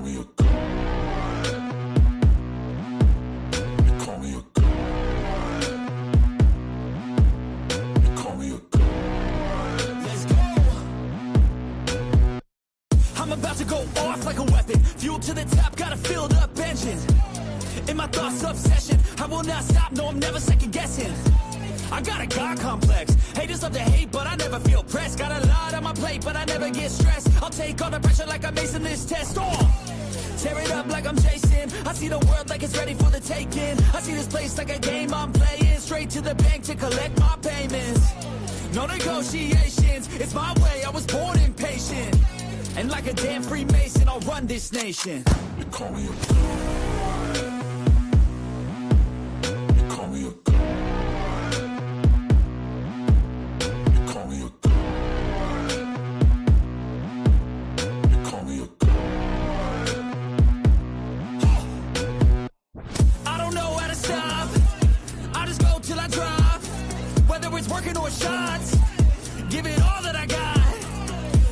me a god. You call me a god. You call me a god. Let's go. I'm about to go off like a weapon. Fuel to the top, got a filled up engine. In my thoughts, obsession. I will not stop, no, I'm never second guessing. I got a God complex. Haters love to hate, but I never feel pressed. Got a lot on my plate, but I never get stressed. I'll take all the pressure like I'm acing this test. Tear it up like I'm Jason. I see the world like it's ready for the taking. I see this place like a game I'm playing. Straight to the bank to collect my payments. No negotiations, it's my way, I was born impatient. And like a damn Freemason, I'll run this nation. You call me a god. You call me a god. You call me a god. You call me a god. I don't know how to stop. I just go till I drop. Whether it's working or shots, give it all that I got.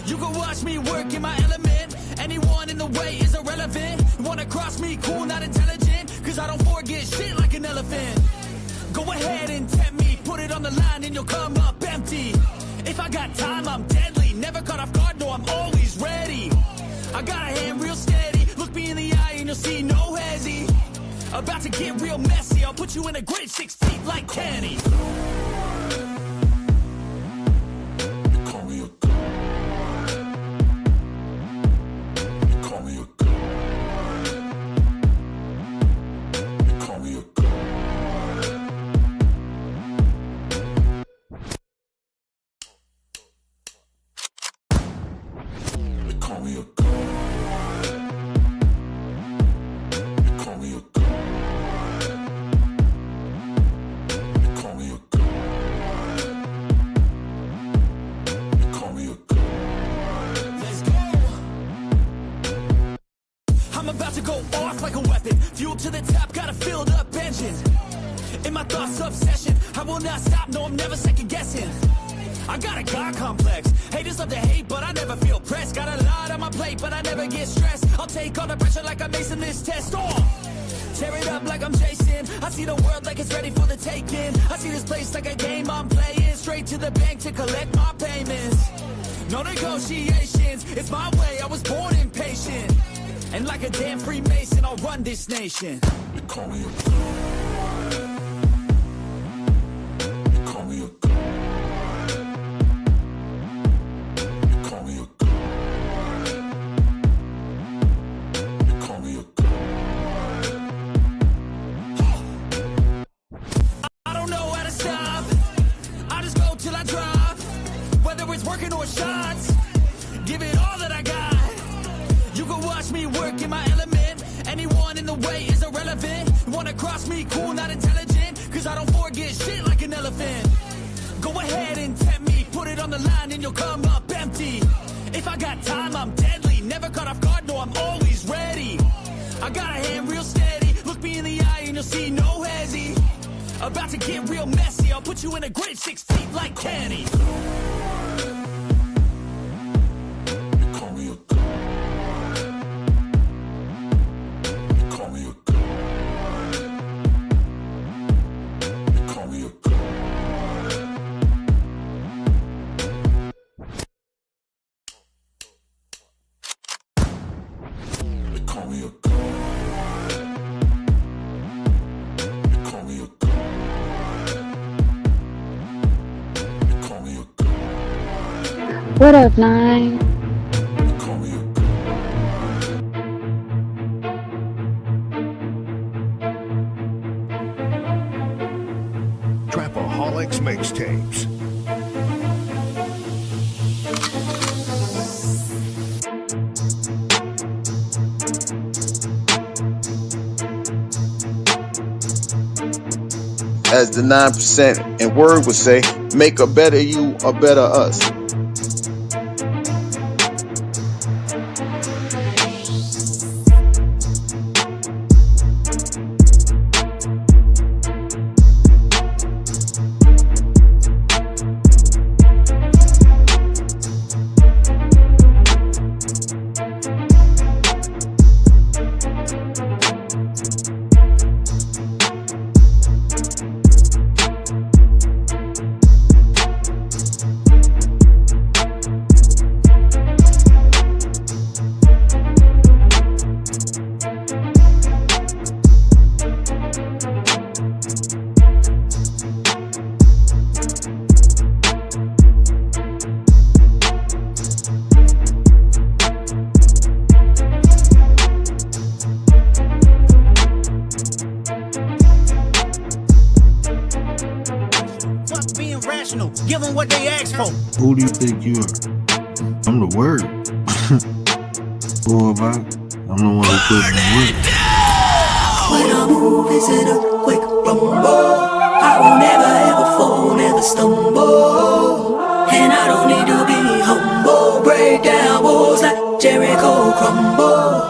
You can watch me work in my element. Anyone in the way is irrelevant. You wanna cross me, cool, not intelligent. Cause I don't forget shit like an elephant. Go ahead and tempt me, put it on the line and you'll come up empty. If I got time, I'm deadly. Never caught off guard, no, I'm always ready. I got a hand real steady. Look me in the eye and you'll see no hezzy. About to get real messy. I'll put you in a grave 6 feet like Kenny. You call me a god. You call me a god. You call me a god. You call me a god. You call me a god. You call me a god. You call me a god. Let's go. I'm about to go off like a weapon. Fuel to the top, got a filled up engine. In my thoughts, obsession. I will not stop, no, I'm never second guessing. I got a God complex. Haters love to hate, but I never feel pressed. Got a lot on my plate, but I never get stressed. I'll take all the pressure like I'm acing this test. Tear it up like I'm Jason. I see the world like it's ready for the taking. I see this place like a game I'm playing. Straight to the bank to collect my payments. No negotiations, it's my way, I was born impatient. And like a damn Freemason, I'll run this nation. You call me a god. You call me a god. You call me a god. You call me a god. I don't know how to stop. I just go till I drop. Whether it's working or shots, give it all that I got. You can watch me work in my element. Anyone in the way is irrelevant. You wanna cross me, cool, not intelligent. Cause I don't forget shit like an elephant. Go ahead and tempt me, put it on the line and you'll come up empty. If I got time, I'm deadly. Never caught off guard, no, I'm always ready. I got a hand real steady. Look me in the eye and you'll see no hezzy. About to get real messy. I'll put you in a grave 6 feet like Kenny. You call me a god. You call me a god. You call me a god. You call me a god. You call me a god. You call me a god. What up, Nine? You call me a god. Trapaholics Mixtapes. As the 9% and word would say, make a better you, a better us. Give them what they ask for. Who do you think you are? I'm the word. Boy, man. I'm the one who put in the work. When I move, it's in a quick rumble. I will never ever fall, never stumble. And I don't need to be humble. Break down walls like Jericho crumble.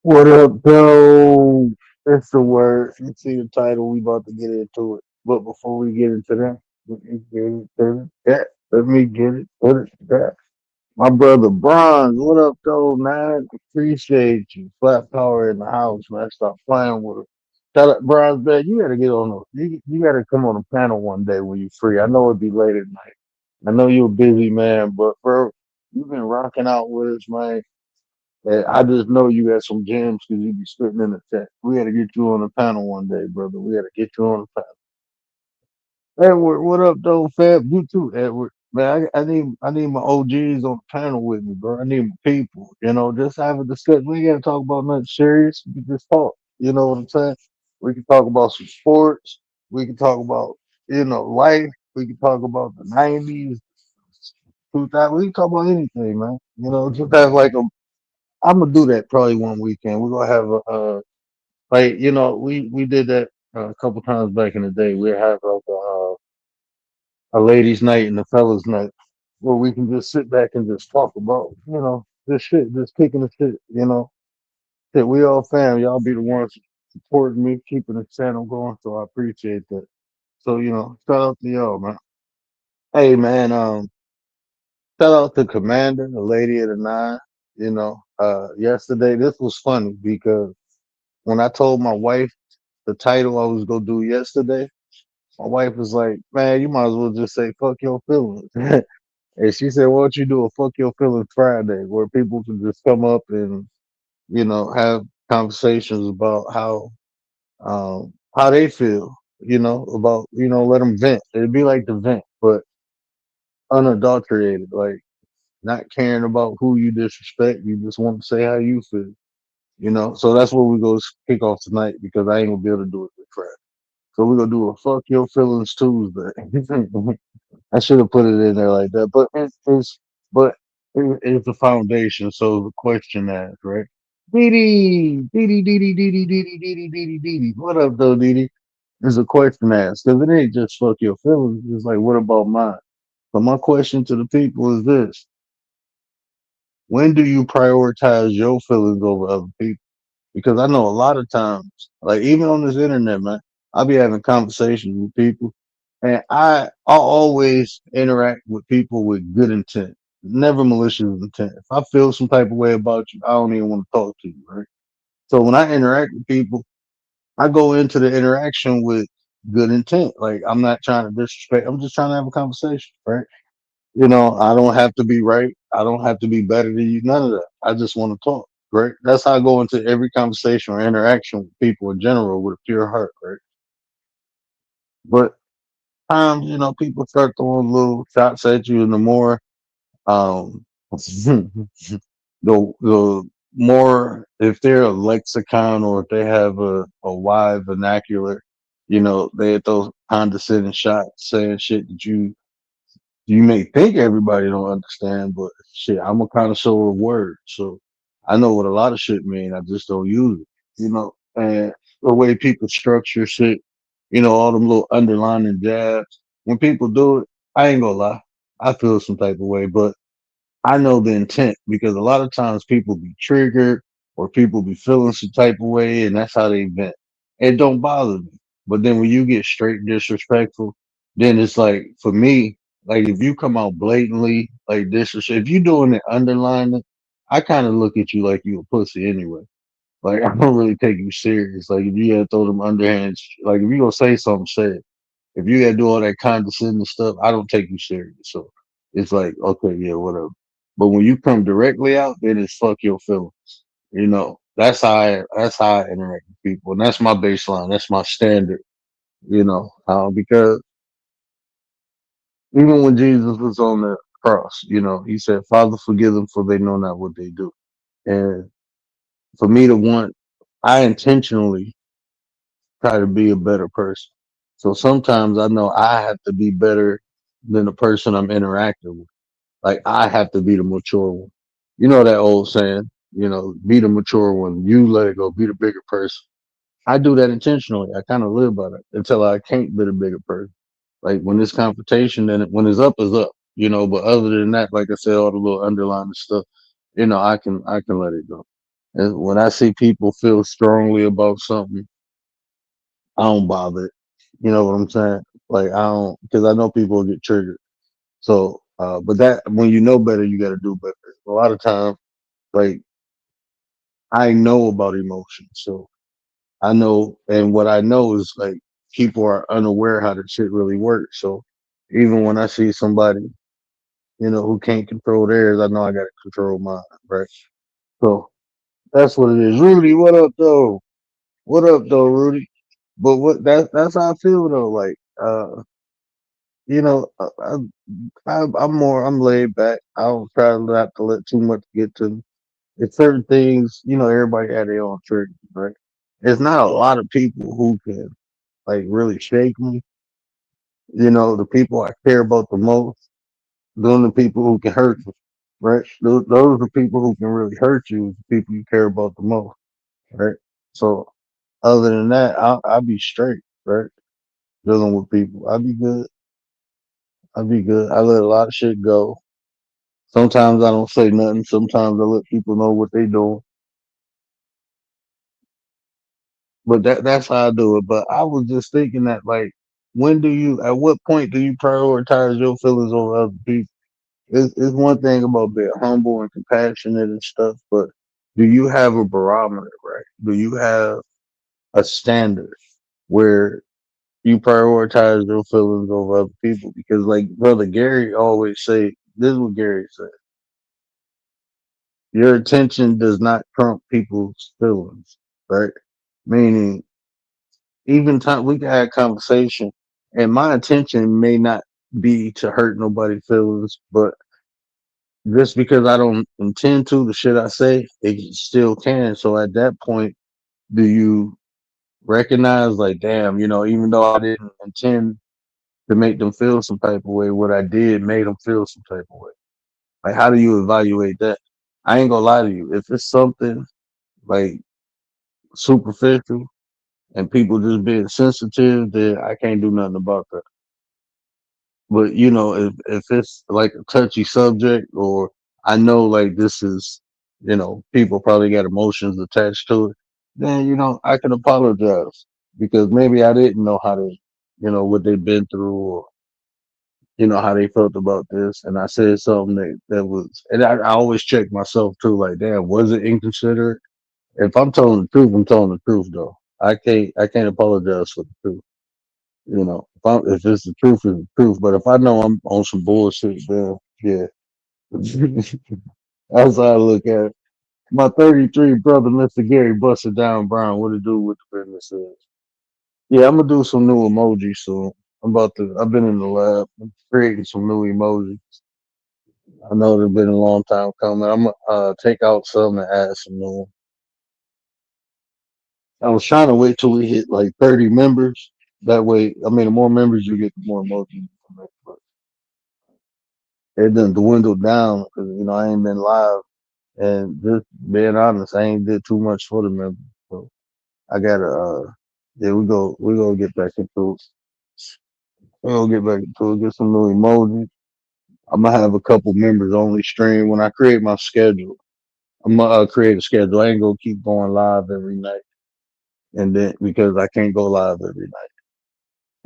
What up, though? It's the word. You see the title, we about to get into it. But before we get into that, let me get into that. Let me get it to that. My brother Bronze, what up, though, man? Appreciate you. Flat Power in the house, man. Stop playing with it. Tell it, Bronze, man, you gotta get on you gotta come on a panel one day when you're free. I know it'd be late at night. I know you're a busy man, but bro, you've been rocking out with us, man. And I just know you got some gems because you be spitting in the chat. We got to get you on the panel one day, brother. We got to get you on the panel. Edward, what up, though, Fab? You too, Edward. Man, I need my OGs on the panel with me, bro. I need my people. You know, just have a discussion. We ain't got to talk about nothing serious. We can just talk. You know what I'm saying? We can talk about some sports. We can talk about life. We can talk about the '90s, 2000. We can talk about anything, man. You know, just have like a I'm gonna do that probably one weekend. We're gonna have like we did that a couple times back in the day. We have like a ladies' night and a fellas' night where we can just sit back and just talk about this shit, just kicking the shit. That we all fam. Y'all be the ones supporting me, keeping the channel going. So I appreciate that. So shout out to y'all, man. Hey, man. Shout out to Commander, the lady of the nine. Yesterday this was funny because when I told my wife the title I was gonna do yesterday, my wife was like, "Man, you might as well just say fuck your feelings." And she said, "Why don't you do a fuck your feelings Friday where people can just come up and have conversations about how they feel, about let them vent. It'd be like the vent, but unadulterated, like not caring about who you disrespect. You just want to say how you feel." So that's where we go to kick off tonight because I ain't gonna be able to do it with Friday. So we're gonna do a fuck your feelings Tuesday. I should have put it in there like that, but it's the foundation. So the question asked, right? Dee. What up, though, Dee? There's a question asked because it ain't just fuck your feelings. It's like, what about mine? So my question to the people is this: when do you prioritize your feelings over other people? Because I know a lot of times, like even on this internet, man, I'll be having conversations with people, and I'll always interact with people with good intent, never malicious intent. If I feel some type of way about you, I don't even want to talk to you, right? So when I interact with people, I go into the interaction with good intent. Like I'm not trying to disrespect. I'm just trying to have a conversation, right? I don't have to be right. I don't have to be better than you. None of that. I just want to talk. Right. That's how I go into every conversation or interaction with people in general with a pure heart. Right. But times, people start throwing little shots at you, and the more, um, the more if they're a lexicon or if they have a wide vernacular, they throw condescending shots saying shit that you may think everybody don't understand, but shit, I'm a connoisseur of words, so I know what a lot of shit mean. I just don't use it, And the way people structure shit, all them little underlining jabs. When people do it, I ain't gonna lie, I feel some type of way, but I know the intent because a lot of times people be triggered or people be feeling some type of way, and that's how they vent. It don't bother me, but then when you get straight disrespectful, then it's like for me, like if you come out blatantly like disrespect, if you doing it underlining, I kind of look at you like you a pussy anyway. Like I don't really take you serious. Like if you gotta throw them underhands, like if you gonna say something, say it. If you gotta do all that condescending stuff, I don't take you serious. So it's like, okay, yeah, whatever. But when you come directly out, then it's fuck your feelings. That's how I interact with people, and that's my baseline. That's my standard. Because even when Jesus was on the cross, he said, "Father, forgive them, for they know not what they do." And for me to want, I intentionally try to be a better person. So sometimes I know I have to be better than the person I'm interacting with. Like I have to be the mature one. You know that old saying, be the mature one. You let it go, be the bigger person. I do that intentionally. I kind of live by that until I can't be the bigger person. Like when this confrontation, then when it's up is up, But other than that, like I said, all the little underlying stuff, I can let it go. And when I see people feel strongly about something, I don't bother it. You know what I'm saying? Like I don't, because I know people will get triggered. So, but that when you know better, you got to do better. A lot of times, like I know about emotions, so I know, and what I know is like people are unaware how the shit really works. So even when I see somebody, who can't control theirs, I know I got to control mine, right? So that's what it is. Rudy, what up, though? What up, though, Rudy? But that's how I feel though. Like, you know, I, I, I'm laid back. I don't try not to let too much get to me. It's certain things, everybody had their own triggers, right? There's not a lot of people who can like really shake me. The people I care about the most, those are the people who can hurt you, right? Those are the people who can really hurt you, is the people you care about the most, right? So other than that, I'll be straight, right? Dealing with people, I'll be good. I'll be good. I let a lot of shit go. Sometimes I don't say nothing. Sometimes I let people know what they doing. But that's how I do it. But I was just thinking that like, at what point do you prioritize your feelings over other people? It's one thing about being humble and compassionate and stuff, but do you have a barometer, right? Do you have a standard where you prioritize your feelings over other people? Because like brother Gary always say, this is what Gary said: your attention does not trump people's feelings, right? Meaning, even time we can have conversation, and my intention may not be to hurt nobody's feelings, but just because I don't intend to, the shit I say, it still can. So at that point, do you recognize, like, damn, even though I didn't intend to make them feel some type of way, what I did made them feel some type of way? Like, how do you evaluate that? I ain't gonna lie to you. If it's something like superficial and people just being sensitive, then I can't do nothing about that. But if it's like a touchy subject, or I know like this is, people probably got emotions attached to it, then I can apologize because maybe I didn't know how to, what they've been through, or how they felt about this, and I said something that was, and I always check myself too, like, damn, was it inconsiderate? If I'm telling the truth, I'm telling the truth though. I can't apologize for the truth. If it's the truth, it's the truth. But if I know I'm on some bullshit, then yeah, that's how I look at it. My 33 brother, Mr. Gary, busted down Brown. What to do with the business is? Yeah, I'm gonna do some new emojis soon. I've been in the lab. I'm creating some new emojis. I know they've been a long time coming. I'm gonna take out some and add some new ones. I was trying to wait till we hit like 30 members. That way, I mean, the more members you get, the more emojis you can make. But it done dwindled down because I ain't been live, and just being honest, I ain't did too much for the members. So I gotta, yeah, we go get back into it. We gonna get back into it. Get some new emojis. I'm gonna have a couple members only stream when I create my schedule. I'm gonna create a schedule. I ain't gonna keep going live every night, and then because I can't go live every night.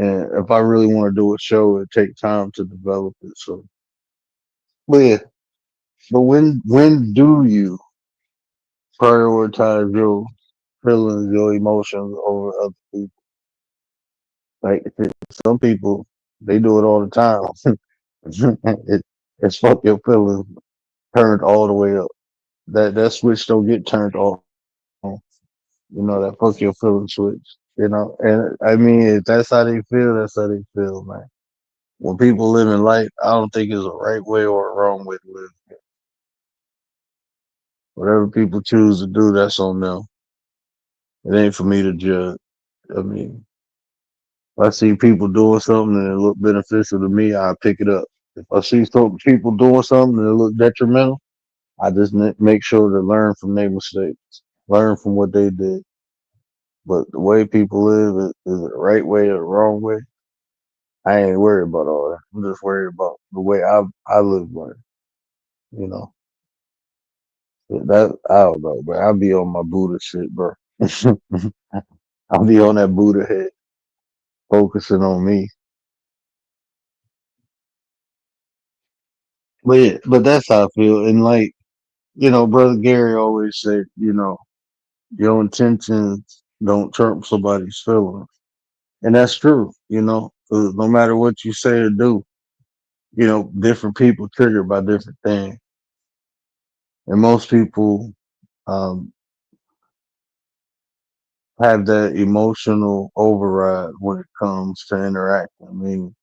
And if I really want to do a show, it takes time to develop it. So, but yeah. But when do you prioritize your feelings, your emotions over other people? Like some people, they do it all the time. It's fuck your feelings turned all the way up. That switch don't get turned off. That fuck your feelings switch. And I mean, if that's how they feel, that's how they feel, man. When people live in life, I don't think it's a right way or a wrong way to live. Whatever people choose to do, that's on them. It ain't for me to judge. I mean, If I see people doing something and it look beneficial to me, I pick it up. If I see some people doing something and it look detrimental, I just make sure to learn from their mistakes, learn from what they did. But the way people live is it the right way or the wrong way? I ain't worried about all that. I'm just worried about the way I live life. You know, that I don't know, but I'll be on my Buddha shit, bro. I'll be on that Buddha head, focusing on me. But yeah, but that's how I feel. And like, brother Gary always said, your intentions don't trump somebody's feelings. And that's true, 'cause no matter what you say or do, different people triggered by different things. And most people um, have that emotional override when it comes to interacting. I mean,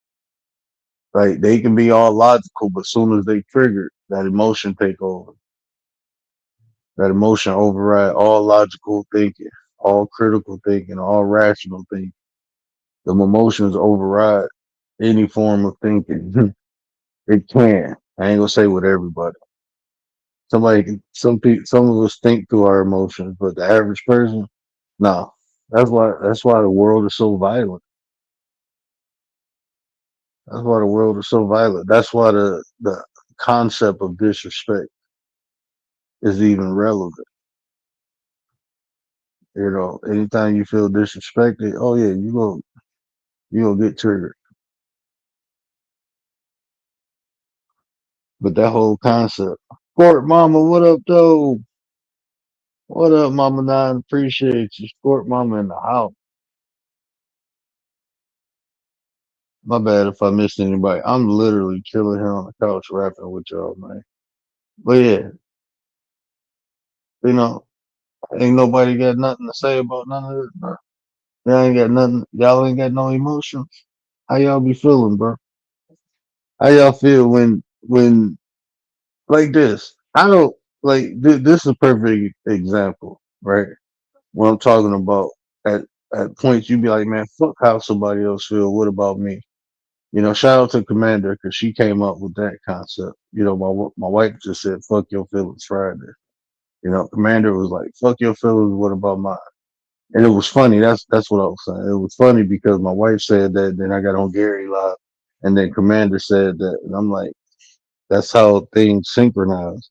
like they can be all logical, but as soon as they trigger, that emotion take over. That emotion override all logical thinking, all critical thinking, all rational thinking. The emotions override any form of thinking. It can. I ain't gonna say with everybody. Some of us think through our emotions, but the average person, no. That's why the world is so violent. That's why the world is so violent. That's why the concept of disrespect is even relevant. Anytime you feel disrespected, oh yeah, you gonna get triggered. But that whole concept. Sport Mama, what up though? What up, Mama Nine? Appreciate you. Sport Mama in the house. My bad if I missed anybody. I'm literally chilling here on the couch rapping with y'all, man. But yeah, you know, ain't nobody got nothing to say about none of this, bro. Y'all ain't got nothing. Y'all ain't got no emotions. How y'all be feeling, bro? How y'all feel when like this? I don't this is a perfect example, right? What I'm talking about at points you be like, man, fuck how somebody else feel. What about me? Shout out to Commander because she came up with that concept. My wife just said, "Fuck your feelings Friday." Commander was like, "Fuck your feelings. What about mine?" And it was funny. That's what I was saying. It was funny because my wife said that, then I got on Gary Live, and then Commander said that, and I'm like, that's how things synchronize.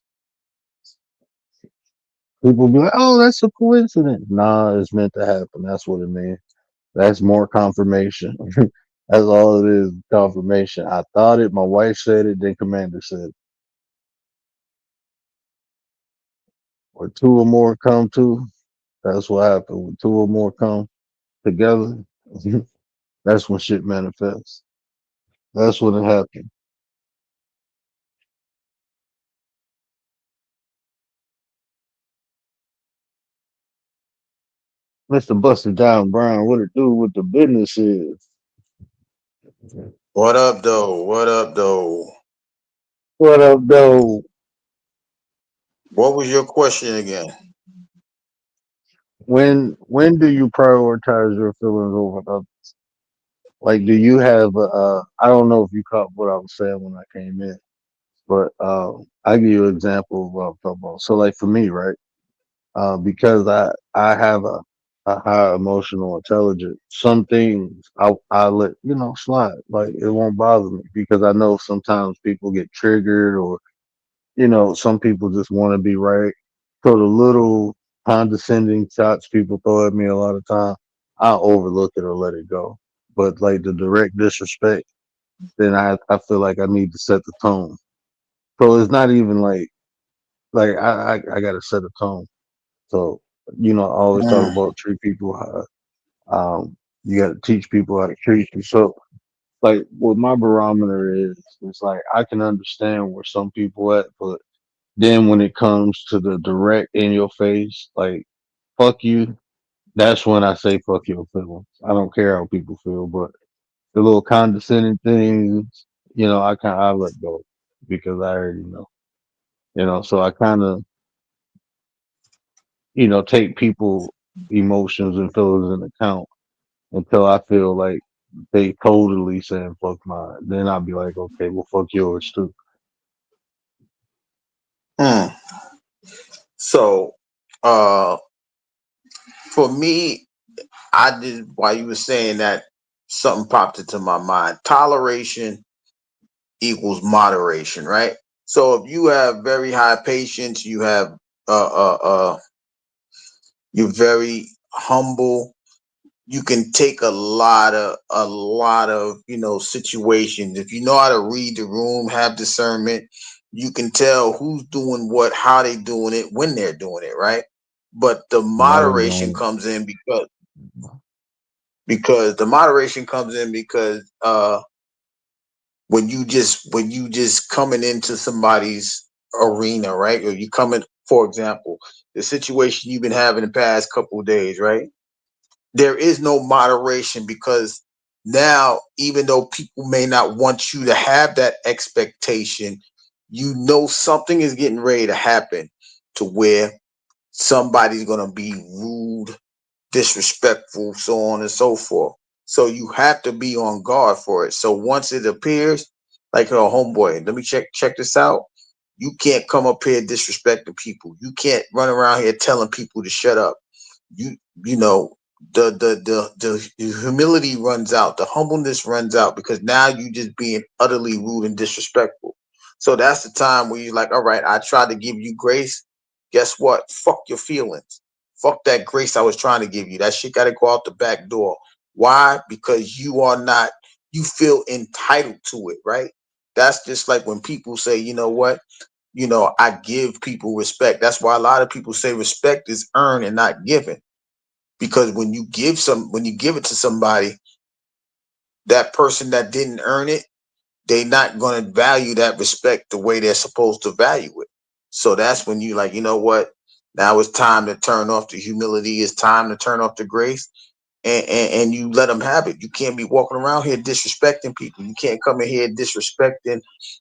People be like, "Oh, that's a coincidence." Nah, it's meant to happen. That's what it means. That's more confirmation. That's all it is, confirmation. I thought it. My wife said it. Then Commander said it. Where two or more come to, that's what happened. When two or more come together, that's when shit manifests. That's when it happened. Mr. Buster Down Brown, what it do with the business is? What up, though? What up, though? What up, though? What was your question again? When do you prioritize your feelings over others? Like, do you have I don't know if you caught what I was saying when I came in, but I give you an example of what I'm talking about. So, like for me, right? Because I have a high emotional intelligence. Some things I let slide. Like it won't bother me because I know sometimes people get triggered or some people just want to be right. So the little condescending shots people throw at me a lot of time, I overlook it or let it go. But like the direct disrespect, then I feel like I need to set the tone. So it's not even like I gotta set a tone. So, I always talk Mm. about treat people how you got to teach people how to treat you. So, like, what my barometer is, it's like I can understand where some people at, but then when it comes to the direct in your face, like, fuck you, that's when I say fuck your feelings. I don't care how people feel, but the little condescending things, I let go because I already know, so I kind of, take people emotions and feelings in account until I feel like they totally saying fuck mine, then I'd be like, okay, well fuck yours too. Hmm. So, uh, for me, I did while you were saying that, something popped into my mind. Toleration equals moderation, right? So if you have very high patience, you have uh uh uh you're very humble, you can take a lot of situations. If you know how to read the room, have discernment, you can tell who's doing what, how they doing it, when they're doing it, right? But the Never moderation mind. comes in because the moderation comes in because when you just coming into somebody's arena, right? Or you coming, for example, the situation you've been having the past couple of days, right? There is no moderation because now, even though people may not want you to have that expectation, you know something is getting ready to happen to where somebody's gonna be rude, disrespectful, so on and so forth. So you have to be on guard for it. So once it appears, like, oh, homeboy, let me check this out. You can't come up here disrespecting people. You can't run around here telling people to shut up. You you know the humility runs out, the humbleness runs out because now you just being utterly rude and disrespectful. So that's the time where you're like, all right, I tried to give you grace. Guess what? Fuck your feelings. Fuck that grace I was trying to give you. That shit got to go out the back door. Why? Because you are not, you feel entitled to it, right? That's just like when people say, you know what? I give people respect. That's why a lot of people say respect is earned and not given. Because when you give it to somebody, that person that didn't earn it, they not going to value that respect the way they're supposed to value it. So that's when you like, you know what? Now it's time to turn off the humility. It's time to turn off the grace, and you let them have it. You can't be walking around here disrespecting people. You can't come in here disrespecting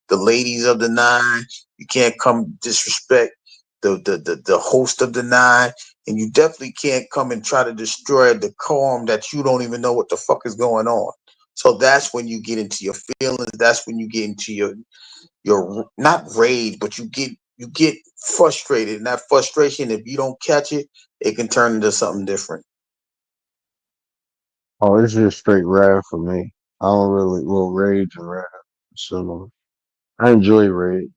the ladies of the nine. You can't come disrespect the host of the nine. And you definitely can't come and try to destroy the calm that you don't even know what the fuck is going on. So that's when you get into your feelings. That's when you get into your not rage, but you get frustrated. And that frustration, if you don't catch it, it can turn into something different. Oh, it's just straight wrath for me. I don't really well rage and wrath. So I enjoy rage.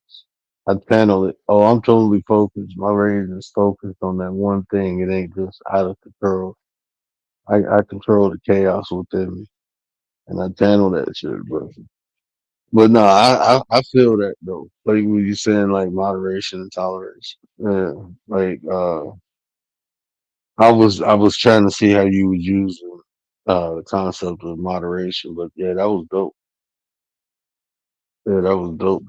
I channel it. Oh, I'm totally focused. My rage is focused on that one thing. It ain't just out of control. I control the chaos within me, and I channel that shit, bro. But no, I feel that though. Like when you saying like moderation and tolerance. Yeah, like I was trying to see how you would use the concept of moderation, but yeah, that was dope. Yeah, that was dope.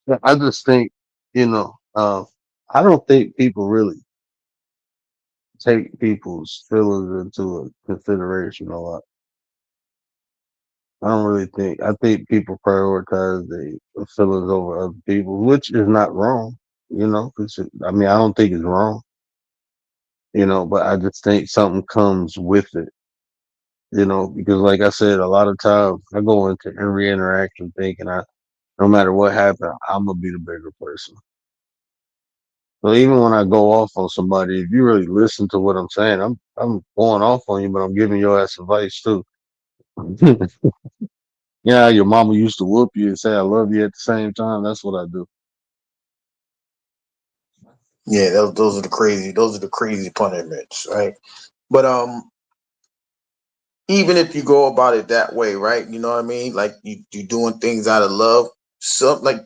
Yeah, I just think, you know, I don't think people really take people's feelings into consideration a lot. I don't really think. I think people prioritize their feelings over other people, which is not wrong. I mean, I don't think it's wrong. But I just think something comes with it. Because like I said, a lot of times I go into every interaction thinking no matter what happened, I'm gonna be the bigger person. So even when I go off on somebody, if you really listen to what I'm saying, I'm going off on you, but I'm giving your ass advice too. Yeah, your mama used to whoop you and say I love you at the same time. That's what I do. Yeah, those are the crazy punishments, right? But even if you go about it that way, right? You know what I mean? Like you doing things out of love. Some like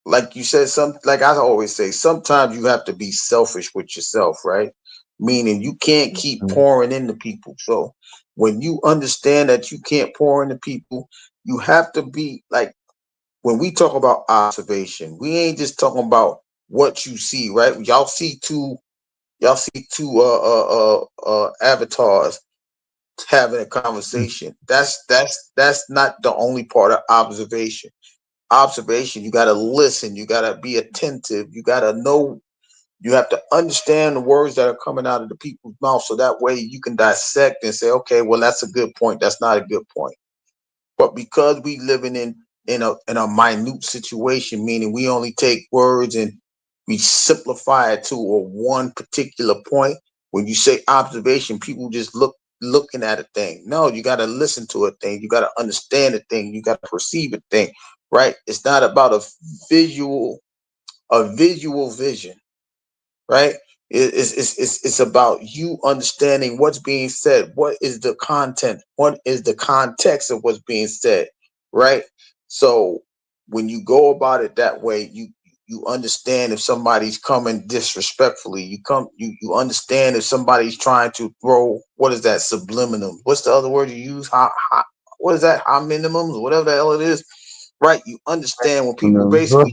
like you said, some like I always say, sometimes you have to be selfish with yourself, right? Meaning you can't keep Mm. pouring into people. So when you understand that you can't pour into people, you have to be like, when we talk about observation, we ain't just talking about what you see, right? Y'all see two avatars having a conversation. That's not the only part of observation. Observation, you got to listen, you got to be attentive, you got to know, You have to understand the words that are coming out of the people's mouth, so that way you can dissect and say, okay, well, that's a good point. That's not a good point. But because we living in a minute situation, meaning we only take words and we simplify it to a one particular point. When you say observation, people just looking at a thing. No, you got to listen to a thing. You got to understand a thing. You got to perceive a thing, right? It's not about visual a visual vision, right? It's about you understanding what's being said. What is the content? What is the context of what's being said, right? So when you go about it that way, you understand if somebody's coming disrespectfully. You understand if somebody's trying to throw, what is that, subliminal? What's the other word you use? What is that? High minimums, whatever the hell it is, right? You understand when You people know, basically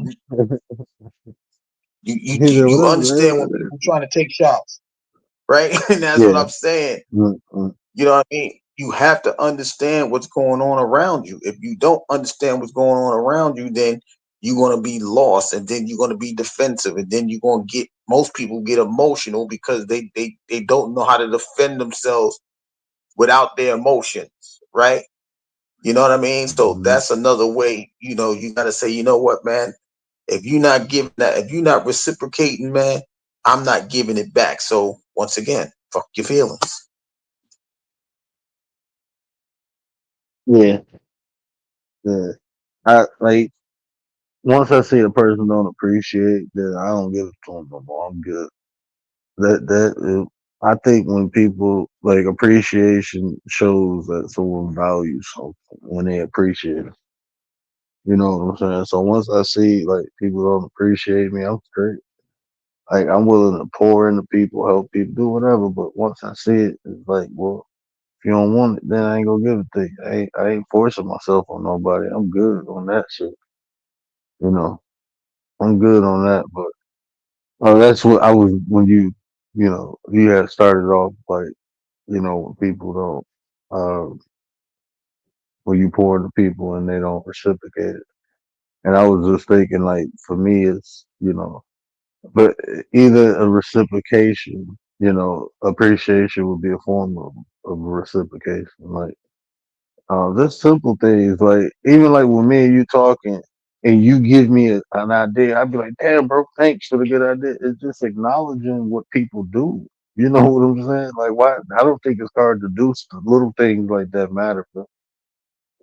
you whatever the understand when hell it people trying to take shots, right? And that's what is. I'm saying. Yeah. Mm-mm. You know what I mean? You have to understand what's going on around you. If you don't understand what's going on around you, then you're going to be lost, and then you're going to be defensive, and then you're going to get, most people get emotional because they don't know how to defend themselves without their emotions, right? You know what I mean? So Mhm. that's another way, you got to say, you know what, man? If you're not giving that, if you're not reciprocating, man, I'm not giving it back. So once again, fuck your feelings. Yeah, yeah. I like once I see the person don't appreciate, then I don't give it to them no more. I'm good. I think when people like appreciation shows that someone values something when they appreciate it. You know what I'm saying? So once I see like people don't appreciate me, I'm straight. Like I'm willing to pour into people, help people, do whatever. But once I see it, it's like, well, if you don't want it, then I ain't gonna give it to you. I ain't forcing myself on nobody. I'm good on that shit. You know, I'm good on that. But that's what I was when you had started off like, when people don't, when you pour into people and they don't reciprocate it. And I was just thinking like, for me, it's but either a reciprocation, appreciation would be a form of reciprocation. Like, just simple things, like even like with me and you talking, and you give me an idea, I'd be like, "Damn, bro, thanks for the good idea." It's just acknowledging what people do. You know what I'm saying? Like, why? I don't think it's hard to do little things like that matter. For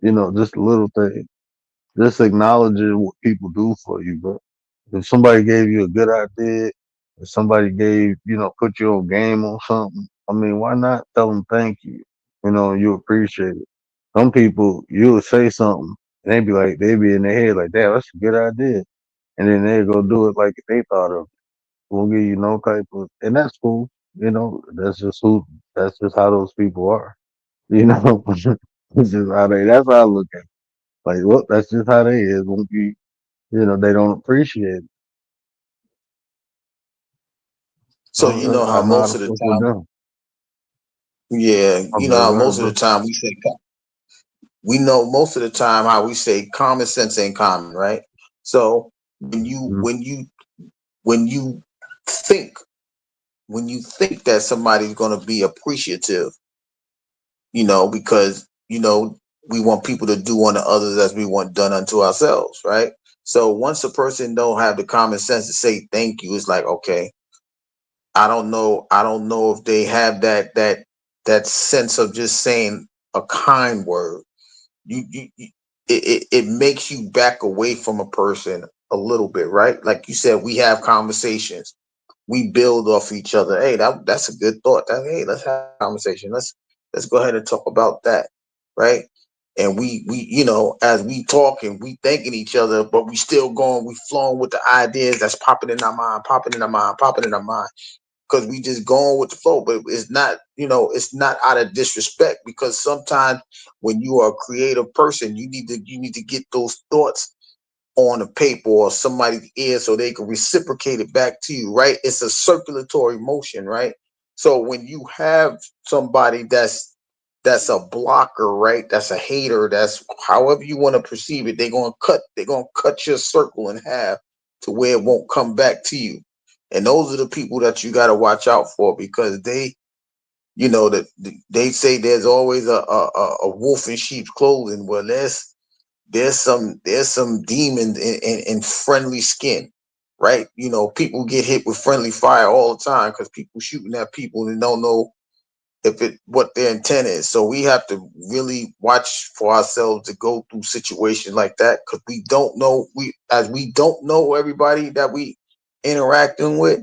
just little things, just acknowledging what people do for you, bro. If somebody gave you a good idea, if somebody put you on game on something, I mean, why not tell them thank you? You appreciate it. Some people, you would say something, and they'd be in their head like, damn, that's a good idea. And then they'd go do it like they thought of it. We'll give you no type of, and that's cool. That's just how those people are. You know, it's just that's how I look at it. Like, well, that's just how they is. Won't be, they don't appreciate it. So you know I how know how most to of the fuck with time, them. yeah, I'm you know like, how what most up, of the bro? time we know most of the time how we say common sense ain't common, right? So when you Mhm. when you when you think when you think that somebody's going to be appreciative, because we want people to do unto others as we want done unto ourselves, right? So once a person don't have the common sense to say thank you, it's like, okay, I don't know if they have that sense of just saying a kind word. It makes you back away from a person a little bit, right? Like you said, we have conversations, we build off each other. Hey, that's a good thought. Hey, let's have a conversation. Let's go ahead and talk about that, right? And we as we talking, we thanking each other, but we still going, we flowing with the ideas that's popping in our mind, popping in our mind, popping in our mind, because we just going with the flow. But it's not out of disrespect, because sometimes when you are a creative person, you need to get those thoughts on a paper or somebody's ear so they can reciprocate it back to you, right? It's a circulatory motion, right? So when you have somebody that's a blocker, right? That's a hater, that's however you want to perceive it, they're gonna cut your circle in half to where it won't come back to you. And those are the people that you got to watch out for because they, that they say there's always a wolf in sheep's clothing. Well, there's some demons in friendly skin, right? People get hit with friendly fire all the time because people shooting at people and don't know if it what their intent is. So we have to really watch for ourselves to go through situations like that because we don't know everybody that we interacting with.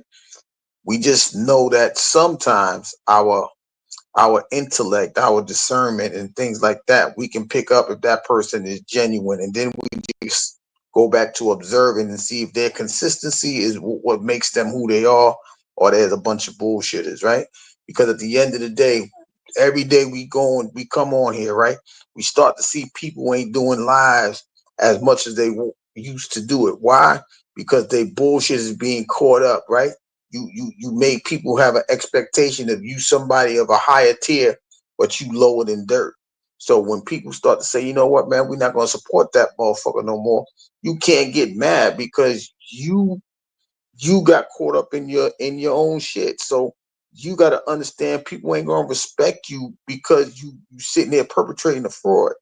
We just know that sometimes our intellect, our discernment, and things like that, we can pick up if that person is genuine, and then we just go back to observing and see if their consistency is what makes them who they are, or there's a bunch of bullshitters, right? Because at the end of the day, every day we come on here, right? We start to see people ain't doing lives as much as they used to do it. Why? Because they bullshit is being caught up, right? You make people have an expectation of you somebody of a higher tier, but you lower than dirt. So when people start to say, you know what, man, we're not gonna support that motherfucker no more, you can't get mad because you got caught up in your own shit. So you got to understand people ain't gonna respect you because you sitting there perpetrating a fraud.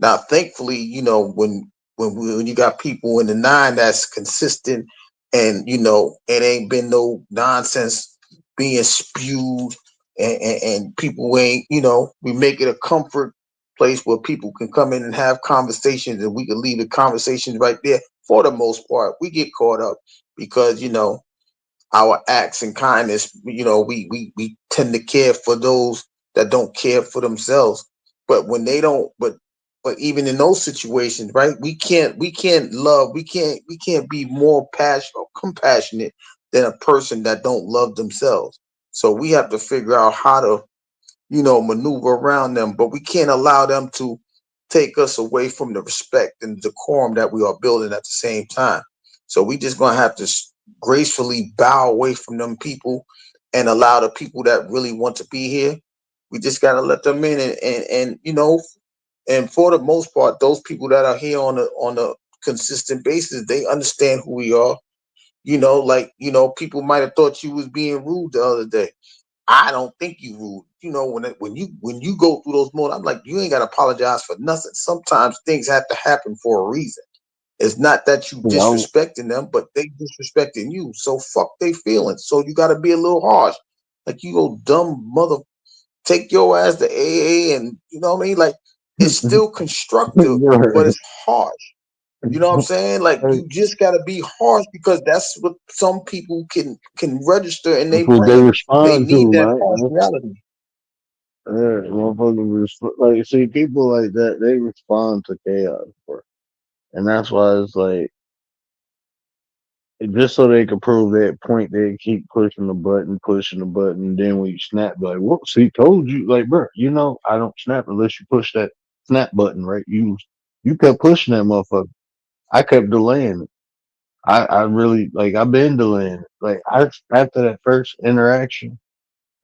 Now, thankfully, when you got people in the nine that's consistent, and it ain't been no nonsense being spewed, and people ain't, we make it a comfort place where people can come in and have conversations, and we can leave the conversations right there. For the most part, we get caught up because our acts and kindness, we tend to care for those that don't care for themselves. But when they don't, but even in those situations, right? We can't be more passionate or compassionate than a person that don't love themselves. So we have to figure out how to maneuver around them, but we can't allow them to take us away from the respect and decorum that we are building at the same time. So we just gonna have to gracefully bow away from them people and allow the people that really want to be here. We just gotta let them in, and for the most part, those people that are here on a consistent basis, they understand who we are. Like people might have thought you was being rude the other day. I don't think you rude. When you go through those moments, I'm like, you ain't gotta apologize for nothing. Sometimes things have to happen for a reason. It's not that you You know, disrespecting them, but they disrespecting you. So fuck they feelings. So you gotta be a little harsh. Like you go dumb mother, take your ass to AA, and you know what I mean? Like it's still constructive, but you're it's harsh. You know what I'm saying? Like right. you just gotta be harsh because that's what some people can register in That's their what they brain. They respond need to, that man. partiality. Yeah, like see people like that, they respond to chaos, bro. And that's why it's like just so they can prove that point, they keep pushing the button. Then when you snap, be like, "Whoop! See, told you." Like, bro, I don't snap unless you push that snap button, right? You kept pushing that motherfucker. I kept delaying it. I really like. I've been delaying it. Like, after that first interaction,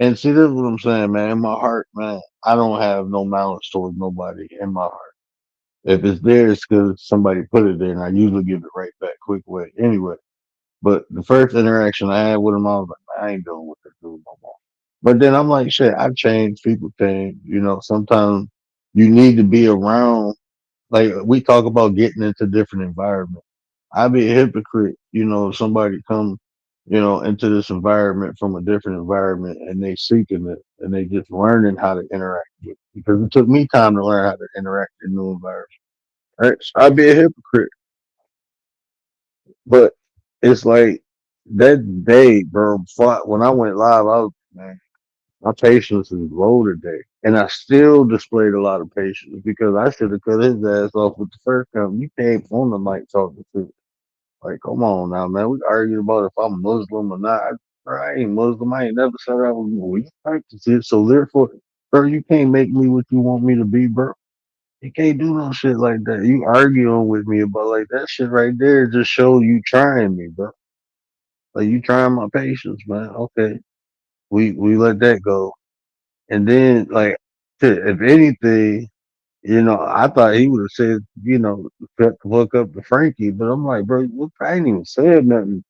and see, this is what I'm saying, man. In my heart, man, I don't have no malice towards nobody in my heart. If it's there, it's because somebody put it there, and I usually give it right back quick way. Anyway. But the first interaction I had with him, I was like, I ain't dealing with this dude no more. But then I'm like, shit, I've changed. People change. Sometimes you need to be around. Like we talk about getting into different environments. I'd be a hypocrite, if somebody come, into this environment from a different environment and they seeking it and they just learning how to interact with it. Because it took me time to learn how to interact in new environments. Right? So I'd be a hypocrite. But it's like that day, bro. When I went live, I was man, my patience is low today, and I still displayed a lot of patience because I should have cut his ass off with the first time. You came on the mic talking to, like, come on now, man. We argued about if I'm Muslim or not. Bro, I ain't Muslim. I ain't never said I was. Well, you practice it, so therefore, bro, you can't make me what you want me to be, bro. You can't do no shit like that. You arguing with me about like that shit right there just show you trying me, bro. Like you trying my patience, man. Okay. We let that go. And then like shit, if anything, I thought he would have said, shut the fuck up to Frankie, but I'm like, bro, look, I ain't even said nothing.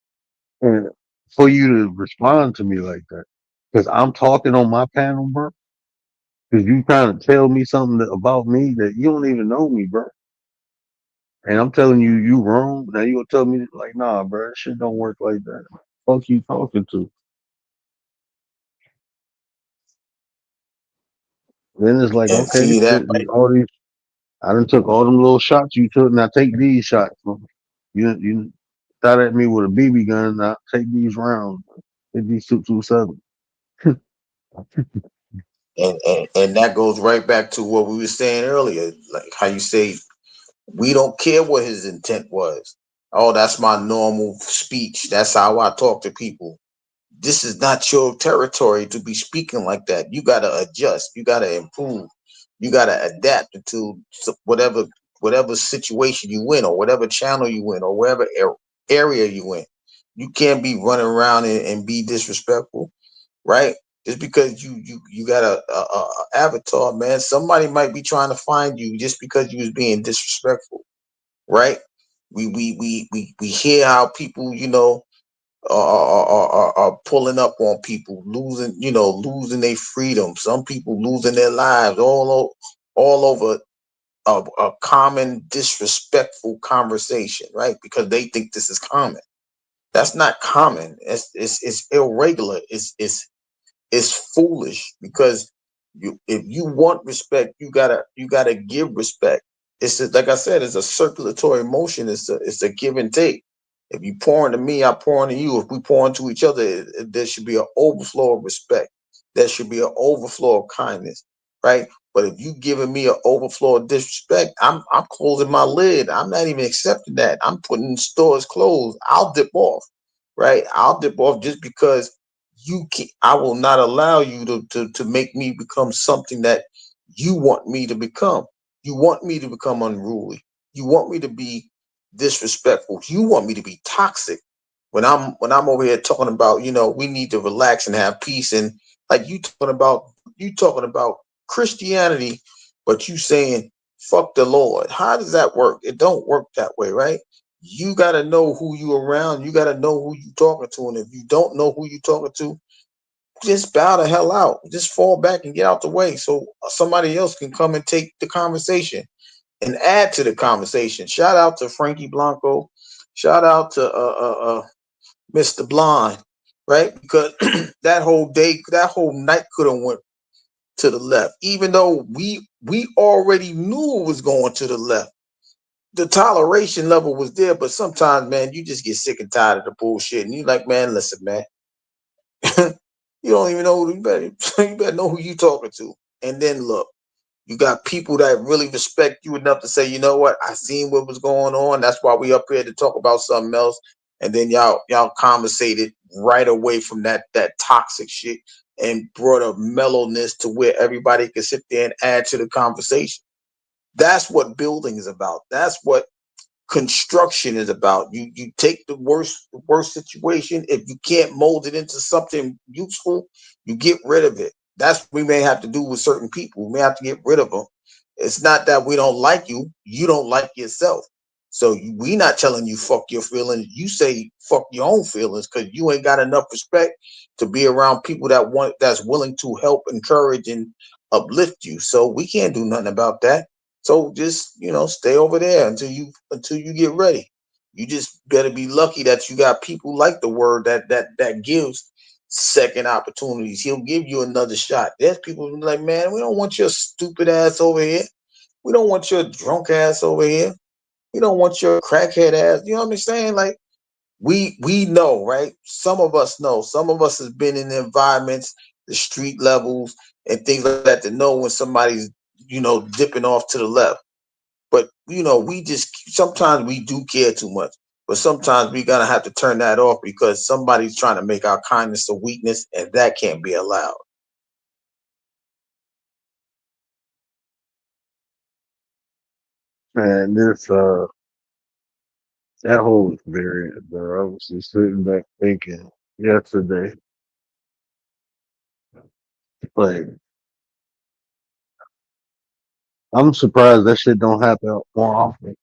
And for you to respond to me like that. Because I'm talking on my panel, bro. Because you trying to tell me something about me that you don't even know me, bro. And I'm telling you, you wrong. Now you gonna tell me like, nah, bro, that shit don't work like that. Fuck you talking to? Then it's like, And okay, see that shit, all these, I done took all them little shots you took. Now take these shots. Man. You shot at me with a BB gun. Now take these rounds. Take these 227. and that goes right back to what we were saying earlier, like how you say we don't care what his intent was. Oh, that's my normal speech. That's how I talk to people. This is not your territory to be speaking like that. You got to adjust. You got to improve. You got to adapt to whatever situation you in, or whatever channel you in, or wherever area you in. You can't be running around and be disrespectful, right? Just because you got a avatar, man. Somebody might be trying to find you just because you was being disrespectful, right? We hear how people, are pulling up on people, losing their freedom. Some people losing their lives all over a common disrespectful conversation, right? Because they think this is common. That's not common. It's irregular. It's foolish, because if you want respect, you gotta give respect. Like I said, it's a circulatory motion. It's a give and take. If you pour into me, I pour into you. If we pour into each other, there should be an overflow of respect. There should be an overflow of kindness, right? But if you giving me an overflow of disrespect, I'm closing my lid. I'm not even accepting that. I'm putting stores closed. I'll dip off, right? I'll dip off just because you can. I will not allow you to make me become something that you want me to become. You want me to become unruly. You want me to be disrespectful. You want me to be toxic. When I'm over here talking about, we need to relax and have peace, and like you talking about Christianity, but you saying fuck the Lord. How does that work? It don't work that way, right? You got to know who you around. You got to know who you talking to, and if you don't know who you talking to, just bow the hell out. Just fall back and get out the way so somebody else can come and take the conversation and add to the conversation. Shout out to Frankie Blanco. Shout out to Mr. Blonde, right? Because that whole night could have went to the left, even though we already knew it was going to the left. The toleration level was there, but sometimes, man, you just get sick and tired of the bullshit, and you like, man, listen, man, you don't even know who you better. You better know who you talking to, and then look. You got people that really respect you enough to say, you know what, I seen what was going on. That's why we up here to talk about something else. And then y'all conversated right away from that toxic shit and brought a mellowness to where everybody can sit there and add to the conversation. That's what building is about. That's what construction is about. You take the worst situation. If you can't mold it into something useful, you get rid of it. That's what we may have to do with certain people. We may have to get rid of them. It's not that we don't like you. You don't like yourself. So we not telling you fuck your feelings. You say fuck your own feelings because you ain't got enough respect to be around people that's willing to help, encourage, and uplift you. So we can't do nothing about that. So just stay over there until you get ready. You just better be lucky that you got people like the word that gives second opportunities. He'll give you another shot. There's people who be like, man, we don't want your stupid ass over here. We don't want your drunk ass over here. We don't want your crackhead ass. You know what I'm saying? Like we know, right? Some of us know. Some of us has been in the environments, the street levels, and things like that to know when somebody's dipping off to the left. But we just sometimes we do care too much. But sometimes we gotta have to turn that off because somebody's trying to make our kindness a weakness, and that can't be allowed. Man, this that whole experience, bro. I was just sitting back thinking yesterday, like I'm surprised that shit don't happen more often.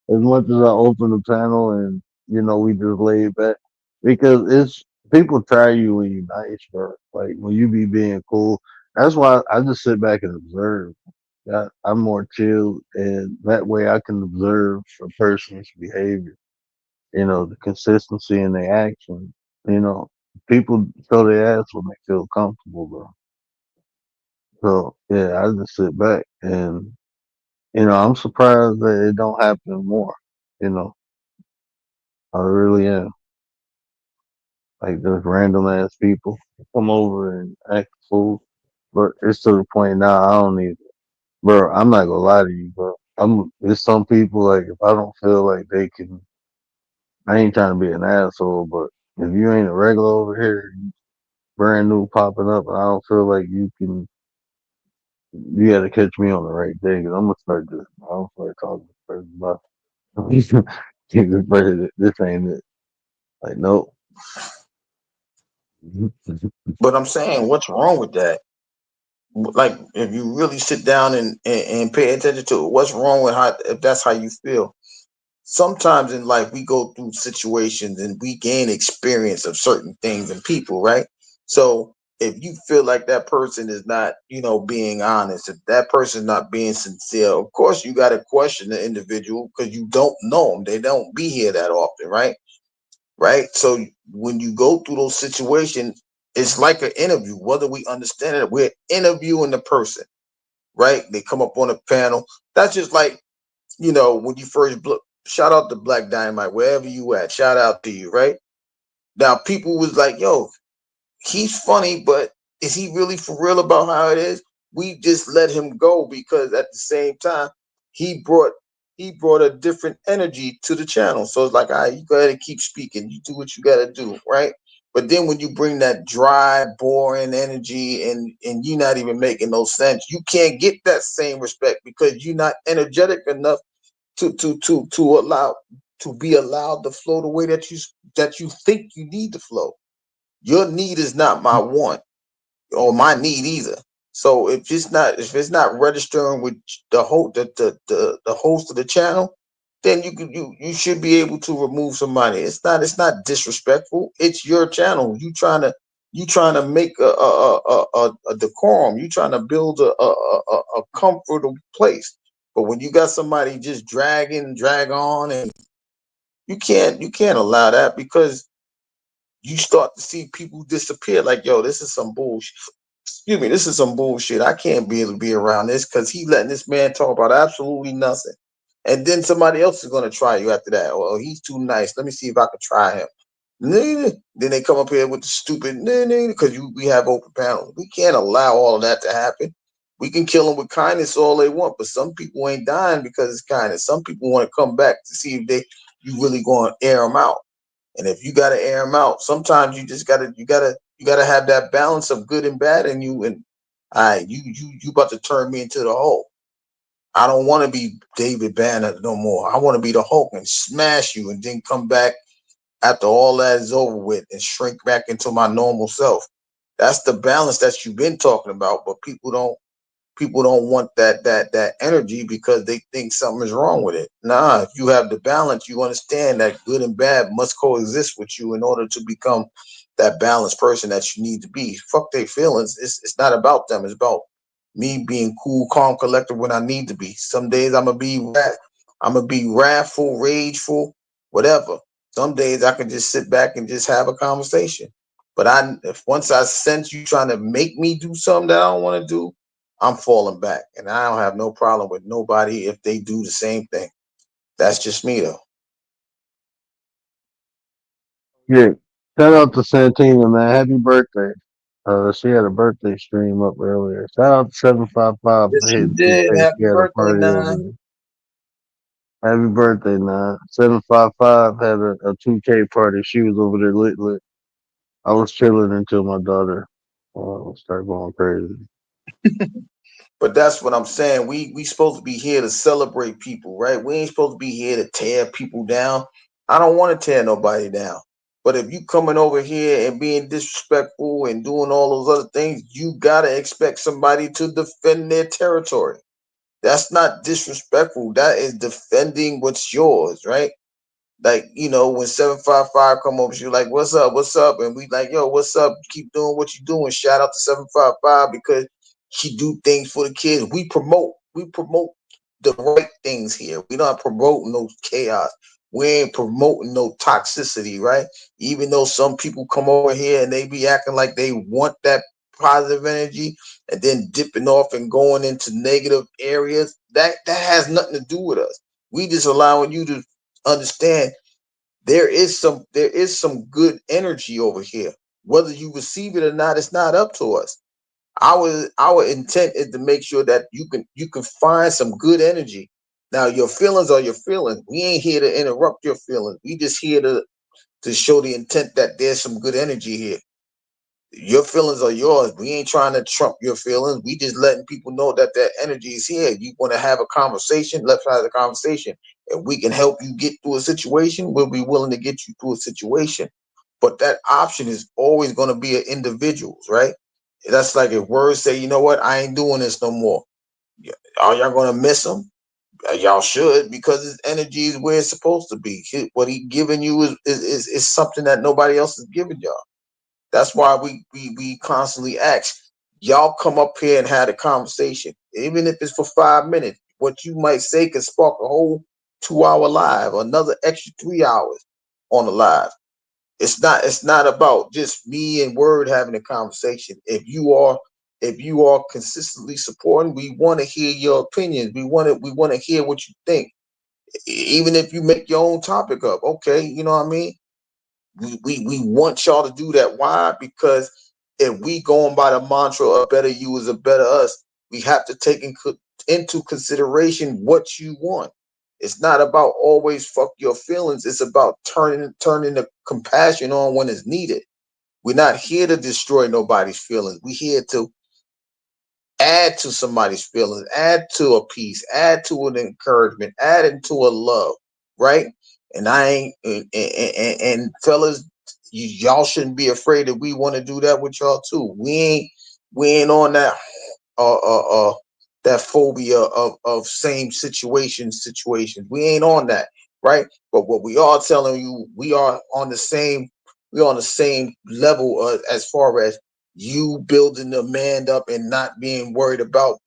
As much as I open the panel and we just laid back. because it's people try you when you nice, bro. Like when you be being cool. That's why I just sit back and observe. I'm more chill, and that way I can observe a person's behavior. You know, the consistency in their action. You know, people show their ass when they feel comfortable, bro. So yeah, I just sit back and I'm surprised that it don't happen more. You know, I really am. Like there's random ass people come over and act a fool, but it's to the point now I don't need, bro. I'm not gonna lie to you, bro. There's some people like if I don't feel like they can, I ain't trying to be an asshole, but if you ain't a regular over here, brand new popping up, and I don't feel like you got to catch me on the right day, cause I'm gonna start just, I'm gonna start talking to this person about this person, this ain't it. Like nope. But I'm saying, what's wrong with that? Like, if you really sit down and pay attention to it, what's wrong with how if that's how you feel? Sometimes in life we go through situations and we gain experience of certain things and people, right? So if you feel like that person is not, being honest, if that person not being sincere, of course you got to question the individual because you don't know them. They don't be here that often, right? Right. So when you go through those situations, it's like an interview. Whether we understand it, we're interviewing the person, right? They come up on a panel. That's just like, when you first shout out to Black Dynamite, wherever you at, shout out to you, right? Now people was like, yo, he's funny, but is he really for real about how it is? We just let him go because at the same time, he brought he brought a different energy to the channel. So it's like, all right, you go ahead and keep speaking. You do what you gotta do, right? But then when you bring that dry, boring energy and you're not even making no sense, you can't get that same respect because you're not energetic enough to allow to be allowed to flow the way that you think you need to flow. Your need is not my want or my need either. So if it's not registering with the host of the channel, then you should be able to remove some money. It's not disrespectful. It's your channel. You trying to make a decorum. You trying to build a comfortable place. But when you got somebody just drag on, and you can't allow that because you start to see people disappear. Like, yo, this is some bullshit. Excuse me, this is some bullshit. I can't be able to be around this because he letting this man talk about absolutely nothing. And then somebody else is gonna try you after that. Well, he's too nice. Let me see if I can try him. Nah. Then they come up here with the stupid because we have open panels. We can't allow all of that to happen. We can kill them with kindness all they want, but some people ain't dying because it's kindness. Some people want to come back to see if you really going to air them out. And if you got to air them out, sometimes you just you gotta have that balance of good and bad in you. And you about to turn me into the Hulk. I don't want to be David Banner no more. I want to be the Hulk and smash you, and then come back after all that is over with and shrink back into my normal self. That's the balance that you've been talking about, but people don't want that energy because they think something is wrong with it. Nah, if you have the balance, you understand that good and bad must coexist with you in order to become that balanced person that you need to be. Fuck their feelings. It's not about them. It's about me being cool, calm, collected when I need to be. Some days I'm gonna be wrathful, rageful, whatever. Some days I can just sit back and just have a conversation. But if once I sense you trying to make me do something that I don't want to do, I'm falling back, and I don't have no problem with nobody if they do the same thing. That's just me, though. Yeah. Shout out to Santina, man. Happy birthday. She had a birthday stream up earlier. Shout out to 755 Yes, for she hitting did. 2K. She Happy had a birthday, party over Nine. there. Happy birthday, man. 755 had a 2K party. She was over there lit. I was chilling until my daughter started going crazy. But that's what I'm saying. We supposed to be here to celebrate people, right? We ain't supposed to be here to tear people down. I don't want to tear nobody down. But if you coming over here and being disrespectful and doing all those other things, you gotta expect somebody to defend their territory. That's not disrespectful. That is defending what's yours, right? Like, when 755 come over, she like, what's up? What's up? And we like, yo, what's up? Keep doing what you're doing. Shout out to 755 because she do things for the kids. We promote the right things here. We not promoting no chaos. We ain't promoting no toxicity, right? Even though some people come over here and they be acting like they want that positive energy and then dipping off and going into negative areas, that has nothing to do with us. We just allowing you to understand there is some good energy over here. Whether you receive it or not, it's not up to us. Our intent is to make sure that you can find some good energy. Now your feelings are your feelings. We ain't here to interrupt your feelings. We just here to show the intent that there's some good energy here. Your feelings are yours. We ain't trying to trump your feelings. We just letting people know that that energy is here. You want to have a conversation, let's have a conversation. If we can help you get through a situation, we'll be willing to get you through a situation. But that option is always going to be an individual's, right? That's like if words say, you know what, I ain't doing this no more. Are y'all going to miss them? Y'all should, because his energy is where it's supposed to be. What he giving you is something that nobody else is giving y'all. That's why we constantly ask y'all come up here and have a conversation, even if it's for 5 minutes. What you might say can spark a whole 2 hour live, another extra 3 hours on the live. It's not about just me and Word having a conversation. If you are consistently supporting, we want to hear your opinions. We want to hear what you think. Even if you make your own topic up, okay, you know what I mean? We want y'all to do that. Why? Because if we going by the mantra a better you is a better us, we have to take into consideration what you want. It's not about always fuck your feelings. It's about turning the compassion on when it's needed. We're not here to destroy nobody's feelings. We're here to add to somebody's feelings, add to a peace, add to an encouragement, add into a love, right? And I ain't and fellas, y'all shouldn't be afraid that we want to do that with y'all too. We ain't on that phobia of same situations. We ain't on that, right? But what we are telling you, we on the same level as far as you building the man up and not being worried about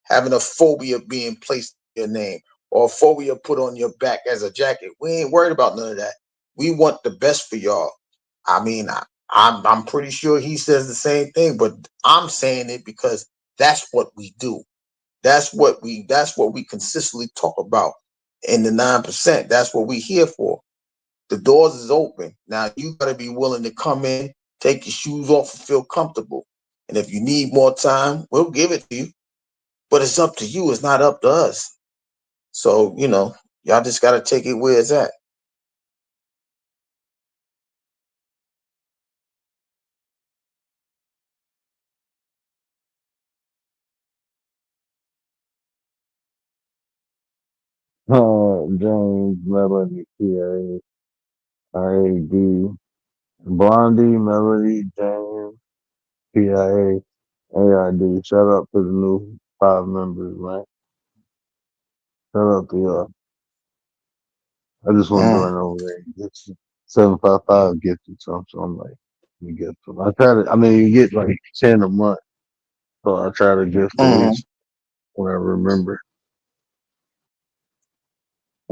having a phobia being placed in your name or a phobia put on your back as a jacket. We ain't worried about none of that. We want the best for y'all. I mean, I'm pretty sure he says the same thing, but I'm saying it because that's what we do. That's what we consistently talk about in the 9%. That's what we here for. The doors is open. Now you gotta be willing to come in, take your shoes off and feel comfortable. And if you need more time, we'll give it to you. But it's up to you. It's not up to us. So, y'all just gotta take it where it's at. James, Melody, PA, RAD, Blondie, Melody, James, PIA, AID. Shout out to the new 5 members, man. Shout out to y'all. I just want to Mm, run over there and get you 755 gifted some, so I'm like, let me get some. I mean, you get like 10 a month, so I try to gift at mhm. least when I remember.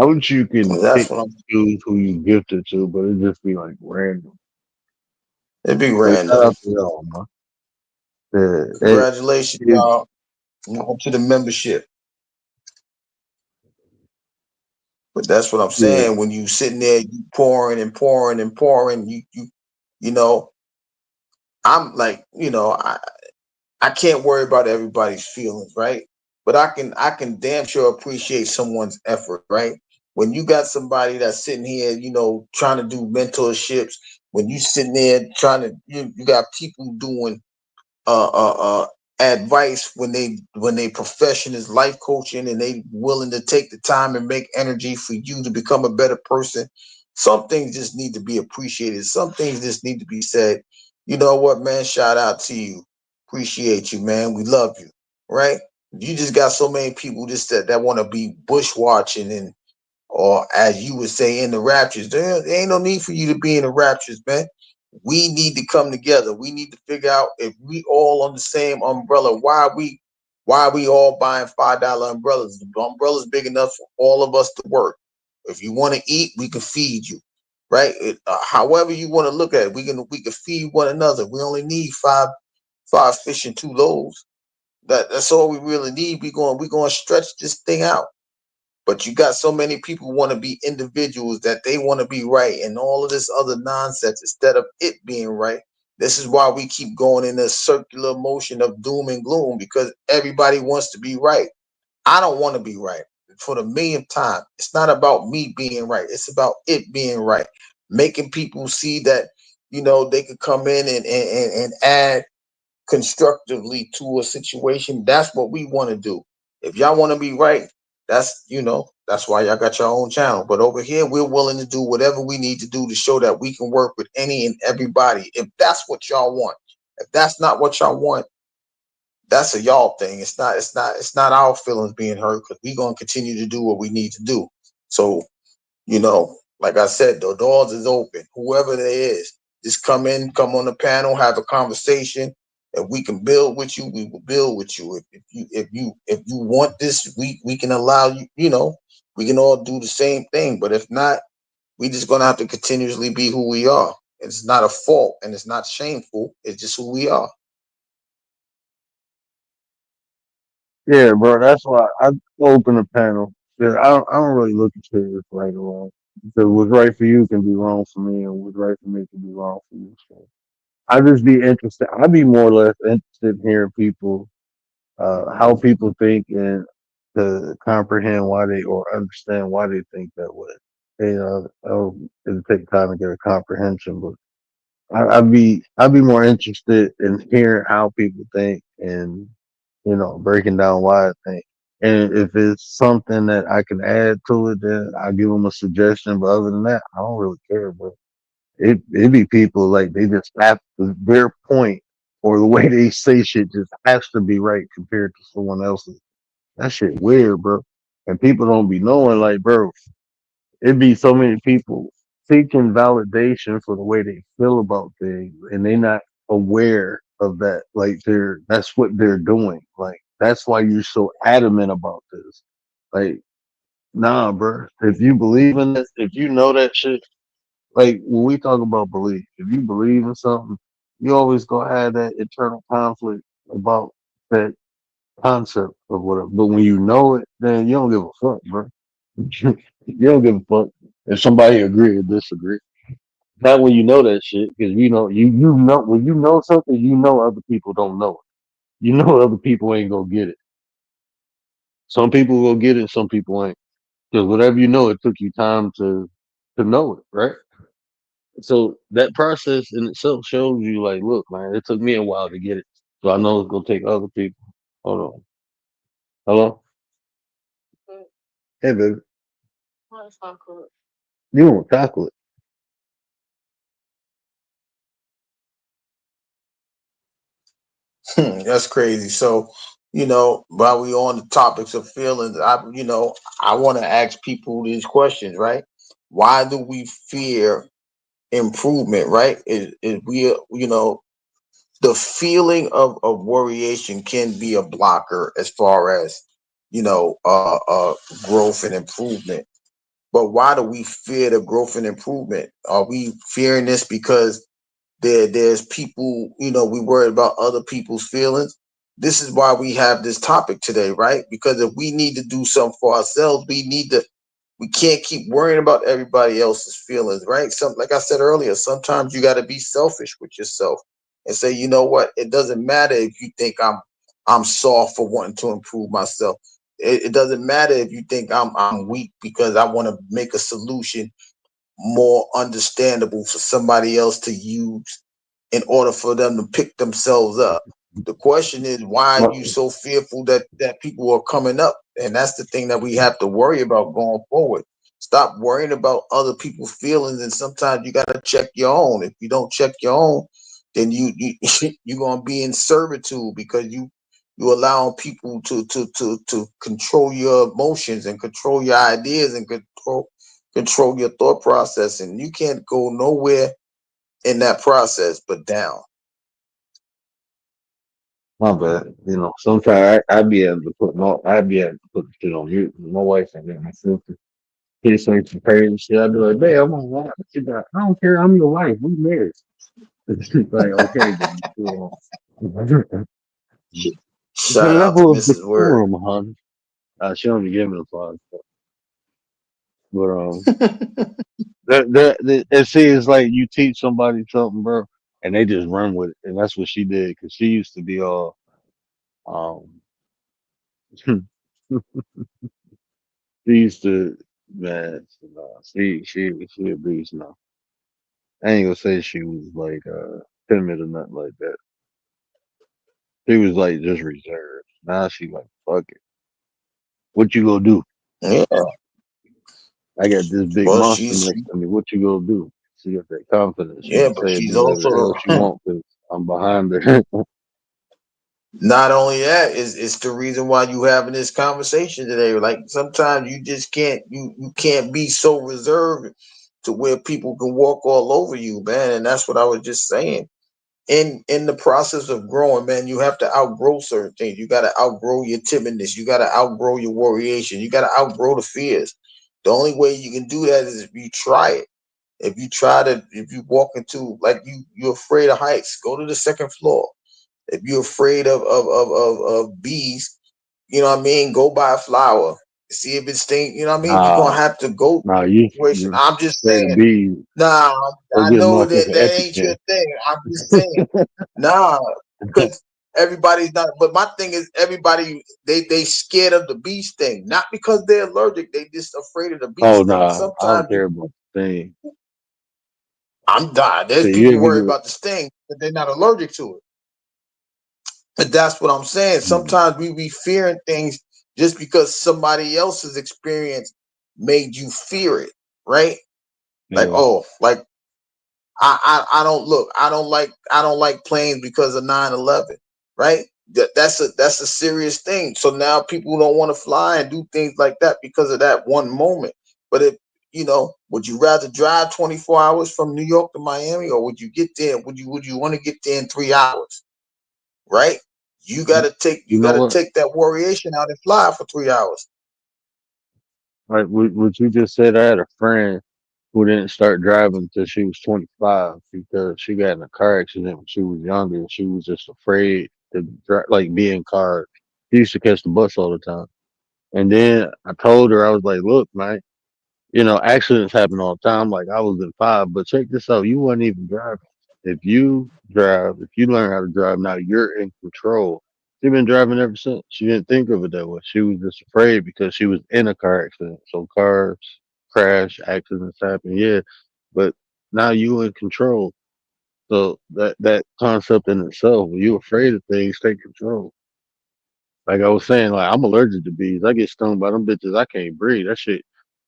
I wish you can That's pick what I'm. and choose who you gifted to, but it just be like random. It'd be But shout random. out to y'all, man. Yeah, Congratulations, y'all. Welcome to the membership. But that's what I'm yeah, saying. When you sitting there, you pouring and pouring and pouring, you know, I'm like, I can't worry about everybody's feelings, right? But I can damn sure appreciate someone's effort, right? When you got somebody that's sitting here, trying to do mentorships, when you sitting there trying to, you got people doing advice when they profession is life coaching and they willing to take the time and make energy for you to become a better person. Some things just need to be appreciated. Some things just need to be said. You know what, man? Shout out to you. Appreciate you, man. We love you. Right? You just got so many people just that want to be bush watching and or as you would say, in the raptures. There ain't no need for you to be in the raptures, man. We need to come together. We need to figure out if we all on the same umbrella. Why are we all buying $5 umbrellas? The umbrella's big enough for all of us to work. If you want to eat, we can feed you, right? However you want to look at it, we can feed one another. We only need five fish and two loaves. That's all we really need. We going to stretch this thing out. But you got so many people want to be individuals that they want to be right and all of this other nonsense instead of it being right. This is why we keep going in this circular motion of doom and gloom because everybody wants to be right. I don't want to be right for the millionth time. It's not about me being right. It's about it being right. Making people see that, they could come in and add constructively to a situation. That's what we want to do. If y'all want to be right, that's why y'all got your own channel. But over here, we're willing to do whatever we need to do to show that we can work with any and everybody. If that's what y'all want. If that's not what y'all want, that's a y'all thing. It's not our feelings being hurt because we're gonna continue to do what we need to do. So like I said, the doors is open. Whoever there is, just come in, come on the panel, have a conversation. If we can build with you, we will build with you. If you want this, we can allow you. We can all do the same thing. But if not, we just gonna have to continuously be who we are. It's not a fault and it's not shameful. It's just who we are. Yeah, bro. That's why I open a panel. Yeah, I don't really look at shit as right or wrong. Because what's right for you can be wrong for me, and what's right for me can be wrong for you. So I just be interested. I'd be more or less interested in hearing people, how people think, and to comprehend why they or understand why they think that way. It'll take time to get a comprehension, but I'd be more interested in hearing how people think and breaking down why I think. And if it's something that I can add to it, then I give them a suggestion. But other than that, I don't really care. But it be people like they just have their point or the way they say shit just has to be right compared to someone else's. That shit weird, bro. And people don't be knowing, like, bro, it'd be so many people seeking validation for the way they feel about things, and they not aware of that. Like that's what they're doing. Like that's why you're so adamant about this. Like, nah, bro. If you believe in this, if you know that shit, like when we talk about belief, if you believe in something, you always gonna have that internal conflict about that concept of whatever. But when you know it, then you don't give a fuck, bro. You don't give a fuck if somebody agree or disagree. Not when you know that shit, because you know when you know something, you know other people don't know it. You know other people ain't gonna get it. Some people will get it, some people ain't. Because whatever you know, it took you time to know it, right? So that process in itself shows you, like, look, man, it took me a while to get it, so I know it's gonna take other people. Hold on, hello, hey, baby, you want chocolate? That's crazy. So, while we on the topics of feelings, I want to ask people these questions, right? Why do we fear improvement, right? Is we, the feeling of worryation can be a blocker as far as, growth and improvement. But why do we fear the growth and improvement? Are we fearing this because there's people, we worry about other people's feelings? This is why we have this topic today, right? Because if we need to do something for ourselves, we can't keep worrying about everybody else's feelings, right? Like I said earlier, sometimes you got to be selfish with yourself and say, you know what? It doesn't matter if you think I'm soft for wanting to improve myself. It doesn't matter if you think I'm weak because I want to make a solution more understandable for somebody else to use in order for them to pick themselves up. The question is, why are you so fearful that people are coming up? And that's the thing that we have to worry about going forward. Stop worrying about other people's feelings, and sometimes you got to check your own. If you don't check your own, then you you're gonna be in servitude because You allowing people to control your emotions and control your ideas and control your thought process, and you can't go nowhere in that process but down. My bad. You know, sometimes I be able to put I be able to put the shit on mute. My wife and my sister. He say some crazy shit. I be like, babe, I'm on live. She be like, I don't care. I'm your wife. We married. She's like, okay, then. You know. It's a Shout out to level of Mrs. Word. decorum, hon. She only gave me the five. But and see, it's like you teach somebody something, bro, and they just run with it, and that's what she did because she used to be all, um, she used to, man, she a beast now. I ain't gonna say she was like timid or nothing like that. She was like just reserved. Now she like, fuck it. What you gonna do? Yeah, I got this big well, monster next to me. What you gonna do? She got that confidence. She yeah, can but say and she's do whatever the hell also she want because I'm behind her. not only that is it's the reason why you having this conversation today. Like sometimes you just can't can't be so reserved to where people can walk all over you, man. And that's what I was just saying. In the process of growing, man, you have to outgrow certain things. You got to outgrow your timidness. You got to outgrow your worryation. You got to outgrow the fears. The only way you can do that is if you try it. If you walk into like you're afraid of heights, go to the second floor. If you're afraid of bees, you know what I mean, go buy a flower. See if it stings, you know what I mean? You're Nah, gonna have to go nah, through the situation. you I'm just afraid to saying, be nah, go I get a know that motherfucking that ain't your EpiPen. thing. I'm just saying, nah, because everybody's not. But my thing is, everybody they scared of the bee sting, not because they're allergic. They just afraid of the bee Oh sting. nah, I don't Sometimes care about the thing. I'm dying. So There's you people ever worried get about the sting, but they're not allergic to it. But that's what I'm saying. mm, Sometimes we be fearing things just because somebody else's experience made you fear it, right? Like, yeah, oh, like I don't look, I don't like planes because of 9/11, right? That's a serious thing. So now people don't want to fly and do things like that because of that one moment. But if you know, would you rather drive 24 hours from New York to Miami, or would you get there? Would you want to get there in 3 hours? Right? you, you You know gotta what? take that variation out and fly for 3 hours. Like what you just said, I had a friend who didn't start driving until she was 25 because she got in a car accident when she was younger and she was just afraid to like be in cars. She used to catch the bus all the time. And then I told her, I was like, look, man, you know, accidents happen all the time. Like I was in five, but check this out. You wasn't even driving. If you drive, if you learn how to drive now, you're in control. She's been driving ever since. She didn't think of it that way. She was just afraid because she was in a car accident. So cars crash, accidents happen, yeah. But now you in control. So that concept in itself, when you afraid of things, take control. Like I was saying, like I'm allergic to bees. I get stung by them bitches. I can't breathe. That shit,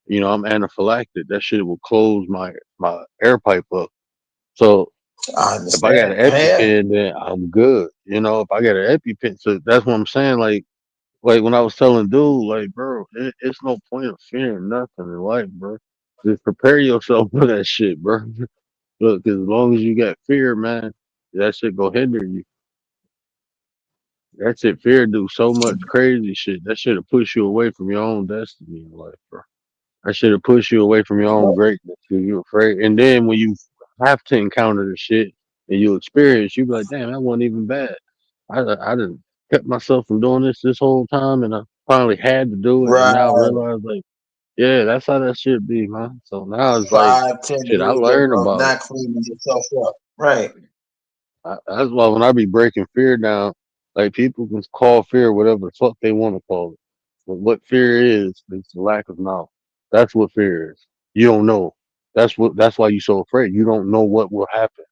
you know, I'm anaphylactic. That shit will close my air pipe up. So I if I got understand. an Yeah. EpiPen, then I'm good. You know, if I got an EpiPen, so that's what I'm saying. Like when I was telling dude, like, bro, it's no point of fearing nothing in life, bro. Just prepare yourself for that shit, bro. Look, 'cause as long as you got fear, man, that shit go hinder you. That shit, fear do so much crazy shit. That shit'll push you away from your own destiny in life, bro. That shit'll push you away from your own greatness because you're afraid. And then when you have to encounter the shit and you experience, you be like, damn, that wasn't even bad. I done kept myself from doing this whole time, and I finally had to do it, and Right. now I realize, like, yeah, that's how that should be, man. So now it's like, 5, 10 shit, I years learned of about it. not cleaning yourself up. Right. That's why when I be breaking fear down, like people can call fear whatever the fuck they want to call it. But what fear is the lack of knowledge. That's what fear is. You don't know. That's why you're so afraid. You don't know what will happen.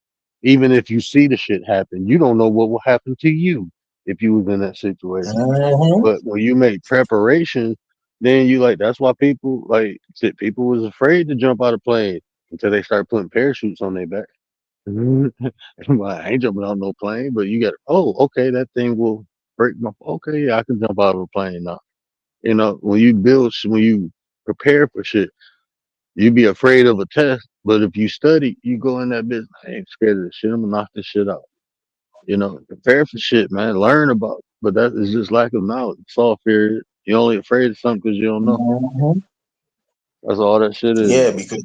Even if you see the shit happen, you don't know what will happen to you if you was in that situation. Hmm. But when you make preparations, then you like that's why people like shit, people was afraid to jump out of plane until they start putting parachutes on their back. I'm like, I ain't jumping on no plane, but you got oh, okay, that thing will break my. Okay, yeah, I can jump out of a plane now. You know, when you prepare for shit, you be afraid of a test. But if you study, you go in that business. I ain't scared of this shit. I'm gonna knock this shit out. You know, prepare for shit, man. Learn about it. But that is just lack of knowledge. It's all fear. You're only afraid of something because you don't know. Mhm. That's all that shit is, Yeah, bro.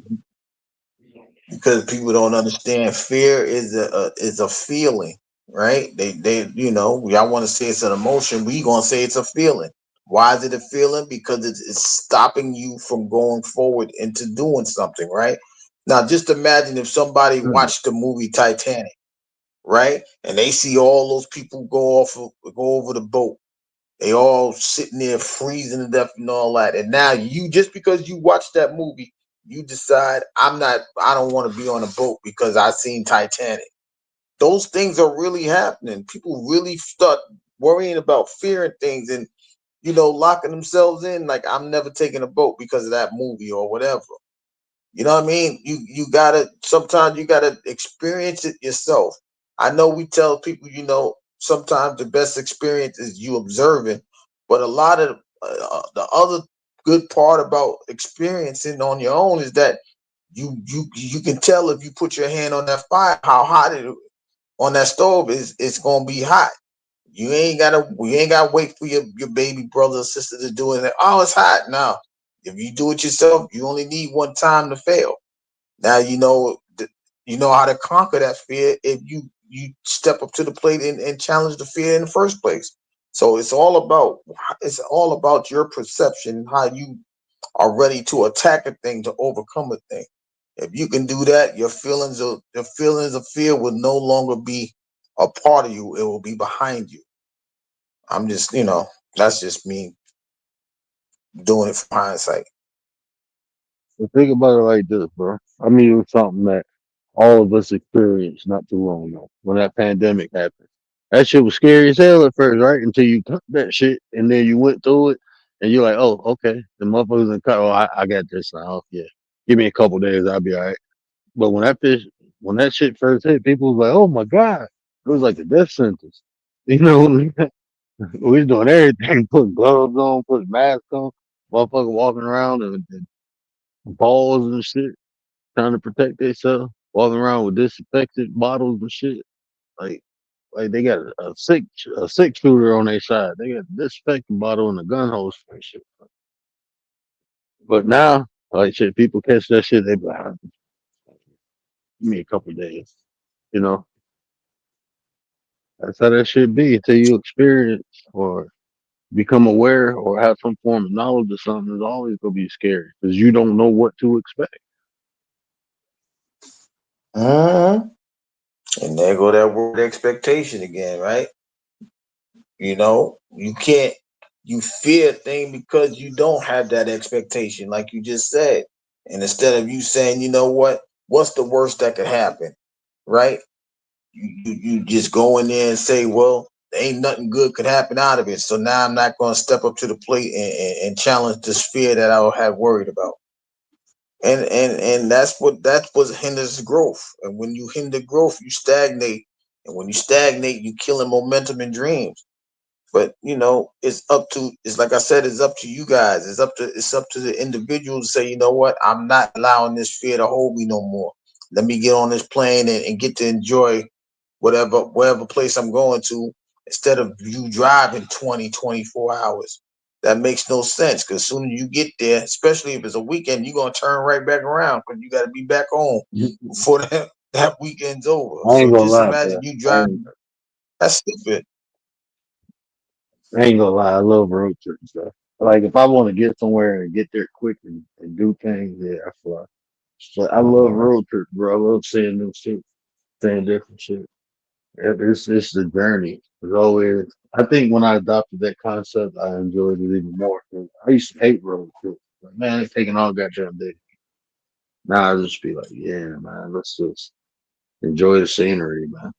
because people don't understand fear is a feeling, right? They y'all want to say it's an emotion, we gonna say it's a feeling. Why is it a feeling? Because it's stopping you from going forward into doing something, right? Now just imagine if somebody Mm. watched the movie Titanic, right? And they see all those people go over the boat. They all sitting there freezing to death and all that. And now you, just because you watched that movie, you decide I don't want to be on a boat because I seen Titanic. Those things are really happening. People really start worrying about fear and things, and locking themselves in, like I'm never taking a boat because of that movie or whatever. You know what I mean? You gotta, sometimes you gotta experience it yourself. I know we tell people, sometimes the best experience is you observing, but a lot of the other good part about experiencing on your own is that you can tell if you put your hand on that fire how hot it on that stove is. It's gonna be hot. You ain't gotta wait for your baby brother or sister to do it. Oh, it's hot now. If you do it yourself, you only need one time to fail. Now you know how to conquer that fear if you step up to the plate and challenge the fear in the first place. So it's all about your perception, how you are ready to attack a thing, to overcome a thing. If you can do that, your feelings of fear will no longer be a part of you. It will be behind you. I'm just, that's just me doing it from hindsight. But think about it like this, bro. I mean, it was something that all of us experienced not too long ago when that pandemic happened. That shit was scary as hell at first, right? Until you took that shit and then you went through it and you're like, oh, okay. The motherfuckers in cut. Oh, I got this now. Yeah. Give me a couple days. I'll be all right. But when that shit first hit, people was like, oh my God. It was like a death sentence. You know, we was doing everything, putting gloves on, putting masks on, motherfucker walking around and balls and shit, trying to protect themselves, walking around with disinfectant bottles and shit. Like like they got a six shooter on their side. They got a disinfectant bottle and a gun holster and shit. But now, like shit, people catch that shit, they be like, "Ah, give me a couple days. You know, that's how that should be until you experience or become aware or have some form of knowledge of something. It's always gonna be scary because you don't know what to expect. Mhm. And there go that word expectation again, right? You can't, you fear a thing because you don't have that expectation, like you just said. And instead of you saying, what's the worst that could happen, right? You just go in there and say, well, ain't nothing good could happen out of it. So now I'm not going to step up to the plate and challenge this fear that I have worried about. And that's what hinders growth. And when you hinder growth, you stagnate. And when you stagnate, you killing momentum and dreams. But it's like I said, it's up to you guys. It's up to the individual to say, you know what, I'm not allowing this fear to hold me no more. Let me get on this plane and get to enjoy wherever place I'm going to, instead of you driving 20 24 hours. That makes no sense, because soon as you get there, especially if it's a weekend, you're gonna turn right back around because you got to be back home before that weekend's over. I So ain't gonna just lie, imagine bro. you I driving. ain't, That's stupid. I ain't gonna lie. I love road trips, bro. Like if I want to get somewhere and get there quick and do things, yeah, I fly. But I love road trips, bro. I love seeing new shit, seeing different shit. It's the journey. It's always. I think when I adopted that concept, I enjoyed it even more. 'Cause I used to hate road trips. Like, man, it's taking all goddamn day. Now I just be like, yeah, man, let's just enjoy the scenery, man.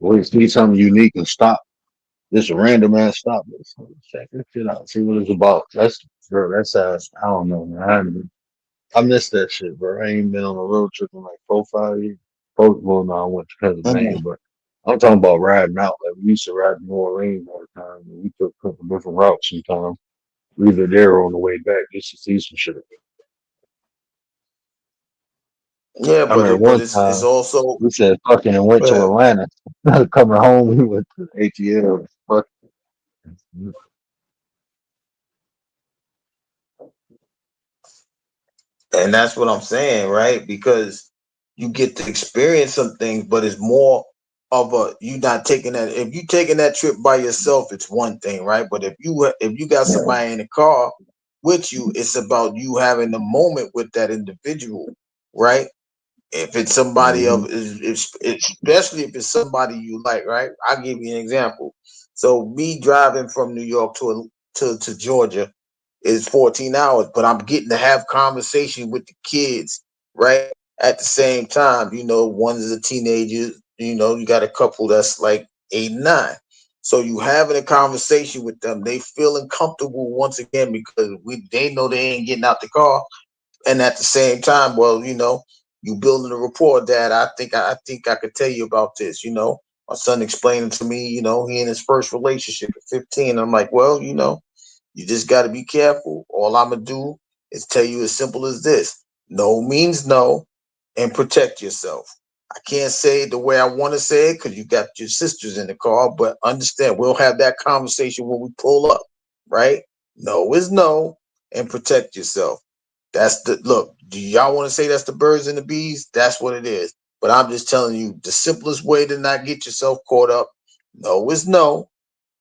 Always see something unique and stop. Just a random ass stop. Let's check this shit out. See what it's about. Bro. That's I don't know, man. I miss that shit, bro. I ain't been on a road trip in like 4 5 years. Well, no, I went to Pennsylvania, Mhm. but I'm talking about riding out. Like we used to ride to New Orleans all the time. And we took a couple different routes sometimes. We were there on the way back just to see some shit. Yeah, I remember but one it's time also we said fucking and went to uh, Atlanta. Coming home, we went to ATL. Fuck. and that's what I'm saying, right? Because you get to experience some things, but it's more of a you not taking that. If you taking that trip by yourself, it's one thing, right? But if you got somebody in the car with you, it's about you having the moment with that individual, right? If it's somebody Mm-hmm. of especially if it's somebody you like, right? I'll give you an example. So me driving from New York to Georgia is 14 hours, but I'm getting to have conversation with the kids, right? At the same time, one is a teenager, you got a couple that's like 8 and 9. So you having a conversation with them, they feeling comfortable once again because they know they ain't getting out the car, and at the same time, well, you building a rapport. Dad, I think I could tell you about this. My son explaining to me, he in his first relationship at 15. I'm like, well, you just got to be careful. All I'm gonna do is tell you as simple as this: no means no, and protect yourself. I can't say it the way I want to say it because you got your sisters in the car, but understand we'll have that conversation when we pull up, right? No is no, and protect yourself. That's the look. Do y'all want to say that's the birds and the bees? That's what it is. But I'm just telling you the simplest way to not get yourself caught up. No is no.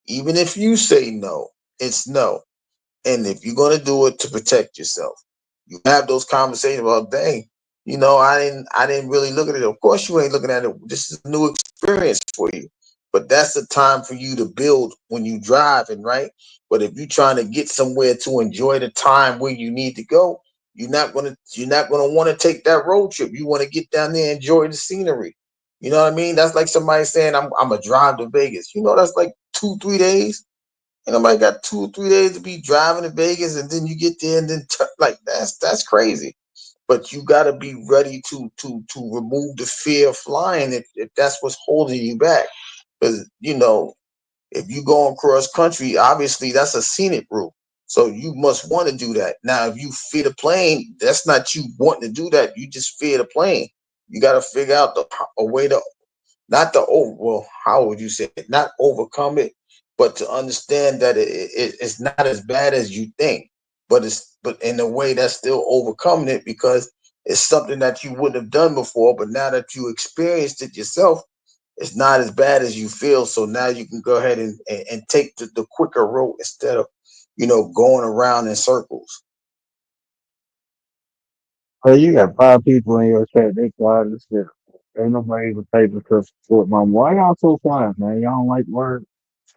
Even if you say no, it's no. And if you're gonna do it to protect yourself, you have those conversations about, dang, I didn't really look at it. Of course you ain't looking at it. This is a new experience for you. But that's the time for you to build when you driving, right? But if you're trying to get somewhere to enjoy the time where you need to go, you're not gonna want to take that road trip. You want to get down there and enjoy the scenery. You know what I mean? That's like somebody saying I'm a drive to Vegas. That's like 2 3 days. And nobody got 2 or 3 days to be driving to Vegas, and then you get there, and then like that's crazy. But you got to be ready to remove the fear of flying if that's what's holding you back. Because if you go across country, obviously that's a scenic route. So you must want to do that. Now, if you fear the plane, that's not you wanting to do that. You just fear the plane. You got to figure out a way to not to over well, how would you say it? Not overcome it, but to understand that it's not as bad as you think. But in a way that's still overcoming it because it's something that you wouldn't have done before. But now that you experienced it yourself, it's not as bad as you feel. So now you can go ahead and take the quicker route instead of going around in circles. Hey, you got 5 people in your chat. They quiet as shit. Ain't nobody even typing stuff support mom. Why y'all so quiet, man? Y'all don't like words.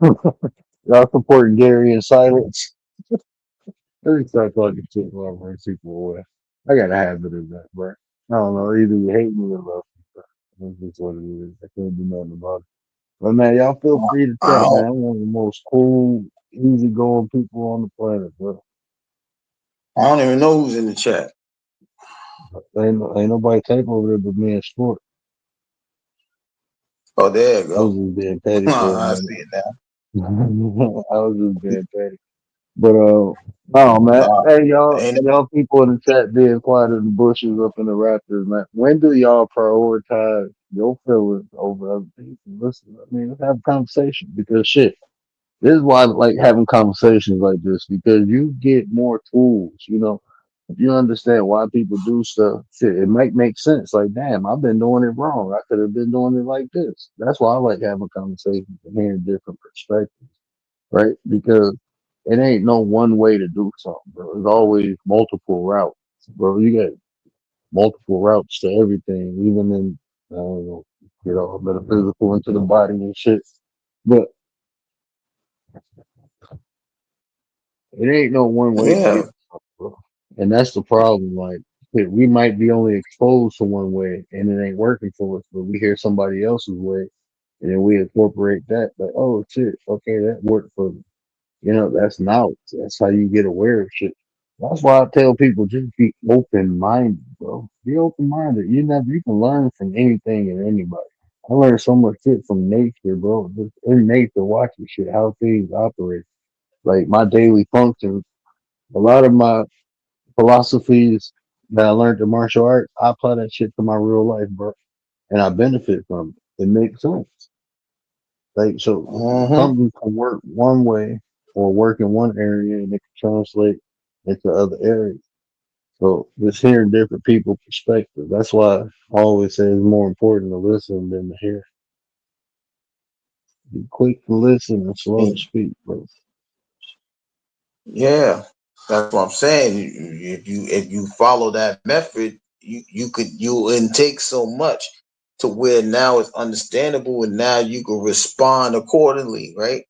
Y'all supporting Gary in silence. Let me start talking shit while I bring people away. I got a habit of that, bro. I don't know. Either you hate me or love me. Bro. That's just what it is. I can't do nothing about it. But man, y'all feel free to I chat, man. don't, I'm one of the most cool, easygoing people on the planet, bro. I don't even know who's in the chat. Ain't nobody type over there but me and Sport. Oh, there you I was go. just being petty for a I minute. see it now. I was just being petty. But no man. Uh, Hey ain't y'all people in the chat being quiet in the bushes up in the rafters, man. When do y'all prioritize your feelings over other people? Listen, I mean, let's have a conversation because shit. This is why I like having conversations like this because you get more tools, If you understand why people do stuff, shit, it might make sense. Like, damn, I've been doing it wrong. I could have been doing it like this. That's why I like having conversations and hearing different perspectives, right? Because it ain't no one way to do something, bro. There's always multiple routes, bro. You got multiple routes to everything, even in, I don't know, metaphysical into the body and shit. But it ain't no one way to get yeah. to something, bro. And that's the problem. Like, shit, we might be only exposed to one way and it ain't working for us, but we hear somebody else's way and then we incorporate that. Like, oh shit, okay, that worked for me. That's knowledge. That's how you get aware of shit. That's why I tell people just be open minded, bro. Be open minded. You can learn from anything and anybody. I learned so much shit from nature, bro. Just in nature, watching shit, how things operate. Like my daily functions. A lot of my philosophies that I learned in martial arts, I apply that shit to my real life, bro, and I benefit from it. It makes sense. Like so, Mm-hmm. something can work one way or work in one area, and it can translate into other areas. So just hearing different people's perspectives. That's why I always say it's more important to listen than to hear. Be quick to listen and slow to speak, bro. Yeah, that's what I'm saying. If you follow that method, you intake so much to where now it's understandable, and now you can respond accordingly, right?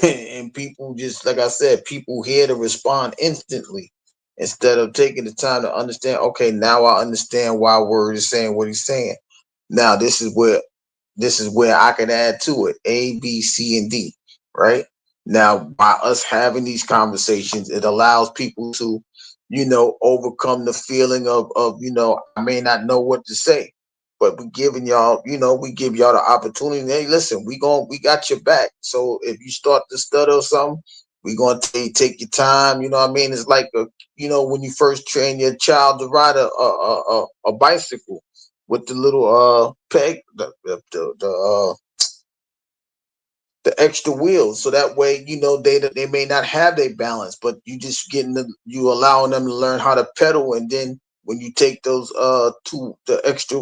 And people just like I said, people here to respond instantly instead of taking the time to understand. Okay, now I understand why Word is saying what he's saying. Now this is where I can add to it A, B, C, and D. Right now, by us having these conversations, it allows people to, overcome the feeling of I may not know what to say, but we giving y'all, we give y'all the opportunity. Hey, listen, we got your back. So if you start to stutter or something, we gonna take your time. You know what I mean? It's like when you first train your child to ride a bicycle with the little peg, the extra wheels, so that way they may not have their balance, but you allowing them to learn how to pedal, and then when you take those the extra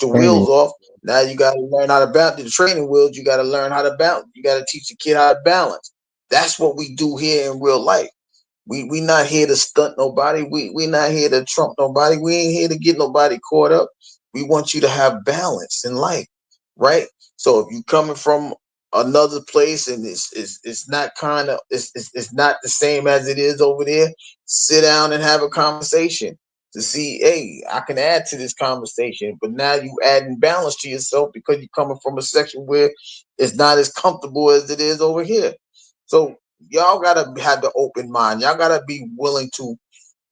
Training. wheels off, now you got to learn how to balance the training wheels. You got to learn how to balance. You got to teach the kid how to balance. That's what we do here in real life. We not here to stunt nobody. We not here to trump nobody. We ain't here to get nobody caught up. We want you to have balance in life, right? So if you coming from another place and it's not it's not the same as it is over there, sit down and have a conversation to see, hey, I can add to this conversation. But now you adding balance to yourself because you're coming from a section where it's not as comfortable as it is over here. So y'all gotta have the open mind. Y'all gotta be willing to,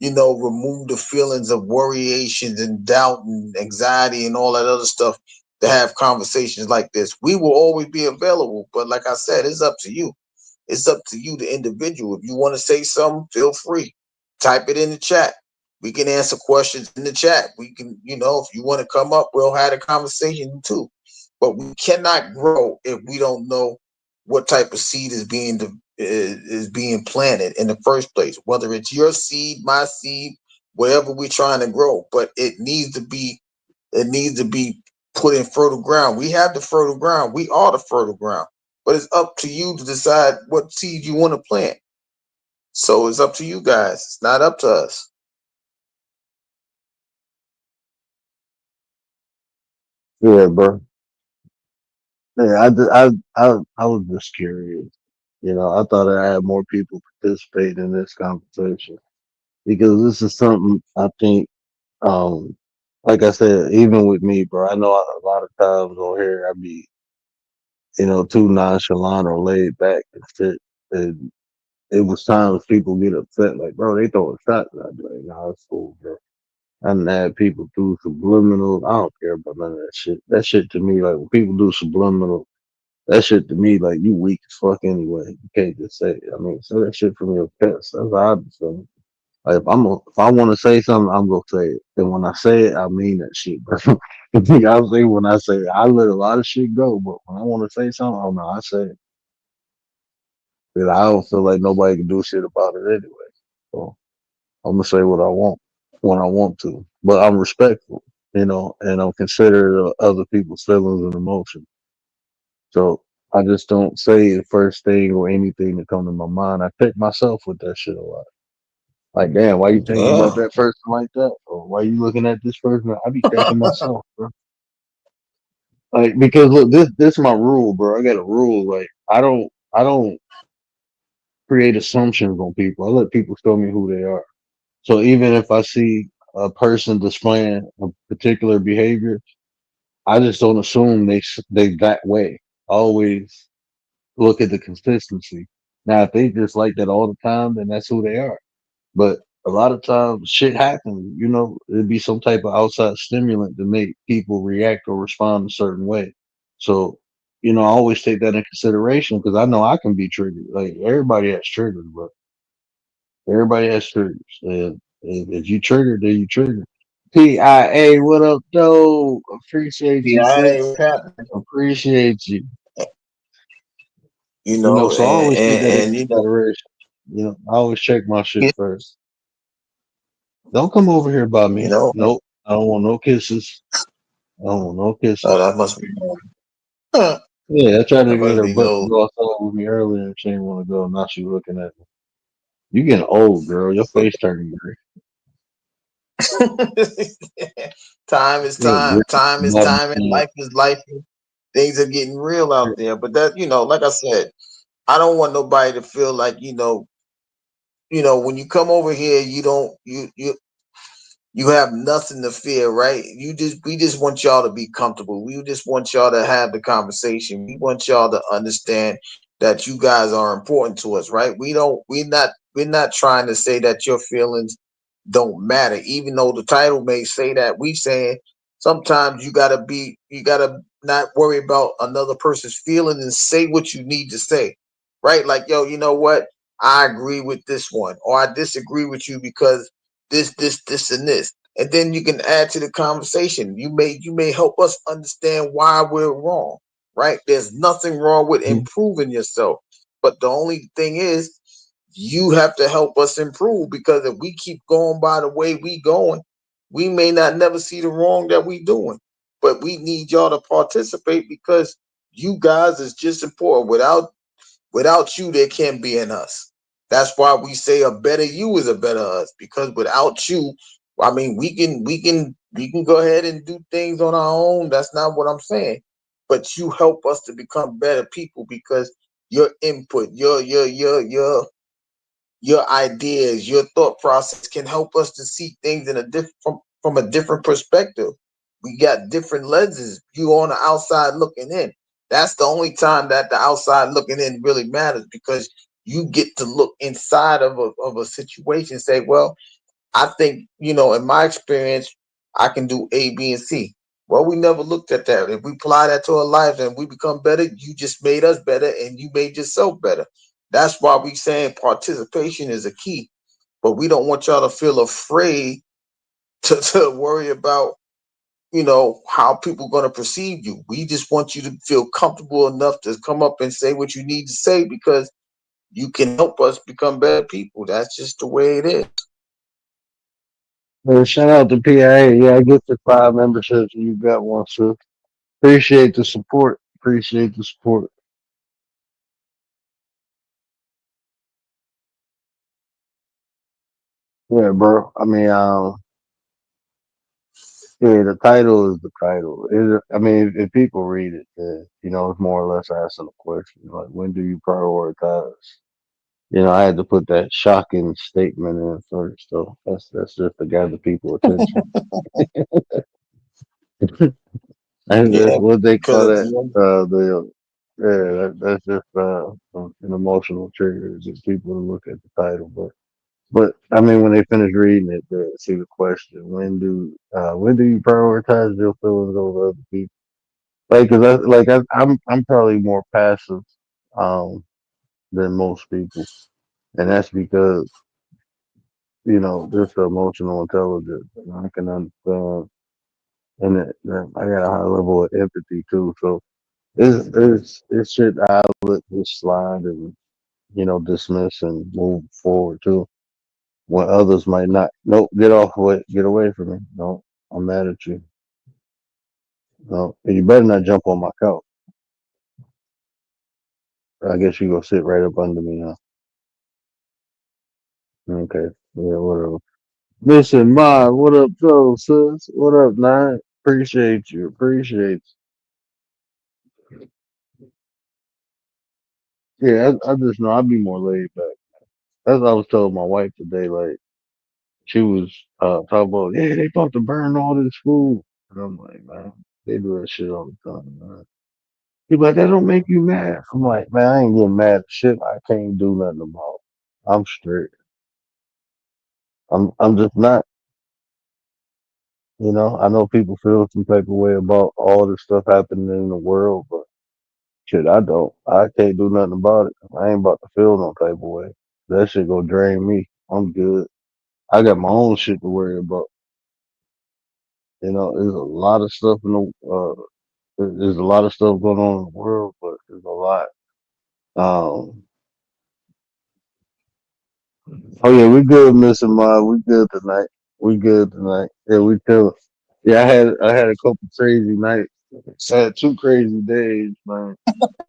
remove the feelings of worriations and doubt and anxiety and all that other stuff to have conversations like this. We will always be available, but like I said, it's up to you. It's up to you, the individual. If you want to say something, feel free. Type it in the chat. We can answer questions in the chat. We can, if you want to come up, we'll have a conversation too. But we cannot grow if we don't know what type of seed is being planted in the first place. Whether it's your seed, my seed, whatever we're trying to grow, but it needs to be put in fertile ground. We have the fertile ground. We are the fertile ground. But it's up to you to decide what seed you want to plant. So it's up to you guys. It's not up to us. Yeah, bro. Yeah, I was just curious. I thought I had more people participate in this conversation because this is something I think, um, like I said, even with me, bro, I know a lot of times on here I be, too nonchalant or laid back and shit. And it was times people get upset, like, bro, they throwing shots. I'd be like, nah, it's cool, bro. I done had people do subliminal. I don't care about none of that shit. That shit to me, like when people do subliminal, that shit to me, like you weak as fuck anyway. You can't just say it. I mean, say that shit from your chest. That's how I be feeling. Like if I want to say something, I'm gonna say it. And when I say it, I mean that shit, bro. I say when I say it, I let a lot of shit go, but when I want to say something, oh no, I say it. 'Cause I don't feel like nobody can do shit about it anyway. So I'm gonna say what I want when I want to, but I'm respectful, and I'm considerate of other people's feelings and emotions. So I just don't say the first thing or anything that come to my mind. I check myself with that shit a lot. Like, damn, why you thinking about Yeah. that person like that? Or why you looking at this person? I be checking myself, bro. Like, because look, this my rule, bro. I got a rule. Like, I don't create assumptions on people. I let people show me who they are. So even if I see a person displaying a particular behavior, I just don't assume they that way. I always look at the consistency. Now, if they just like that all the time, then that's who they are. But a lot of times shit happens, it'd be some type of outside stimulant to make people react or respond a certain way. So, I always take that in consideration because I know I can be triggered. Like everybody has triggers, but everybody has triggers. And if you trigger, then you trigger. PIA, what up, though? Appreciate you, Yeah, sis. what's happening? Appreciate you. You know, So I always take that in and consideration. I always check my shit first. Don't come over here by you me. know, Nope. I don't want no kisses. I don't want no oh, kisses. that must be huh, Yeah, I tried to that get must her be butt to no. go outside with me earlier and she didn't want to go. Now she looking at me. You getting old, girl. Your face turning gray. Time is Yeah, time. gray Time is body time, and tan. life is life. Things are getting real out there. But that, like I said, I don't want nobody to feel like, when you come over here, you don't you have nothing to fear, right? We just want y'all to be comfortable. We just want y'all to have the conversation. We want y'all to understand that you guys are important to us, right? We're not trying to say that your feelings don't matter, even though the title may say that. We saying sometimes you gotta not worry about another person's feeling and say what you need to say, right? Like, yo, you know what? I agree with this one, or I disagree with you because this, and this. And then you can add to the conversation. You may help us understand why we're wrong, right? There's nothing wrong with Mhm. improving yourself. But the only thing is you have to help us improve because if we keep going by the way we going, we may not never see the wrong that we doing. But we need y'all to participate because you guys is just important. Without you, there can't be an us. That's why we say a better you is a better us. Because without you, I mean, we can go ahead and do things on our own. That's not what I'm saying. But you help us to become better people because your input, your ideas, your thought process can help us to see things in a different from a different perspective. We got different lenses. You on the outside looking in. That's the only time that the outside looking in really matters because you get to look inside of a situation and say, well, I think, in my experience, I can do A, B, and C. Well, we never looked at that. If we apply that to our lives and we become better, you just made us better and you made yourself better. That's why we saying participation is a key. But we don't want y'all to feel afraid to worry about, how people going to perceive you. We just want you to feel comfortable enough to come up and say what you need to say because you can help us become better people. That's just the way it is. Shout out to PIA. Yeah, I get the 5 memberships and you got one, so appreciate the support. Appreciate the support. Yeah, bro. I mean, yeah, the title is the title. I mean, if people read it, it's more or less asking a question like, when do you prioritize? I had to put that shocking statement in first, so that's just to gather people attention. And that's Yeah, what they because call at that. the end, That's just an emotional trigger to get people to look at the title. But I mean, when they finish reading it, they see the question: when do you prioritize your feelings over other people? Like, cause I'm probably more passive um than most people, and that's because just the emotional intelligence, and I can understand, and I got a high level of empathy too. So it's shit I let just slide and dismiss and move forward too. When others might not. Nope, get away from me. No, I'm mad at you. No, and you better not jump on my couch. I guess you gonna sit right up under me now. Okay, yeah, whatever. Listen, Ma, what up, though, sis? What up, Nine? Appreciate you. Appreciate you. Yeah, I just know I'd be more laid back. As I was telling my wife today, like she was talking about, yeah, they about to burn all this food, and I'm like, man, they do that shit all the time, man. He's like, that don't make you mad. I'm like, man, I ain't getting mad at shit I can't do nothing about. I'm straight. I'm just not. I know people feel some type of way about all this stuff happening in the world, but shit, I don't. I can't do nothing about it. I ain't about to feel no type of way. That shit go drain me. I'm good. I got my own shit to worry about. There's a lot of stuff there's a lot of stuff going on in the world, but there's a lot. Um, oh yeah, we good, Missing Mom. We good tonight. We good tonight. Yeah, we chill. Yeah, I had a couple crazy nights. I had 2 crazy days, man.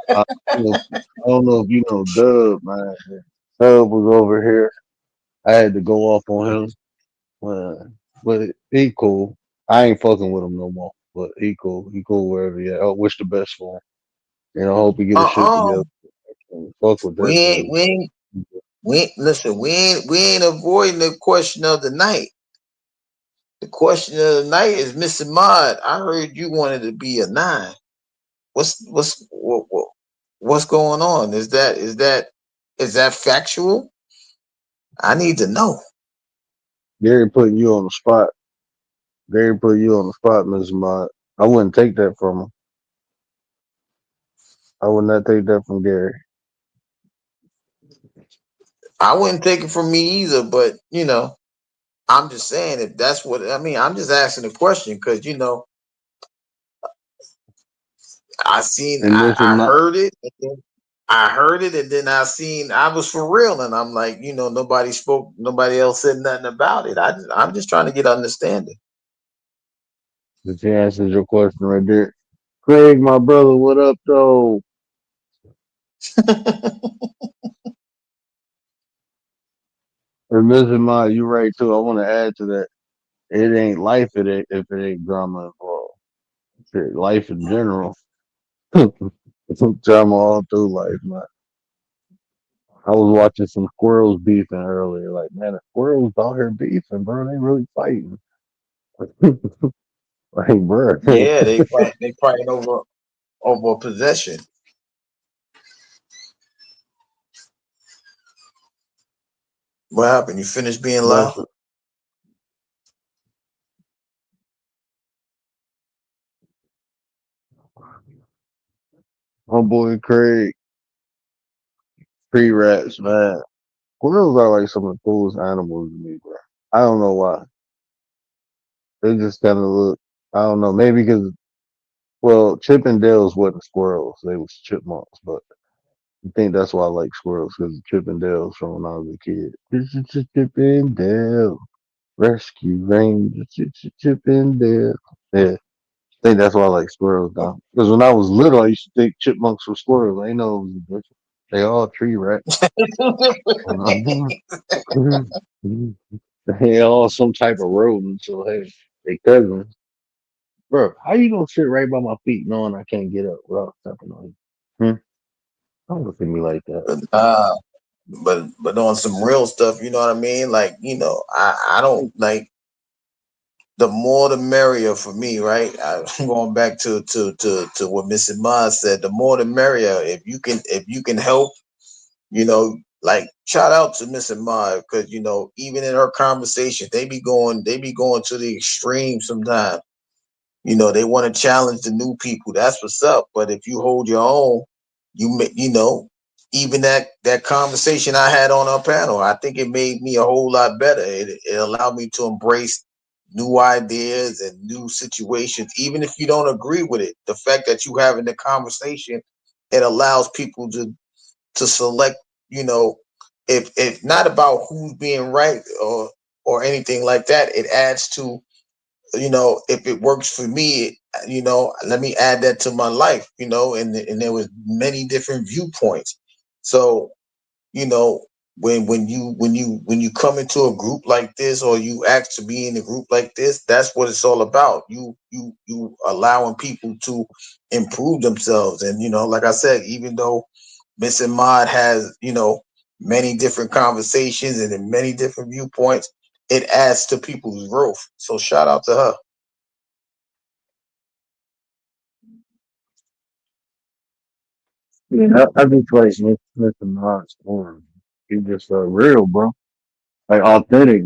I don't know if, I don't know if you know Dub, man. Dub was over here. I had to go off on him, but he cool. I ain't fucking with him no more. But he cool. He cool wherever he at. I wish the best for him. Hope he get his shit Uh-uh. together. Fuck with We that ain't dude. we ain't we ain't, listen, we ain't avoiding the question of the night. The question of the night is Mr. Mod. I heard you wanted to be a 9. What's going on? Is that factual? I need to know. Gary putting you on the spot. Gary put you on the spot, Mr. Mott. I wouldn't take that from him. I would not take that from Gary. I wouldn't take it from me either, but I'm just saying if that's what I mean, I'm just asking the question because And Mr. I Mott, heard it, and then I heard it, and then I was for real, and I'm like, nobody spoke, nobody else said nothing about it. I'm just trying to get understanding. if he answers your question right there. Craig, my brother, what up, though? And Mr. Mott, you right, too. I want to add to that. It ain't life if it ain't drama involved. Shit, life in general. Drama all through life, man. I was watching some squirrels beefing earlier. Like, man, the squirrels out here beefing, bro. They really fighting. Like, bro. Yeah, they fighting over possession. What happened? You finished being That's loud? my boy Craig. Tree rats, man. Squirrels are like some of the coolest animals to me, bro. I don't know why. They just kind of look. I don't know. Maybe because Chippendales wasn't squirrels; they was chipmunks. But I think that's why I like squirrels because Chippendales from when I was a kid. This is Chippendale Rescue Ranger. Chippendale. Yeah, I think that's why I like squirrels now. Because when I was little, I used to think chipmunks were squirrels. I ain't know it was different. They all tree rats. They all some type of rodent. So hey, they cousins. Bro, how you gonna sit right by my feet knowing I can't get up without stepping on you? Don't look at me like that. uh, but on some real stuff, you know what I mean? Like, I don't like the more the merrier for me, right? I'm going back to what Mrs. Maz said. The more the merrier. If you can help, like shout out to Mrs. Maz because even in her conversation, they be going to the extreme sometimes. They want to challenge the new people. That's what's up. But if you hold your own, even that conversation I had on our panel, I think it made me a whole lot better. It allowed me to embrace new ideas and new situations, even if you don't agree with it. The fact that you having the conversation, it allows people to select. You know, if not about who's being right or anything like that, it adds to if it works for me, let me add that to my life, and there was many different viewpoints. So, you know, when you come into a group like this or you ask to be in a group like this, that's what it's all about. You allowing people to improve themselves. And, like I said, even though Miss Ahmad has, many different conversations and in many different viewpoints, it adds to people's growth. So shout out to her. Yeah, I just like Mr. Knox. He just real, bro. like authentic,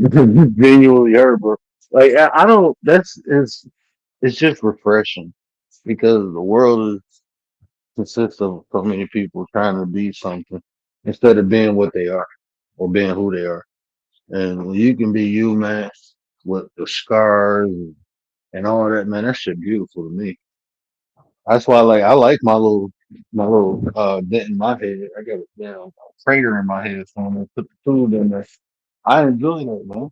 genuinely her, bro. Like I don't. It's just refreshing because the world consists of so many people trying to be something instead of being what they are or being who they are. And when you can be you, man, with the scars and all that, man, that shit beautiful to me. That's why, like, I like my little dent in my head. I got a damn crater in my head, so I'm gonna put the tube in there. I enjoy that, man.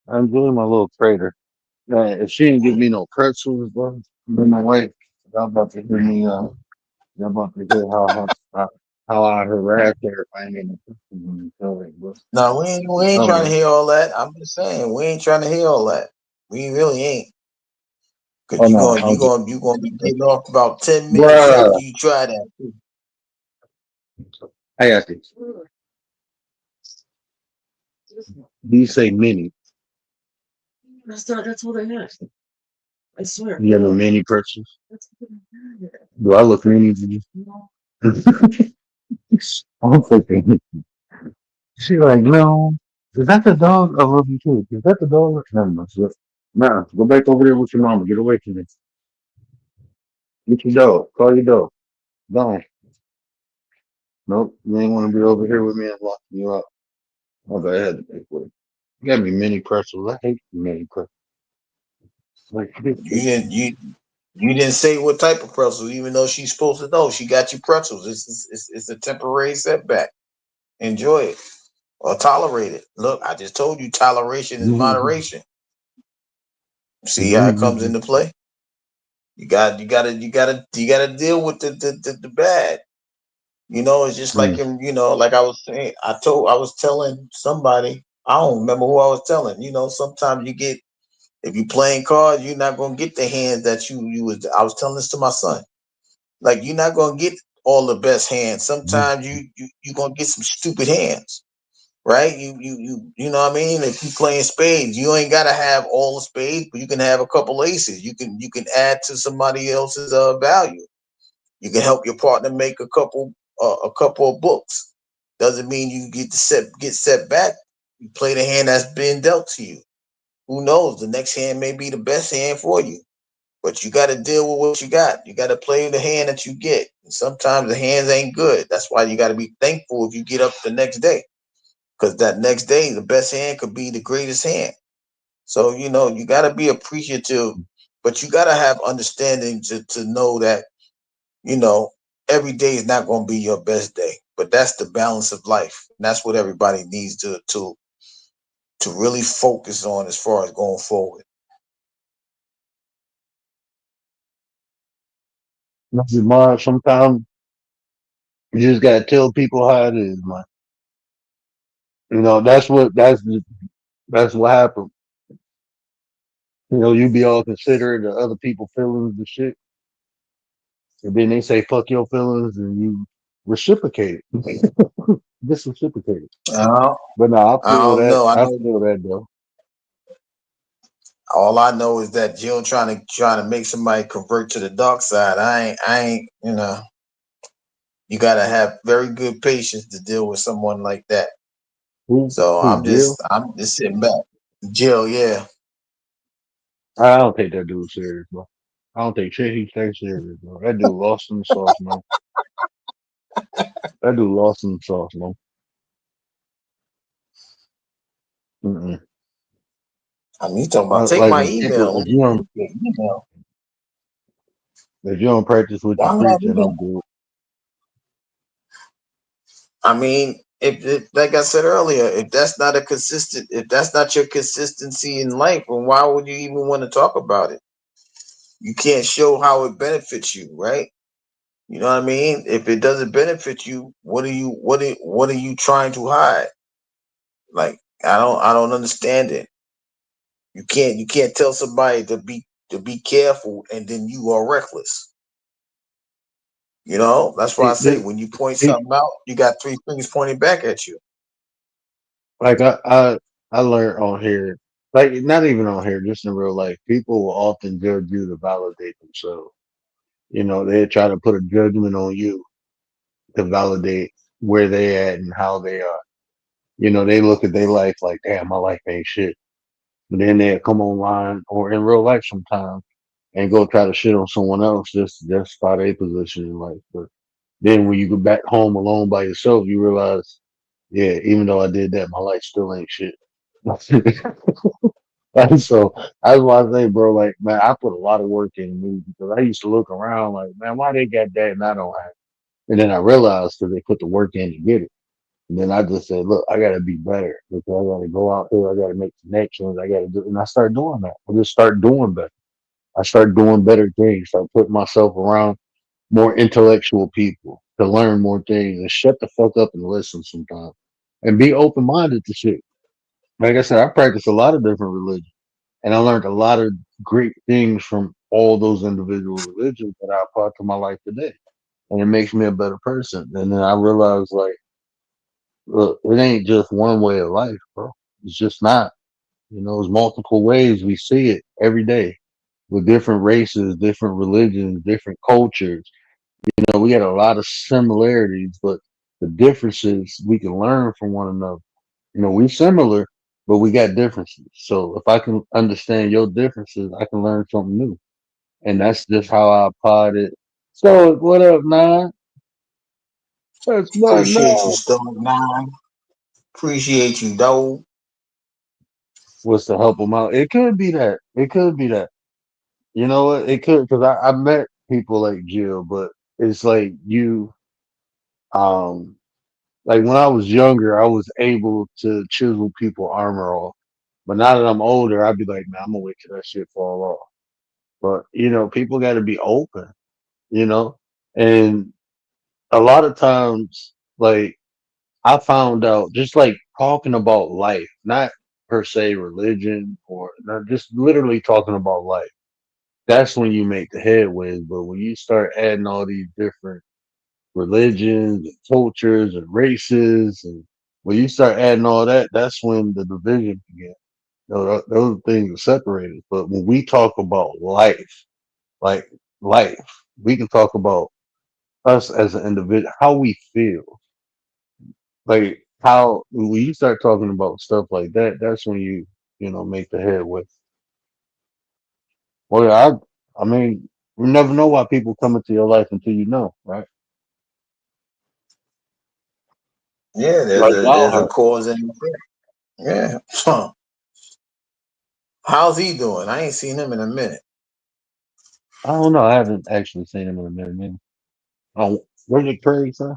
I enjoy my little crater. Man, if she didn't give me no pretzels, bro, then my wife, y'all about to hear me. Y'all about to hear how I harass her if I ain't getting the pretzels. Bro. No, we ain't trying to Something. hear all that. I'm just saying we ain't trying to hear all that. We really ain't. Oh Cause you no, gonna I'll you just, gonna you gonna be getting off about 10 minutes after bruh. you try that. I got this. You say mini. You got no mini pretzels. Do I look mini to you? I'm thinking. She like, no. Is that the dog? I love you too. Is that the dog? Never mind. Nah, go back over there with your mama. Get away from me. Get your dog. Call your dog. Gone. Nope. You ain't want to be over here with me and locking you up. Okay, I had to pay for it. You got me mini pretzels. I hate mini pretzels. Like, You didn't you didn't say what type of pretzels, even though she's supposed to know. She got you pretzels. It's a temporary setback. Enjoy it or tolerate it. Look, I just told you toleration is moderation. See how it comes into play. You gotta deal with the bad. It's just like like I was saying. I was telling somebody. I don't remember who I was telling. Sometimes you get if you playing cards, you're not gonna get the hands that you was. I was telling this to my son. Like you're not gonna get all the best hands. Sometimes you gonna get some stupid hands, right? You know what I mean? If you playing spades, you ain't gotta have all the spades, but you can have a couple aces. You can add to somebody else's value. You can help your partner make a couple of books. Doesn't mean you get set back. You play the hand that's been dealt to you. Who knows? The next hand may be the best hand for you. But you got to deal with what you got. You got to play the hand that you get. And sometimes the hands ain't good. That's why you got to be thankful if you get up the next day, because that next day the best hand could be the greatest hand. So you got to be appreciative, but you got to have understanding to know that you know every day is not going to be your best day. But that's the balance of life. And that's what everybody needs to really focus on as far as going forward. Sometimes you just gotta tell people how it is, man. That's what happened. You be all considerate of other people's feelings and shit, and then they say fuck your feelings, and you reciprocate it. Just reciprocate it. Uh, But no, I I feel don't that. know. I I know. feel that though. All I know is that Jill trying to make somebody convert to the dark side. I ain't. You gotta have very good patience to deal with someone like that. So Who Jill? I'm just sitting back. Jill, yeah. I don't take that dude serious, bro. I don't take shit he takes serious, bro. That dude lost in the sauce, man. That dude lost in the sauce, man. Mm-mm. I mean, you talking about take Like my when people, email. Let if me you see don't, your email. if you don't practice what you Why would I preach, do then that? I'm good. I mean, if like I said earlier, if that's not your consistency in life, then why would you even want to talk about it? You can't show how it benefits you, right? You know what I mean? If it doesn't benefit you, what are you trying to hide? Like I don't understand it. You can't tell somebody to be careful and then you are reckless. That's why I It, say it, when you point it, something out, you got three fingers pointing back at you. like I learned on here, like not even on here, just in real life, people will often judge you to validate themselves. They try to put a judgment on you to validate. where they at and how they are. They look at their life like, damn, my life ain't shit. But then they'll come online or in real life sometimes and go try to shit on someone else just by their position in life. But then when you go back home alone by yourself, you realize, yeah, even though I did that, my life still ain't shit. And so that's why I say, bro, like, man, I put a lot of work in me because I used to look around like, man, why they got that and I don't have it? And then I realized because they put the work in to get it. And then I just said, look, I got to be better because I got to go out there. I got to make connections. I got to do, and I start doing that. I just start doing better. I start doing better things. Start putting myself around more intellectual people to learn more things and shut the fuck up and listen sometimes and be open minded to shit. Like I said, I practice a lot of different religions and I learned a lot of great things from all those individual religions that I apply to my life today. And it makes me a better person. And then I realized, like, look, it ain't just one way of life, bro. It's just not. There's multiple ways we see it every day with different races, different religions, different cultures. We got a lot of similarities, but the differences we can learn from one another. We similar, but we got differences. So if I can understand your differences, I can learn something new. And that's just how I applied it. So what up, Nine? That's my Appreciate you, Nine. Stone Nine. Appreciate you, dog. Was to help them out. It could be that. It could be that. You know what? It could because I met people like Jill, but it's like um like when I was younger, I was able to chisel people armor off. But now that I'm older, I'd be like, man, I'm gonna wait till that shit fall off. But people got to be open. You know, and a lot of times, like I found out, just like talking about life, not per se religion or not, just literally talking about life. That's when you make the headways. But when you start adding all these different religions and cultures and races, and when you start adding all that, that's when the division begins. Those things are separated. But when we talk about life, like life, we can talk about us as an individual, how we feel, like how when you start talking about stuff like that, that's when you make the headway. Well, I mean, you never know why people come into your life until you know, right? Yeah, Like there's a y'all. cause and effect. Yeah. Huh. How's he doing? I ain't seen him in a minute. I don't know. I haven't actually seen him in a minute. Man. Oh, where's your Craig, son?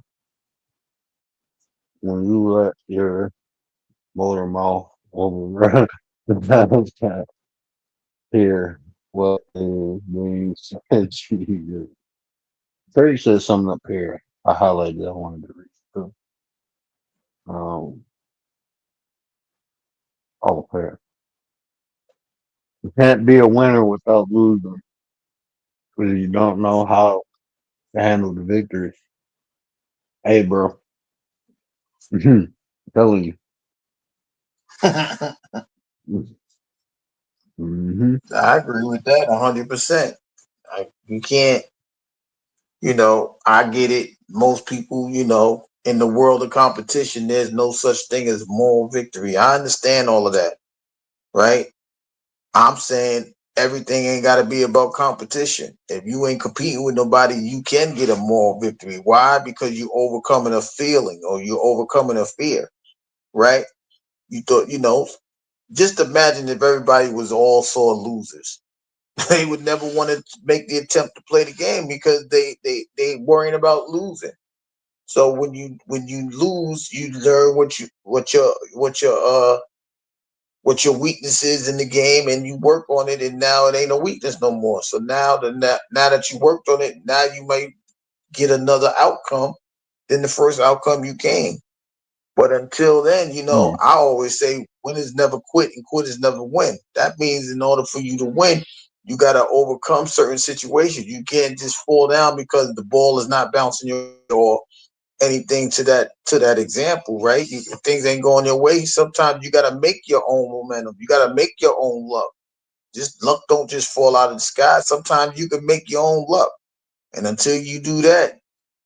When you let your motor mouth over the cat here, what is being said to you? Craig said something up here. I highlighted. I wanted to read it too. Um, all fair. You can't be a winner without losing because you don't know how to handle the victory. Hey, bro, telling I you. Hmm. agree with that 100%. You can't, I get it. Most people, in the world of competition, there's no such thing as moral victory. I understand all of that, right? I'm saying everything ain't got to be about competition. If you ain't competing with nobody, you can get a moral victory. Why? Because you overcoming a feeling or you're overcoming a fear, right? You thought, just imagine if everybody was all sore losers. They would never want to make the attempt to play the game because they worrying about losing. So when you lose, you learn what your weakness is in the game, and you work on it, and now it ain't a weakness no more. So now that you worked on it, now you might get another outcome than the first outcome you came. But until then, Mm, I always say winners never quit and quitters never win. That means in order for you to win, you got to overcome certain situations. You can't just fall down because the ball is not bouncing your or anything to that example, right? If things ain't going your way, sometimes you got to make your own momentum. You got to make your own luck. Just luck don't just fall out of the sky. Sometimes you can make your own luck, and until you do that,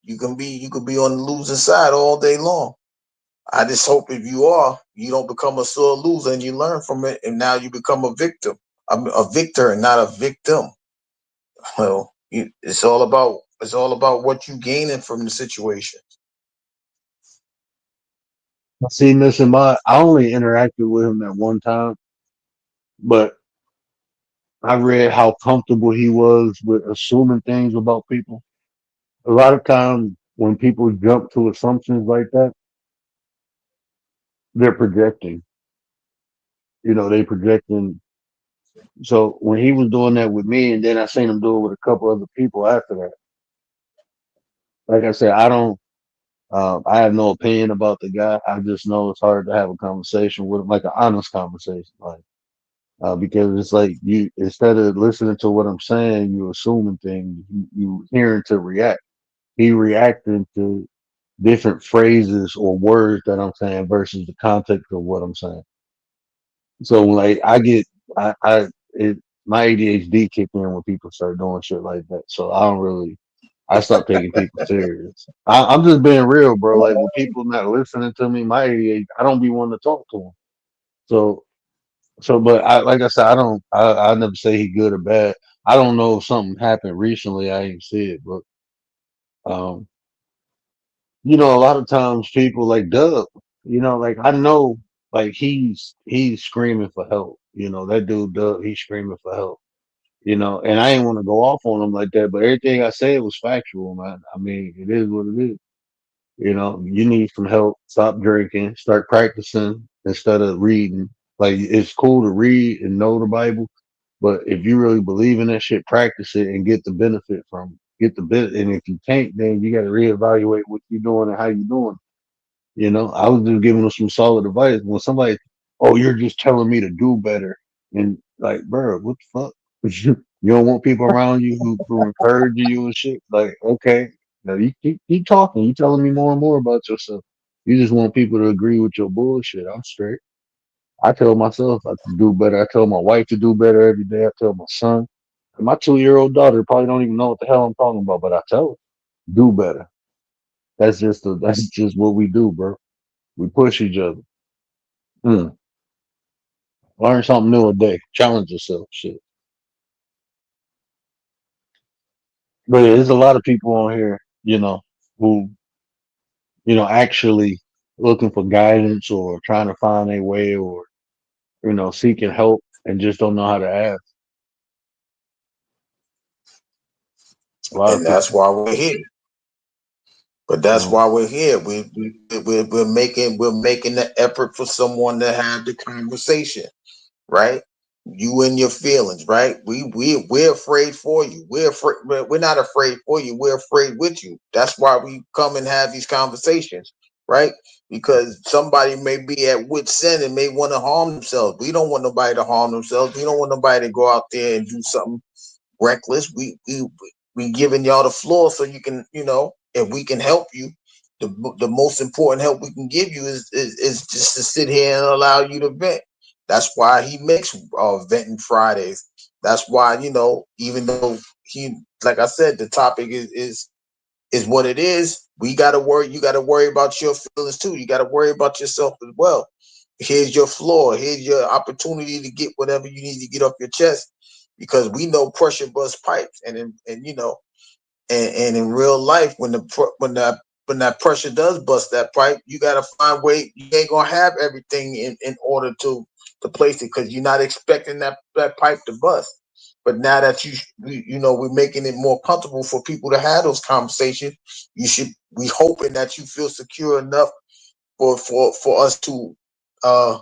You could be on the losing side all day long. I just hope if you are, you don't become a sore loser and you learn from it, and now you become a victim, a victor, and not a victim. Well, it's all about what you gaining from the situation. See, Mr. Mott, I only interacted with him at one time, but I read how comfortable he was with assuming things about people. A lot of times when people jump to assumptions like that, they're projecting. They projecting. So when he was doing that with me, and then I seen him do it with a couple other people after that. Like I said, I don't. I have no opinion about the guy. I just know it's hard to have a conversation with him, like an honest conversation, like because it's like you instead of listening to what I'm saying, you assuming things. You hearing to react. He reacting to different phrases or words that I'm saying versus the context of what I'm saying. So like I it my ADHD kick in when people start doing shit like that. So I stopped taking people serious. I'm just being real, bro. Like when people not listening to me, my ADHD, I don't be wanting to talk to them. So but like I said, I never say he good or bad. I don't know if something happened recently. I ain't see it, but um, a lot of times people like Doug, like I know, like he's screaming for help. That dude Doug, he's screaming for help. And I ain't want to go off on him like that, but everything I said was factual, man. I mean, it is what it is. You need some help. Stop drinking. Start practicing instead of reading. Like it's cool to read and know the Bible, but if you really believe in that shit, practice it and get the benefit from it. Get the bit, and if you can't, then you got to reevaluate what you're doing and how you're doing. I was just giving them some solid advice. When somebody, oh, you're just telling me to do better, and like, bro, what the fuck? You don't want people around you who encourage you and shit. Like, okay, now you keep talking. You telling me more and more about yourself. You just want people to agree with your bullshit. I'm straight. I tell myself I can do better. I tell my wife to do better every day. I tell my son. My 2-year-old daughter probably don't even know what the hell I'm talking about, but I tell her, do better. That's just what we do, bro. We push each other. Mm. Learn something new a day. Challenge yourself. Shit. But yeah, there's a lot of people on here, who, actually looking for guidance or trying to find a way or, seeking help and just don't know how to ask. A lot of And that's people. why we're here. But that's So why we're here. We're making the effort for someone to have the conversation, right? You and your feelings, right? We're afraid for you. We're not afraid for you. We're afraid with you. That's why we come and have these conversations, right? Because somebody may be at wit's end and may want to harm themselves. We don't want nobody to harm themselves. We don't want nobody to go out there and do something reckless. We giving y'all the floor so you can, if we can help you, the most important help we can give you is just to sit here and allow you to vent. That's why he makes venting Fridays. That's why, even though he, like I said, the topic is what it is. We gotta worry. You gotta worry about your feelings too. You gotta worry about yourself as well. Here's your floor. Here's your opportunity to get whatever you need to get off your chest, because we know pressure busts pipes, and in real life, when that pressure does bust that pipe, you gotta find way. You ain't gonna have everything in order to place it, because you're not expecting that pipe to bust. But now that we're making it more comfortable for people to have those conversations, you should we hoping that you feel secure enough for us to uh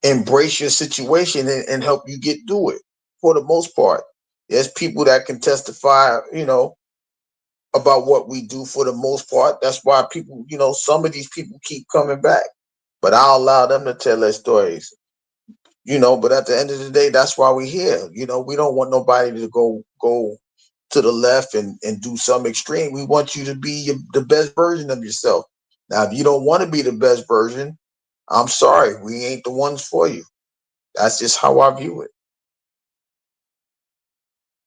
embrace your situation and help you get through it. For the most part, there's people that can testify, about what we do. For the most part, that's why people, some of these people keep coming back, but I'll allow them to tell their stories. But at the end of the day, that's why we're here. We don't want nobody to go to the left and do some extreme. We want you to be the best version of yourself. Now, if you don't want to be the best version, I'm sorry, we ain't the ones for you. That's just how I view it.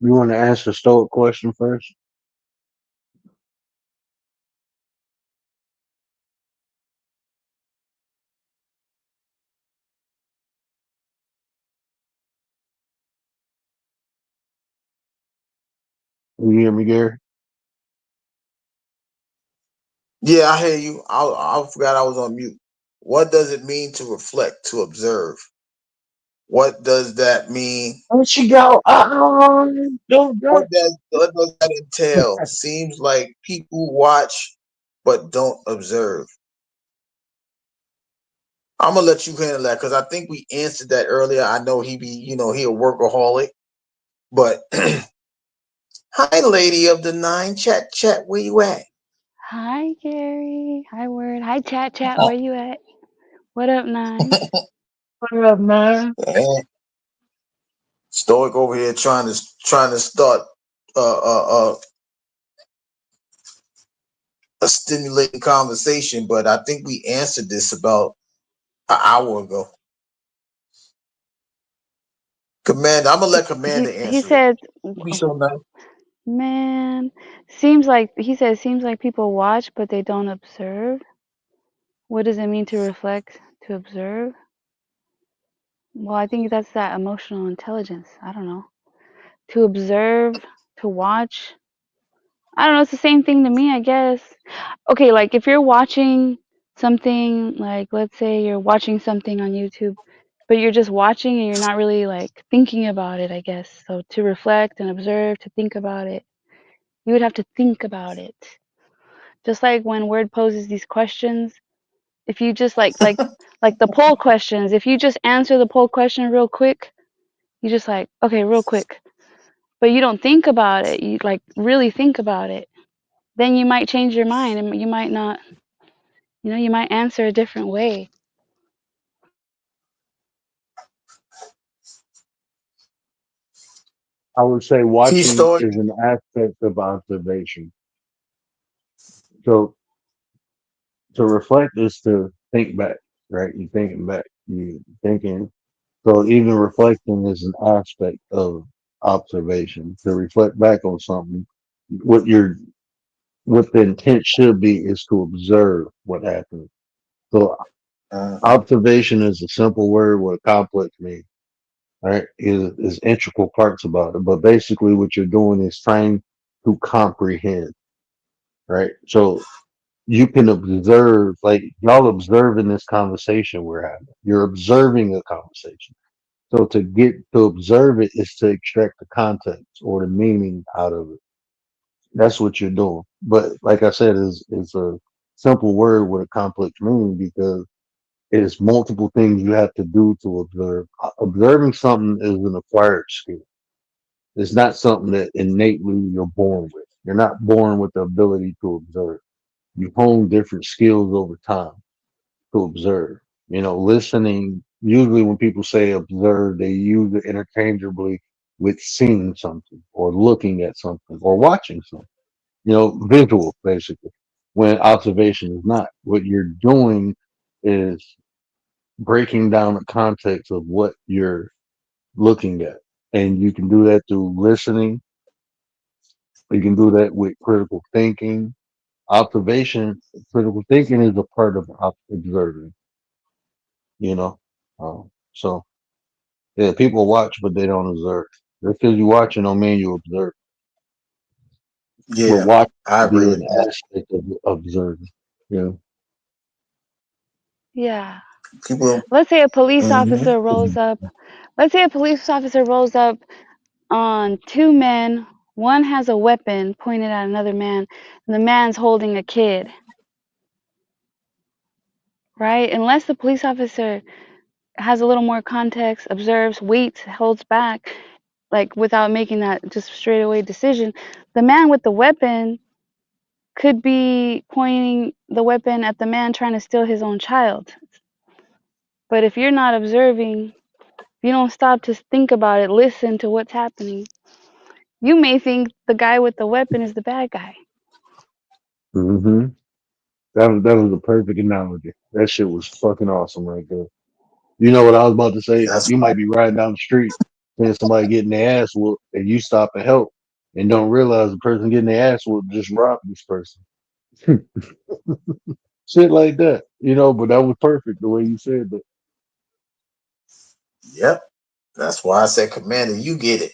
you want to answer the Stoic question first? You hear me, Gary? Yeah, I hear you. I forgot I was on mute. What does it mean to reflect, to observe? What does that mean? There she go. Don't go. What does that entail? Seems like people watch but don't observe. I'm gonna let you handle that because I think we answered that earlier. I know he a workaholic, but hi, lady of the nine, chat, where you at? Hi, Gary. Hi, Word. Hi, Chat. Where you at? What up, Nine? What up, man? Man, Stoic over here trying to start a stimulating conversation, but I think we answered this about an hour ago. Commander, I'm gonna let Commander He answer it. said, You be so nice. man, seems like people watch but they don't observe. What does it mean to reflect, to observe? Well, I think that's that emotional intelligence. I don't know. To observe, to watch. I don't know. It's the same thing to me, I guess. Okay, like if you're watching something, like let's say you're watching something on YouTube, but you're just watching and you're not really like thinking about it, I guess. So to reflect and observe, to think about it, you would have to think about it. Just like when Word poses these questions, if you just like the poll questions, if you just answer the poll question real quick, you just like, okay, real quick. But you don't think about it, you like really think about it, then you might change your mind and you might not, you might answer a different way. I would say See, watching Stoic. is an aspect of observation. So to reflect is to think back, right? You're thinking back. You thinking. So even reflecting is an aspect of observation. To reflect back on something, what your what the intent should be is to observe what happened. So observation is a simple word with a complex meaning, right? Is integral parts about it. But basically what you're doing is trying to comprehend, right? So you can observe, like y'all observing this conversation we're having. You're observing a conversation. So to get to observe it is to extract the context or the meaning out of it. That's what you're doing. But like I said, is a simple word with a complex meaning because it is multiple things you have to do to observe. Observing something is an acquired skill. It's not something that innately you're born with. You're not born with the ability to observe. You hone different skills over time to observe. Listening, usually when people say observe, they use it interchangeably with seeing something or looking at something or watching something, visual basically, when observation is not. What you're doing is breaking down the context of what you're looking at. And you can do that through listening. You can do that with critical thinking. Observation, critical thinking is a part of observing, you know. So yeah, people watch, but they don't observe. Just because you watching don't mean you observe. But Yeah, watch I be agree with an that. aspect of observing. Yeah. Yeah. People. Let's say a police Hmm. officer rolls up. Let's say a police officer rolls up on two men. One has a weapon pointed at another man, and the man's holding a kid, right? Unless the police officer has a little more context, observes, waits, holds back, like without making that just straight away decision, the man with the weapon could be pointing the weapon at the man trying to steal his own child. But if you're not observing, if you don't stop to think about it, listen to what's happening, you may think the guy with the weapon is the bad guy. hmm that was a perfect analogy. That shit was fucking awesome right there. You know what I was about to say? That's You might be riding down the street, seeing somebody getting their ass whooped, and you stop and help, and don't realize the person getting their ass whooped just robbed this person. Shit like that, But that was perfect the way you said that. yep. That's why I said, Commander, you get it.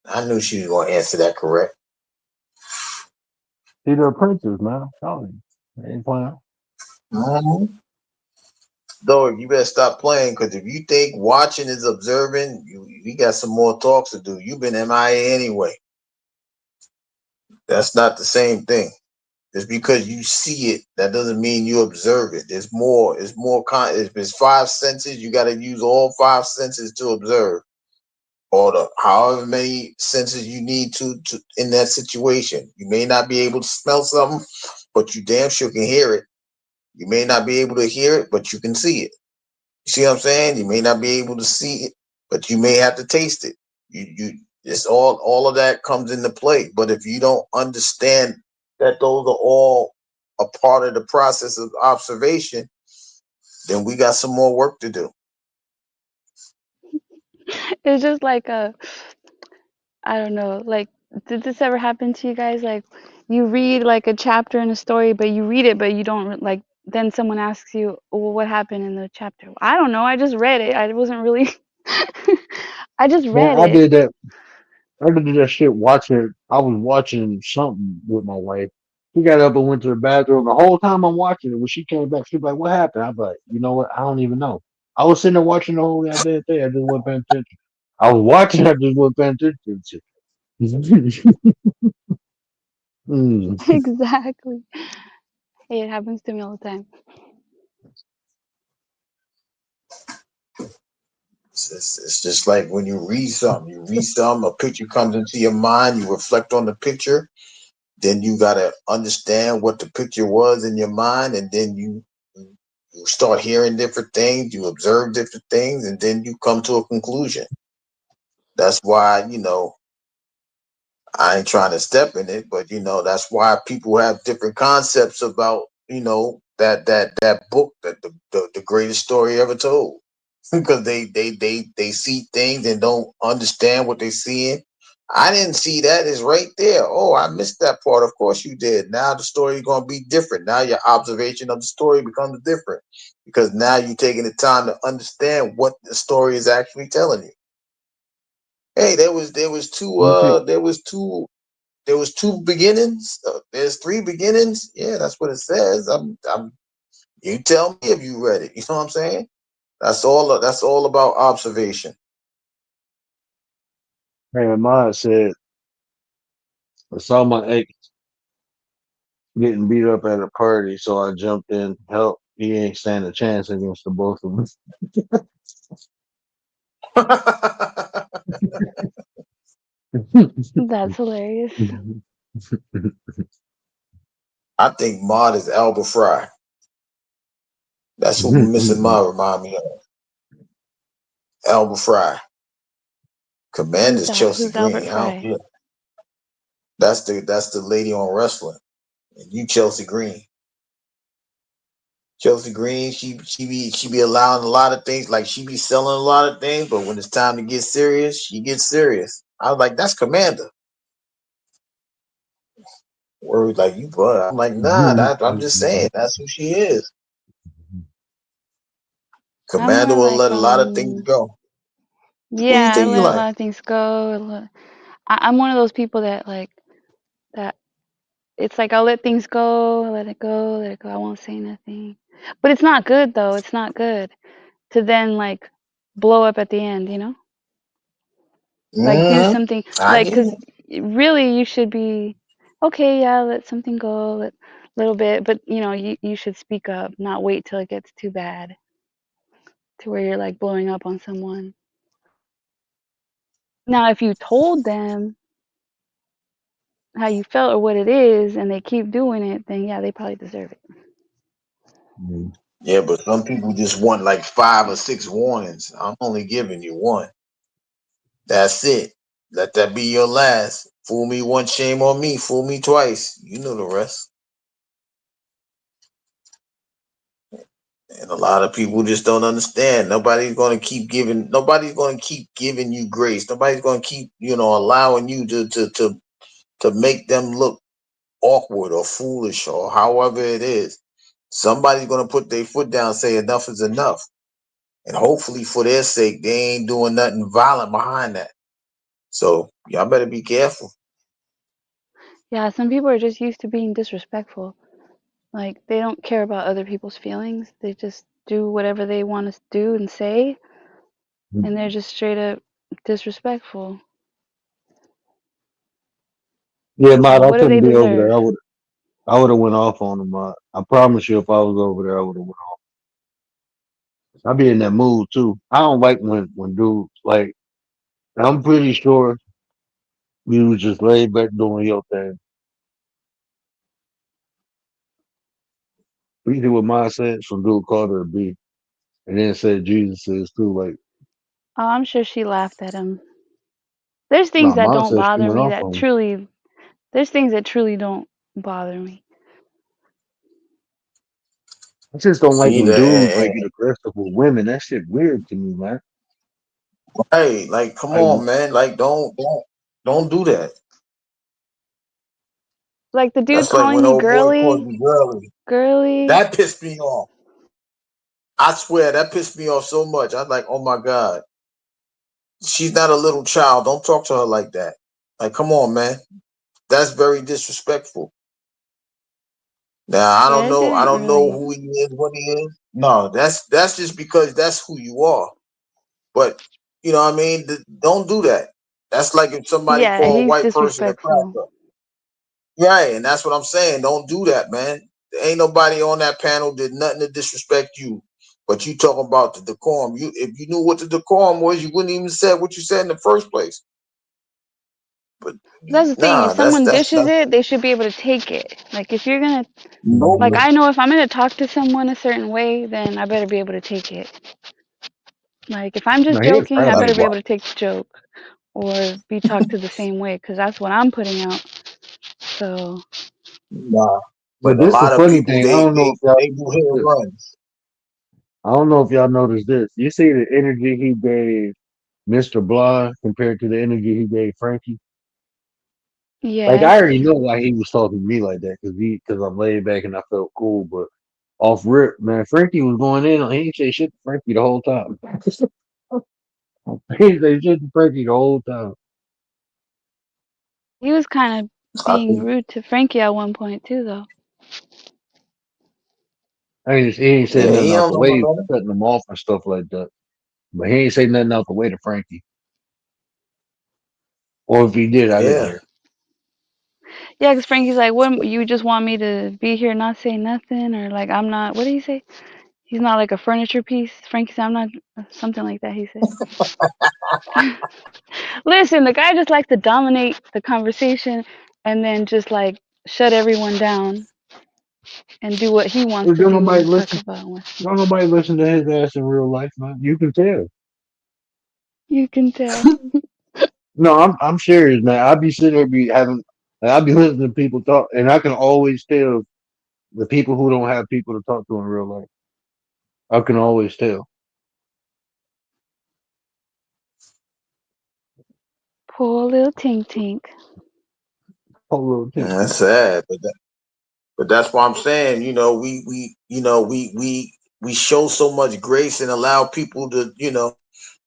I knew she was gonna answer that correct. He the apprentice, man. I'm telling you. Ain't playing. Mhm. Dog, you better stop playing because if you think watching is observing, you got some more talks to do. You've been MIA anyway. That's not the same thing. Just because you see it, that doesn't mean you observe it. There's more. It's more. If it's five senses, you got to use all five senses to observe, or the however many senses you need to in that situation. You may not be able to smell something, but you damn sure can hear it. You may not be able to hear it, but you can see it. You see what I'm saying? You may not be able to see it, but you may have to taste it. You it's all of that comes into play. But if you don't understand that those are all a part of the process of observation, then we got some more work to do. It's just like I don't know, like, did this ever happen to you guys? Like, you read like a chapter in a story, but you read it, but you don't like. Then someone asks you, "Well, what happened in the chapter?" I don't know. I just read it. I wasn't really. I just Man, read I it. did that. I did that shit watching. I was watching something with my wife. She got up and went to the bathroom. The whole time I'm watching it, when she came back, she was like, "What happened?" I'm like, "You know what? I don't even know." I was sitting there watching the whole goddamn thing. I just wasn't paying attention. I was watching. I just wasn't paying attention. Mm. Exactly. Hey, it happens to me all the time. It's just like when you read something. You read something, a picture comes into your mind. You reflect on the picture. Then you gotta understand what the picture was in your mind, and then you start hearing different things. You observe different things, and then you come to a conclusion. That's why I ain't trying to step in it, but that's why people have different concepts about that book, that the greatest story ever told, because they see things and don't understand what they're seeing. I didn't see that. It's right there. Oh, I missed that part. Of course you did. Now the story is going to be different. Now your observation of the story becomes different because now you're taking the time to understand what the story is actually telling you. Hey, You think there was two beginnings. There's three beginnings. Yeah, that's what it says. You tell me if you read it. You know what I'm saying? That's all. That's all about observation. man, mine said I saw my ex getting beat up at a party, so I jumped in to help. He ain't stand a chance against the both of us. That's hilarious. I think Maud is Albert Fry. That's who Missing Ma remind me of. Albert Fry. Who's Commander's that? Chelsea Who's Albert Green. Fry? That's the lady on wrestling. And you Chelsea Green. Chelsea Green, she be allowing a lot of things, like she be selling a lot of things, but when it's time to get serious, she gets serious. I was like, that's Commander. Word like you, but I'm like, nah, I'm just saying that's who she is. I'm Commander more will like let a lot of things go. Who you yeah, I think you let a like? lot of things go. I'm one of those people that like that. It's like I'll let things go, let it go, let it go. I won't say nothing. But it's not good though. It's not good to then like blow up at the end, you know? Like do Mm-hmm. something I like hear cuz you. really you should be okay, yeah, let something go, let little bit, but you should speak up, not wait till it gets too bad to where you're like blowing up on someone. Now, if you told them how you felt or what it is and they keep doing it, then yeah, they probably deserve it. Yeah, but some people just want like 5 or 6 warnings. I'm only giving you one. That's it. Let that be your last. Fool me once, shame on me. Fool me twice. You know the rest. And a lot of people just don't understand. Nobody's gonna keep giving you grace. Nobody's gonna keep, allowing you to make them look awkward or foolish or however it is. Somebody's gonna put their foot down and say enough is enough. And hopefully for their sake, they ain't doing nothing violent behind that. So y'all better be careful. Yeah, some people are just used to being disrespectful. Like they don't care about other people's feelings. They just do whatever they want to do and say, and they're just straight up disrespectful. Yeah, Matt, So I what do they couldn't be over deserve? there. I would have went off on him. I promise you, if I was over there, I would have went off. I'd be in that mood too. I don't like when dudes like. I'm pretty sure you was just laid back doing your thing. We did what mine said. Some dude called her a B, and then said Jesus is too. Like, Oh, I'm sure she laughed at him. There's things nah, that mine don't said she bother went me off that on him. truly, there's things that truly don't bother me. I just don't like See when that, dudes like get aggressive with women. That shit weird to me, man. hey, like, come Like, on, man, like, don't do that. Like the dude That's like calling when me old boy called girly, me girly. girly. That pissed me off. I swear that pissed me off so much. I was like, oh my god, she's not a little child. Don't talk to her like that. Like, come on, man. That's very disrespectful. Now I Yeah, don't it know. I didn't don't know really. who he is, what he is. No, that's just because that's who you are. But you know what I mean? Don't do that. That's like if somebody Yeah, call a he's white person a disrespectful. cracker. Right, and that's what I'm saying. Don't do that, man. There ain't nobody on that panel did nothing to disrespect you. But you talking about the decorum. You if you knew what the decorum was, you wouldn't even say what you said in the first place. But That's the thing. If nah, someone dishes that's it, they should be able to take it. Like if you're gonna, nope. like mhm. I know if I'm gonna talk to someone a certain way, then I better be able to take it. Like if I'm just No, he ain't joking, I proud of Like better be you. what? able to take the joke or be talked to the same way because that's what I'm putting out. So Nah. But But a this the lot of funny people thing. I don't know if y'all they do hit noticed and this. runs. I don't know if y'all noticed this. You see the energy he gave Mr. Blah compared to the energy he gave Frankie. Like I yes, already know why he was talking to me like that because I'm laid back and I felt cool. But off rip, man, Frankie was going in. He ain't say shit to Frankie the whole time. He ain't say shit to Frankie the whole time. he was kind of I being think rude to Frankie at one point too, though. He ain't said yeah, nothing he out don't the know way, no better. cutting him off and stuff like that. But he ain't say nothing out the way to Frankie. Or if he did, I didn't Yeah. hear. Yeah, because Frankie's like, "What? You just want me to be here, not say nothing, or like I'm not? What did he say? He's not like a furniture piece." Frankie said, "I'm not something like that." He said. Listen, the guy just likes to dominate the conversation and then just like shut everyone down and do what he wants Well, to don't do nobody and talk listen. about what Don't nobody listen to his ass in real life, man. You can tell. you can tell. No, I'm serious, man. I be sitting there be having, like, I be listening to people talk, and I can always tell the people who don't have people to talk to in real life. I can always tell. Poor little Tink Tink. Whole little thing. That's sad. But that's why I'm saying, we show so much grace and allow people to.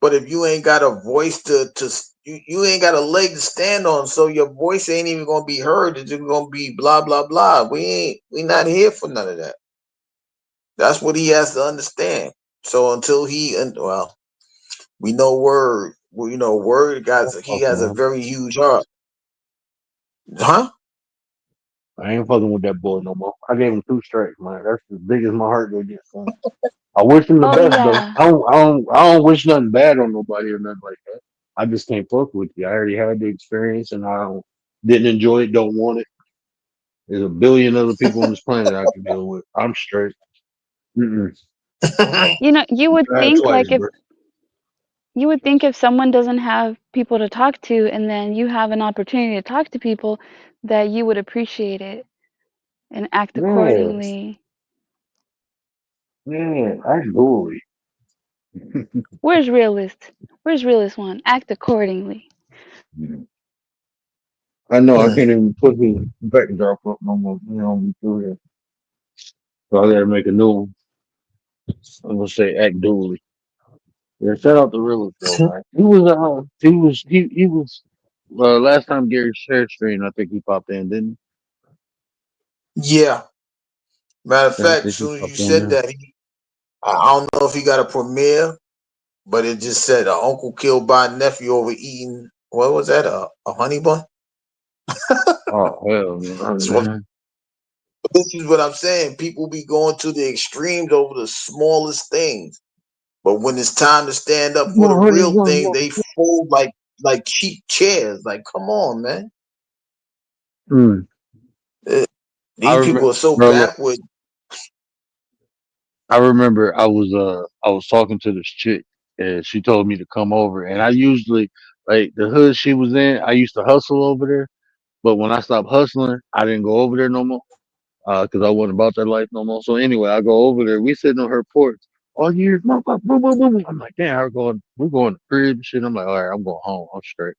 But if you ain't got a voice you ain't got a leg to stand on, so your voice ain't even gonna be heard. It's just gonna be blah blah blah. We not here for none of that. That's what he has to understand. So until well, we know word. Well, word guys. He Fuck, has a man. very huge heart, huh? I ain't fucking with that boy no more. I gave him 2 strikes, man. That's as big as my heart go get, son. I wish him the Oh best though. yeah. I don't wish nothing bad on nobody or nothing like that. I just can't fuck with you. I already had the experience and didn't enjoy it, don't want it. There's a billion other people on this planet I can deal with. I'm straight. Mm-mm. You know, you would Tried think twice, like if bro. you would think if someone doesn't have people to talk to and then you have an opportunity to talk to people that you would appreciate it and act Yeah, accordingly. yeah, absolutely. Where's realist? Where's realist one? Act accordingly. I know I can't even put his backdrop up no more. You know, we through here. So I gotta make a new one. I'm gonna say act dually. Yeah, shout out to realist though, man. He was Well, last time Gary shared stream, I think he popped in, didn't Yeah. Matter of he? Yeah, I fact, as think he soon as you popped in said there. that, I don't know if he got a premiere, but it just said uncle killed by nephew over eating. What was that? A honey bun? Oh hell no, So man. this is what I'm saying. People be going to the extremes over the smallest things, but when it's time to stand up for the One honey, real one, thing, one. they fold like cheap chairs. Like, come on, man. Mm. Eh, I These remember, people are so bro. Look, backward. I remember I was talking to this chick, and she told me to come over, and I usually like the hood she was in. I used to hustle over there, but when I stopped hustling, I didn't go over there no more. Cause I wasn't about that life no more. So anyway, I go over there. We sitting on her porch all year. Boom, boom, boom, boom, boom. I'm like, damn, we're going to crib and shit. I'm like, all right, I'm going home. I'm straight.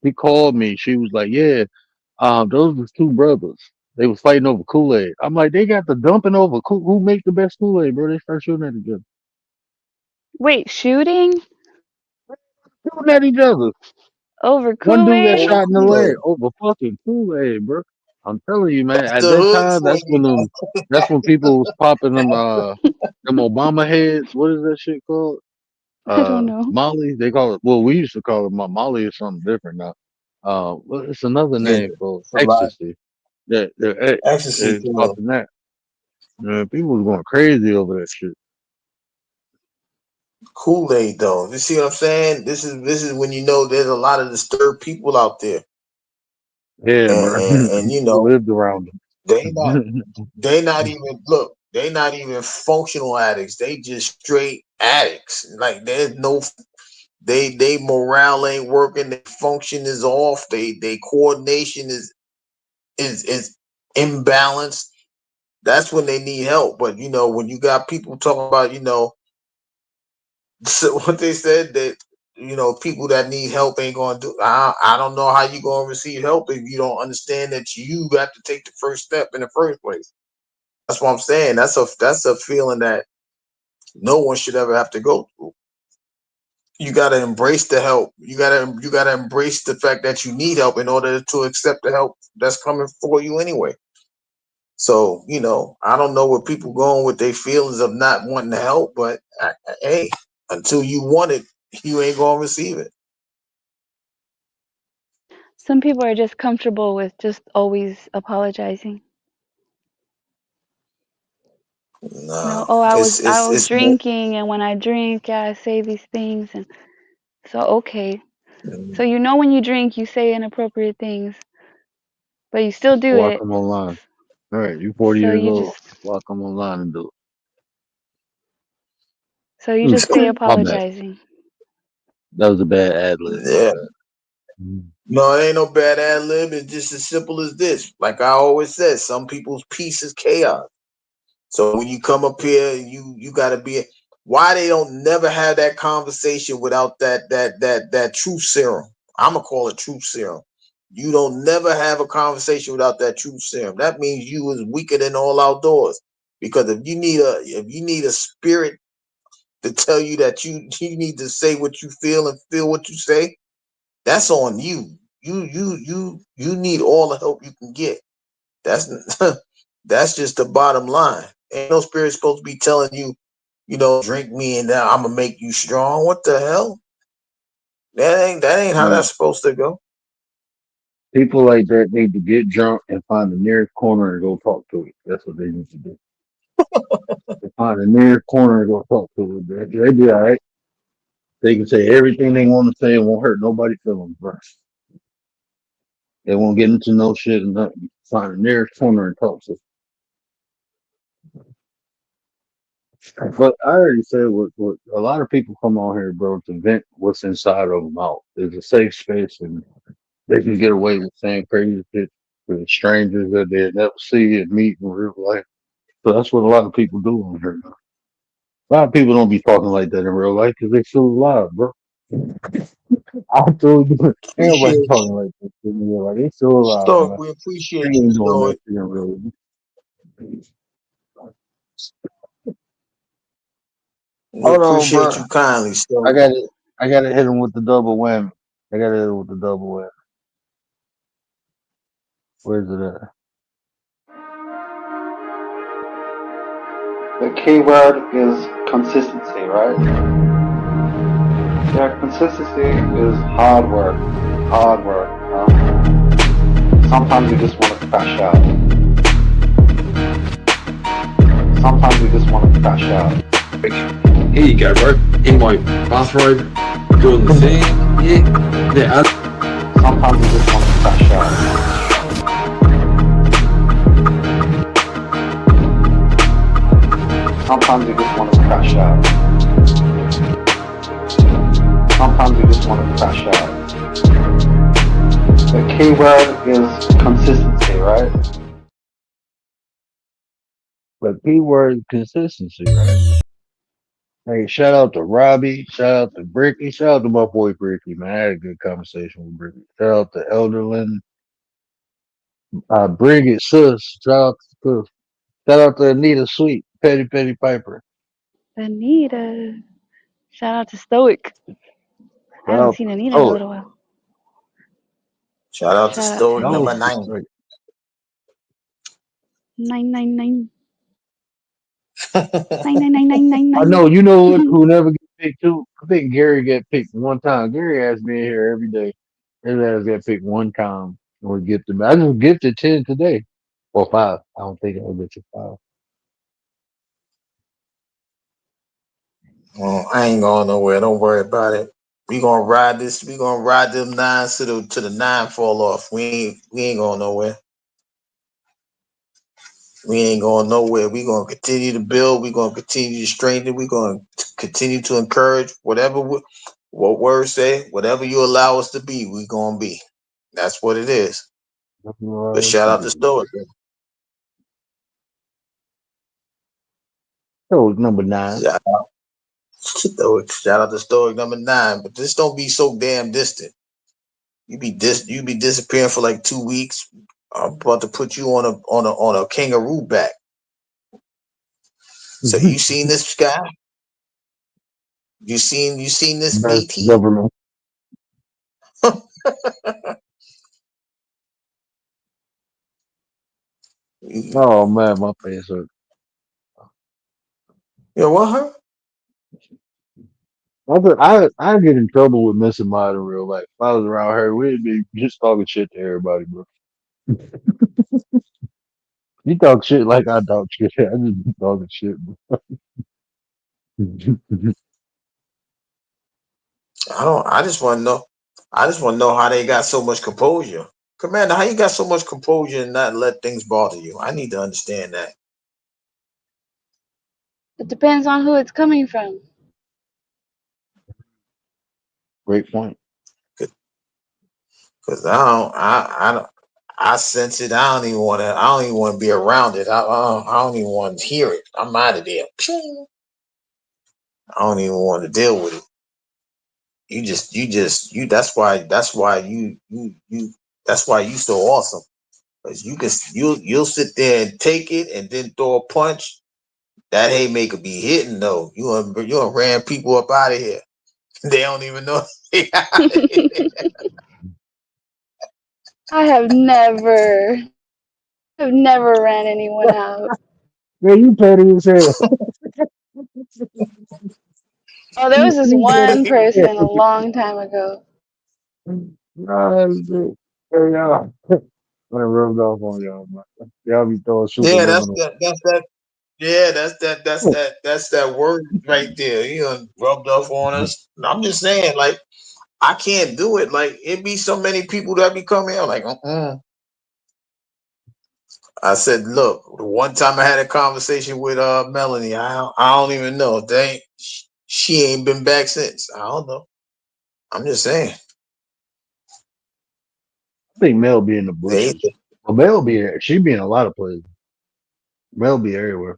He called me. She was like, yeah, those was two brothers. They was fighting over Kool-Aid. I'm like, they got the dumping over who make the best Kool-Aid, bro. They start shooting at each other. Wait, shooting Shooting at each other. over One dude got Kool-Aid? Over shot in the leg Kool-Aid. over fucking Kool-Aid, bro. I'm telling you, man. That's At the that hood time, for you. that's when people was popping them Obama heads. What is that shit called? I don't know. Molly. They call it. Well, we used to call it Molly or something different now. Well, it's another Yeah, name for it's a lot. ecstasy. That Ecstasy it's pills. popping that. Man, people was going crazy over that shit. Kool-Aid though. You see what I'm saying? This is when you know there's a lot of disturbed people out there. Yeah, And, bro. and, and you People know, lived around they not them. they not even look, they not even functional addicts. They just straight addicts. Like there's no they morale ain't working, their function is off, they coordination is imbalanced. That's when they need help. But you know, when you got people talking about, so what they said that people that need help ain't gonna do. I don't know how you gonna receive help if you don't understand that you got to take the first step in the first place. That's what I'm saying. That's a feeling that no one should ever have to go through. You gotta embrace the help. You gotta embrace the fact that you need help in order to accept the help that's coming for you anyway. So I don't know where people going with their feelings of not wanting to help, but hey, until you want it, you ain't gonna receive it. Some people are just comfortable with just always apologizing. No, Oh, I was it's I it's was it's more. drinking, and when I drink, yeah, I say these things, and so okay. So Mm, when you drink, you say inappropriate things, but you still do Before I it. come online. All right, you 40 So years you old. just Before I come online and do so you it. just say My bad. apologizing. That was a bad ad lib. My Yeah, bad. Mm. no, it ain't no bad ad lib. It's just as simple as this. Like I always said, some people's peace is chaos. So when you come up here, you got to be. Why they don't never have that conversation without that truth serum? I'm gonna call it truth serum. You don't never have a conversation without that truth serum. That means you is weaker than all outdoors. Because if you need a spirit to tell you that you need to say what you feel and feel what you say, that's on you. You need all the help you can get. That's that's just the bottom line. Ain't no spirit supposed to be telling you, drink me and now I'm gonna make you strong. What the hell? That ain't how Man, that's supposed to go. people like that need to get drunk and find the nearest corner and go talk to it. That's what they need to do. They find the nearest corner and go talk to it. They be all right. They can say everything they want to say and won't hurt nobody's feelings, bro. They won't get into no shit and nothing. Find the nearest corner and talk to it. But I already said what a lot of people come on here, bro, to vent what's inside of them out. There's a safe space and they can get away with saying crazy shit to strangers that they never see and meet in real life. So that's what a lot of people do on here. A lot of people don't be talking like that in real life because they still alive, bro. I told you, ain't nobody Appreciate talking you. like that in real life. They still alive, Stoic, man. we They appreciate you, ain't doing that Stoic. shit in real life. We Hold on, appreciate bro. you kindly, I Stoic. got it. I gotta hit him with the double whammy. I gotta hit him with the double whammy. Where's it at? The key word is consistency, right? Yeah, consistency is hard work. Hard work. Sometimes you just want to crash out. Sometimes you just want to crash out. Here you go, bro. In my bathrobe, doing the thing. Yeah. Yeah. Sometimes you just want to crash out. Sometimes you just want to crash out. Sometimes you just want to crash out. The key word is consistency, right? The key word is consistency, right? Hey, shout out to Robbie. Shout out to Bricky. Shout out to my boy Bricky, man. I had a good conversation with Bricky. Shout out to Elderlin. Bridget Sus. Shout out to Sus. Shout out to Anita Sweet. Petty Petty Piper. Anita. Shout out to Stoic. I Shout haven't out seen to Anita in a Stoic. little while. Shout out to Shout out Stoic to Shout number out to 9. Stoic. 999. 99999. I know, you know who never get picked too? I think Gary got picked one time. Gary has been here every day. His ass got picked one time and we gifted. I just gifted 10 today. Or 5. I don't think I'll get you 5. Well, I ain't going nowhere. Don't worry about it. We gonna ride this. We gonna ride them 9s to the 9 fall off. We ain't going nowhere. We ain't going nowhere. We gonna continue to build. We gonna continue to strengthen. We gonna continue to encourage whatever what words say. Whatever you allow us to be, we gonna be. That's what it is. Nothing wrong But with shout out to that. Stoic. That was number 9. Shout out, Stoic. Shout out to Stoic number 9. But just don't be so damn distant. You be disappearing for like 2 weeks. I'm about to put you on a kangaroo back. So you seen this guy? You seen this Best AT? government. Oh man, my face hurt. You know what, huh? I get in trouble with missing mine in real life. If I was around her, we'd be just talking shit to everybody, bro. You talk shit like I talk shit. I just be talking shit, bro. I just want to know. I just want to know how they got so much composure. Commander, how you got so much composure and not let things bother you? I need to understand that. It depends on who it's coming from. Great point. Because I sense it. I don't even want to be around it. I don't even want to hear it. I'm out of there. Ping. I don't even want to deal with it. That's why you so awesome. Because you'll sit there and take it and then throw a punch. That haymaker be hitting though. You done ran people up out of here. They don't even know. I have never ran anyone out. Yeah, you petty as hell. Oh, there was this You one petty as person a hell. long time ago. Nah, shit. Hey, y'all. I done rubbed off on y'all, man. Y'all be throwing Yeah, that's superliminal. that. That's that. Yeah, that's that word right there. You know, rubbed off on us. I'm just saying, like, I can't do it. Like, it be so many people that be coming out. Like, I said, look, the one time I had a conversation with Melanie, I don't even know. She ain't been back since. I don't know. I'm just saying. I think Mel be in the They bushes. Well, Mel be there. She be in a lot of places. Mel be everywhere.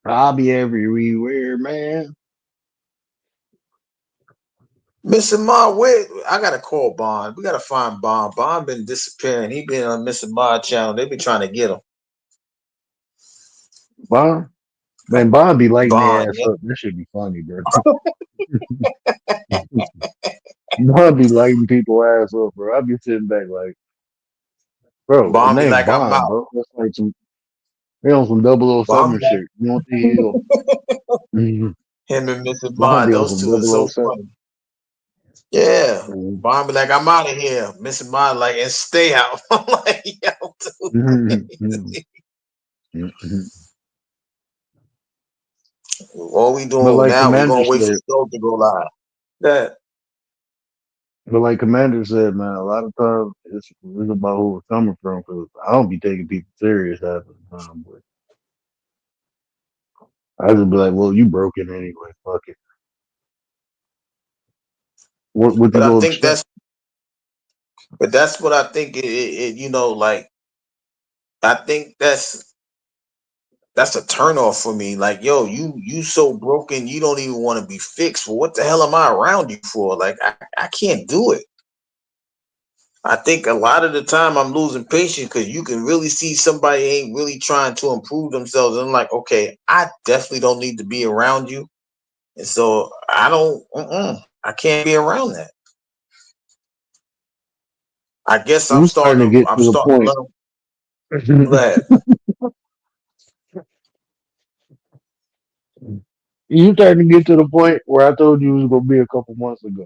I'll be everywhere, man. Mr. Ma, where I gotta call Bond. We gotta find Bond. Bond been disappearing. He been on Mr. Ma channel. They been trying to get him. Bond? Man, Bond be lighting their Bond, ass yeah. up. That should be funny, bro. Bond be lighting people ass up, bro. I be sitting back like, bro, his Bond be name like, I'm Bond, out. bro. That's like some they on some 007 Bond be shit. You don't think he go like, him and Mr. Bond Bond, be on those some two are so 007. funny. Yeah. Mhm. Bond be like, I'm out of here. Mr. Bond like, and stay out. I'm like, yo, Mhm. dude. Mhm. All we But doing like now, we Commander gonna wait for said, Stove to go live. That but like Commander said, man, a lot of times it's about who it's coming from. Because I don't be taking people serious half the time, but I just be like, well, you broken anyway. Fuck it. What you but I gonna think expect? that's what I think you know, like I think that's a turnoff for me. Like, yo, you so broken, you don't even want to be fixed. Well, what the hell am I around you for? Like, I can't do it. I think a lot of the time I'm losing patience because you can really see somebody ain't really trying to improve themselves. And I'm like, okay, I definitely don't need to be around you. And so I don't, I can't be around that. I guess You starting to get I'm to the starting to point. learn. Go ahead. You starting to get to the point where I told you it was gonna be a couple months ago.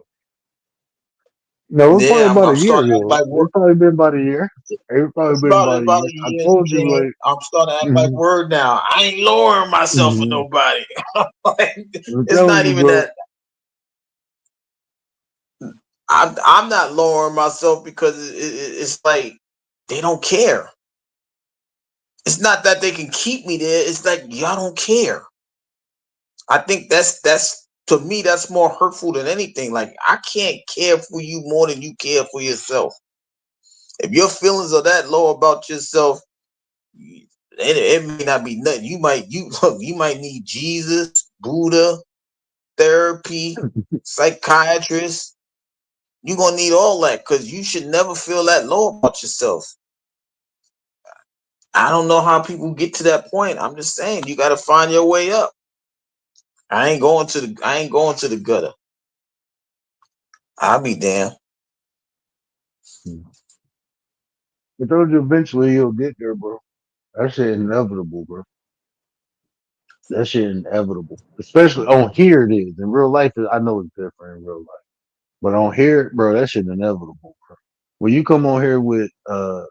No, it's probably Yeah, about I'm a year starting to act ago. like It's probably been about a year. It's probably it's been about a about year. a I year and some told you change. like, I'm starting to act like mhm, word now. I ain't lowering myself for mhm. nobody. Like, I'm it's telling not you, even bro. that. I'm not lowering myself because it's like they don't care. It's not that they can keep me there. It's like y'all don't care. I think that's to me that's more hurtful than anything. Like I can't care for you more than you care for yourself. If your feelings are that low about yourself, it may not be nothing. You might need Jesus, Buddha, therapy, psychiatrist. You're gonna need all that because you should never feel that low about yourself. I don't know how people get to that point. I'm just saying you gotta find your way up. I ain't going to the gutter. I'll be damned. I told you eventually you'll get there, bro. That shit inevitable, bro. That shit inevitable. Especially on here it is. In real life, I know it's different in real life. But on here, bro, that shit inevitable, bro. When you come on here with a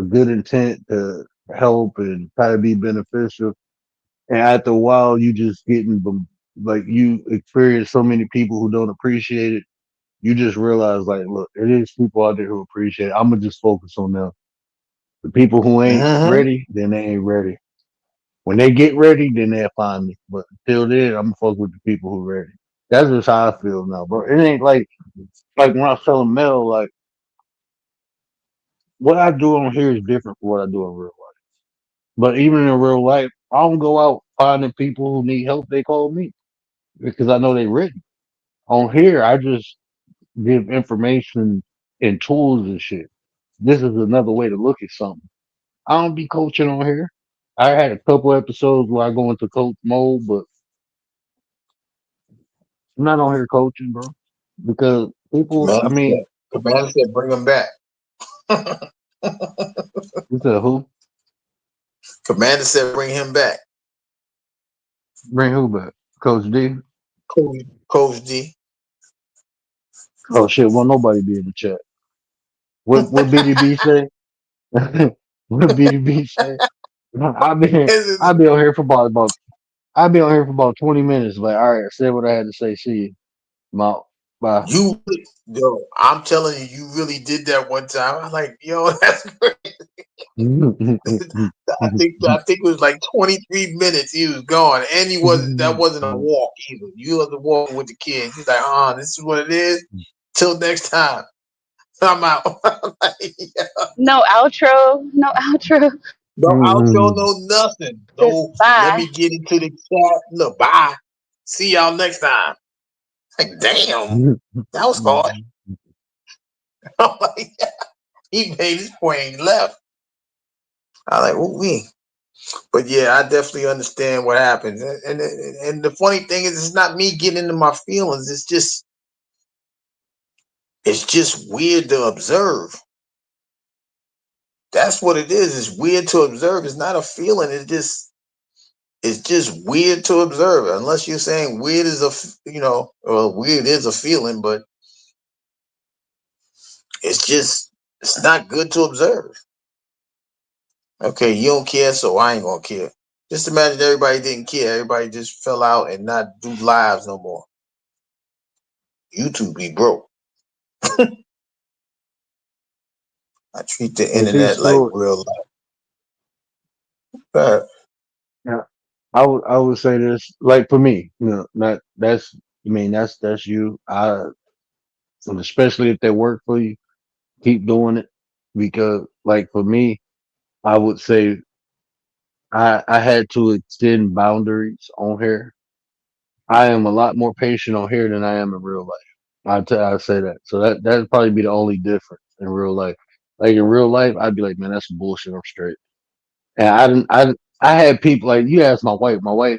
good intent to help and try to be beneficial, and after a while you just getting like you experience so many people who don't appreciate it, you just realize like, look, it is people out there who appreciate it. I'm gonna just focus on them. The people who ain't Mm-hmm. ready, then they ain't ready. When they get ready, then they'll find me. But until then, I'm gonna fuck with the people who ready. That's just how I feel now, bro. It ain't like when I was telling Mel, like what I do on here is different from what I do in real life. But even in real life, I don't go out finding people who need help. They call me because I know they ready. On here, I just give information and tools and shit. This is another way to look at something. I don't be coaching on here. I had a couple episodes where I go into coach mode, but I'm not on here coaching, bro. Because people, I mean, Commander said bring him back. you said who? Commander said bring him back. Bring who back? Coach D? Coach D. Oh shit, won't nobody be in the chat. What BDB say? What BDB say? I've been I've been on here for about I've been on here for about 20 minutes. Like, all right, I said what I had to say. See you. I'm out. Bye. Yo, I'm telling you, you really did that one time. I'm like, yo, that's great. I think it was like 23 minutes. He was gone, and that wasn't a walk either. You wasn't walking with the kid. He's like, this is what it is. Till next time, I'm out. Like, yeah. No outro. No outro. No outro, no nothing. Just No, let bye. me get into the chat. Look, bye. See y'all next time. Like, damn, that was hard. I'm like, he made his point and left. I was like, ooh, we. But yeah, I definitely understand what happens. And the funny thing is, it's not me getting into my feelings. It's just weird to observe. That's what it is. It's weird to observe. It's not a feeling. It's just weird to observe. Unless you're saying weird is weird is a feeling, but it's not good to observe. Okay, you don't care, so I ain't gonna care. Just imagine everybody didn't care. Everybody just fell out and not do lives no more. YouTube be broke. I treat the And see, internet like so real life. But yeah, I would say this, like for me, not that's I mean that's you. And especially if they work for you, keep doing it because, like for me, I would say I had to extend boundaries on here. I am a lot more patient on here than I am in real life. I say that. So that'd probably be the only difference in real life. Like in real life, I'd be like, man, that's some bullshit. I'm straight. And I had people like you asked my wife. My wife,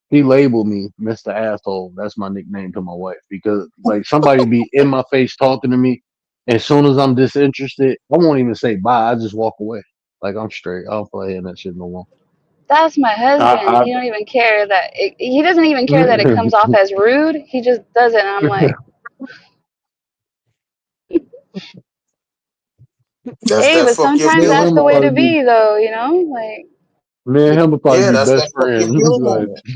he labeled me Mr. Asshole. That's my nickname to my wife because like somebody be in my face talking to me. As soon as I'm disinterested, I won't even say bye. I just walk away. Like I'm straight. I don't play in that shit no more. That's my husband. I, He don't even care that he doesn't even care that it comes off as rude. He just does it, and I'm like, that's hey, that but fuck your sometimes me and that's feeling him the will way moment. to probably be be, though. Like, me and him will probably Yeah, be that's best that fuck your friends. We'll be feeling like, moment. I'll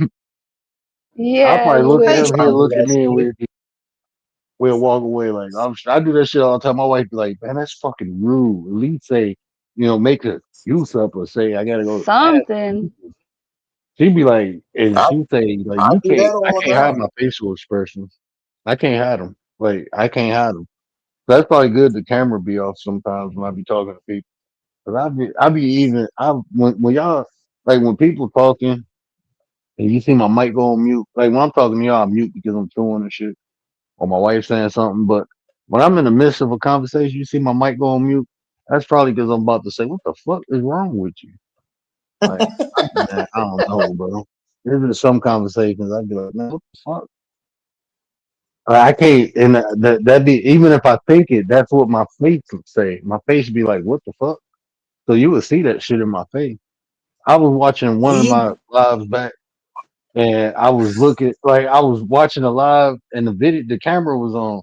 yeah, probably look I at ain't but him. trying He'll to do look at that me, and shit. we'll walk away. Like I do that shit all the time. My wife be like, man, that's fucking rude. At least say, make a use up or say I gotta go to the something. bathroom. She'd be like, and I she say like, I do that I all the can't hide time. my facial expressions. I can't hide them. Like I can't hide them. That's probably good. The camera be off sometimes when I be talking to people. Cause I be even when y'all like when people talking and you see my mic go on mute. Like when I'm talking to y'all, I'm mute because I'm chewing and shit, or my wife saying something. But when I'm in the midst of a conversation, you see my mic go on mute. That's probably because I'm about to say, "What the fuck is wrong with you?" Like, man, I don't know, bro. There's been some conversations I'd be like, "Man, what the fuck?" I can't, and that be even if I think it, that's what my face would say. My face be like, "What the fuck?" So you would see that shit in my face. I was watching one of Me, my lives back, and I was looking like I was watching a live, and the camera was on,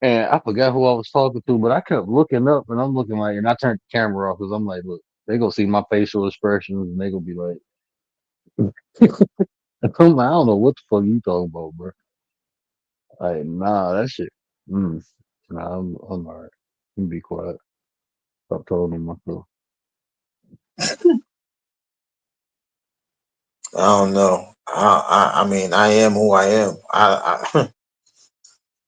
and I forgot who I was talking to, but I kept looking up, and I'm looking like, and I turned the camera off because I'm like, look, they gonna see my facial expressions, and they gonna be like, I'm like, I don't know what the fuck you talking about, bro. Like, nah, that shit. Mm, nah, I'm alright. You be quiet. Stop telling myself. I don't know. I mean, I am who I am.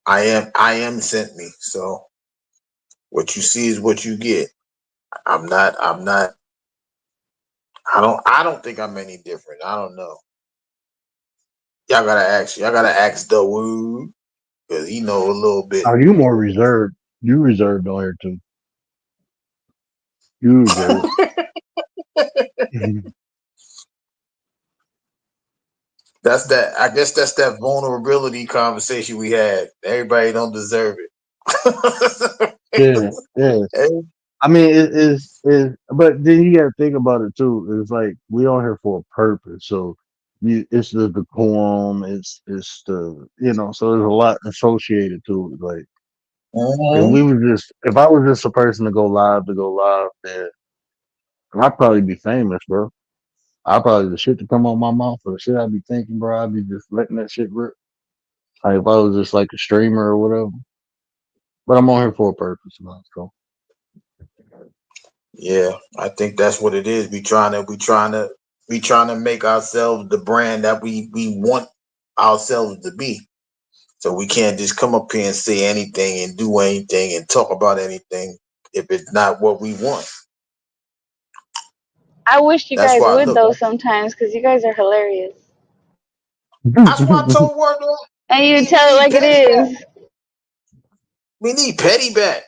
I am sent me. So what you see is what you get. I'm not. I don't think I'm any different. I don't know. Y'all gotta ask. Y'all gotta ask the woo because he know a little bit. Are you more reserved? You reserved on here too. You reserved. That's that. I guess that's that vulnerability conversation we had. Everybody don't deserve it. Yeah, yeah. I mean, but then you got to think about it too. It's like we on here for a purpose, so it's the decorum, it's so there's a lot associated to it. Like, Mhm. if I was just a person to go live, then I'd probably be famous, bro. I probably the shit to come on my mouth or the shit I'd be thinking, bro. I'd be just letting that shit rip. Like if I was just like a streamer or whatever. But I'm on here for a purpose, man. So Yeah, I think that's what it is. We trying to make ourselves the brand that we want ourselves to be. So we can't just come up here and say anything and do anything and talk about anything if it's not what we want. I wish you That's guys why. would Look, though sometimes, because you guys are hilarious, that's why I told Word. and you We tell it need like it Petty back. is. We need Petty back.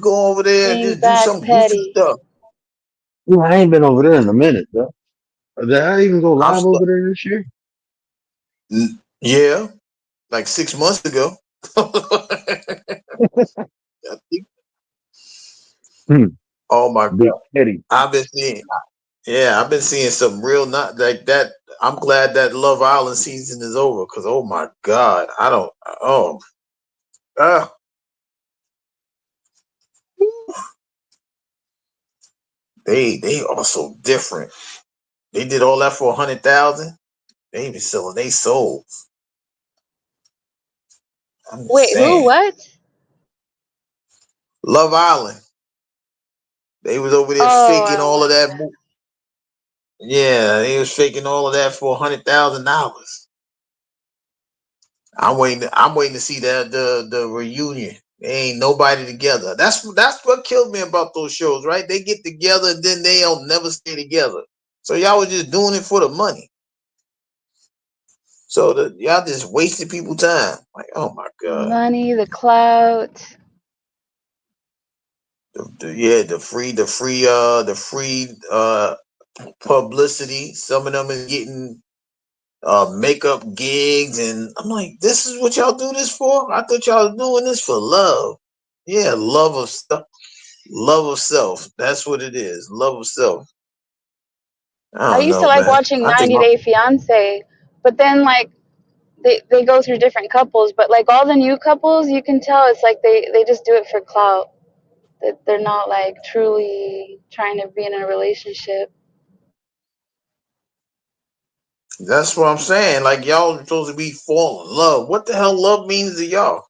Go over there and Bring just do back some goofy Petty. stuff. Yeah, I ain't been over there in a minute, though. Did I even go I'm live still, over there this year? yeah, like 6 months ago. Hmm. Oh my Big god, Teddy. I've been seeing, yeah, I've been seeing some real not like that. I'm glad that Love Island season is over because oh my god, I don't. Oh, uh, they are so different. They did all that for 100,000. They be selling they souls. I'm just Wait, who? saying. What? Love Island. They was over there Oh, I faking don't all of watch that. that. Yeah, they was faking all of that for $100,000. I'm waiting to see the reunion. There ain't nobody together. That's what killed me about those shows, right? They get together and then they don't never stay together. So y'all was just doing it for the money. So y'all just wasted people time. Like, oh my god. Money, the clout. Yeah, the free publicity. Some of them is getting makeup gigs, and I'm like, this is what y'all do this for? I thought y'all was doing this for love. Yeah, love of stuff, love of self. That's what it is. Love of self. I I don't used to know, like man. watching I think 90 my Day Fiance, but then like they go through different couples, but like all the new couples, you can tell it's like they just do it for clout. That they're not like truly trying to be in a relationship. that's what I'm saying. Like y'all supposed to be falling in love. What the hell love means to y'all?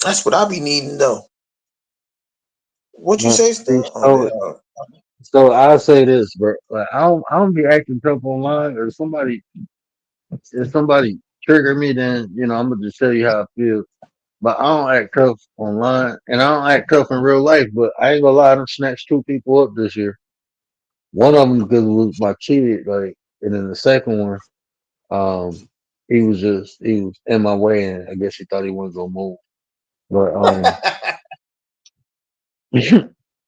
That's what I be needing though. What you Uh, say, see, still? Oh, so, yeah. so I'll say this, bro. Like, I don't be acting tough online, or if somebody trigger me, then I'm gonna just tell you how I feel. But I don't act tough online, and I don't act tough in real life. But I ain't gonna lie, I snatched two people up this year. One of them because it was my kid, like, and then the second one, um, he was in my way, and I guess he thought he wasn't gonna move. But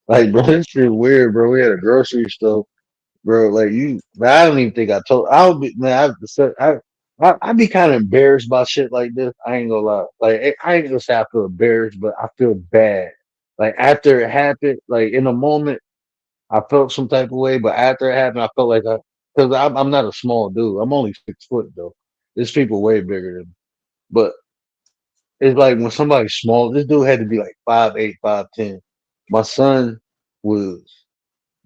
like, bro, this shit weird, bro. We had a grocery store, bro. Like man, I don't even think I told. I would be, man. I'd be kind of embarrassed about shit like this. I ain't gonna lie. Like, I ain't gonna say I feel embarrassed, but I feel bad. Like after it happened, like in the moment, I felt some type of way, but after it happened, I felt like because I'm not a small dude. I'm only 6 foot though. There's people way bigger than me. But it's like when somebody's small, this dude had to be like 5'8", 5'10". My son was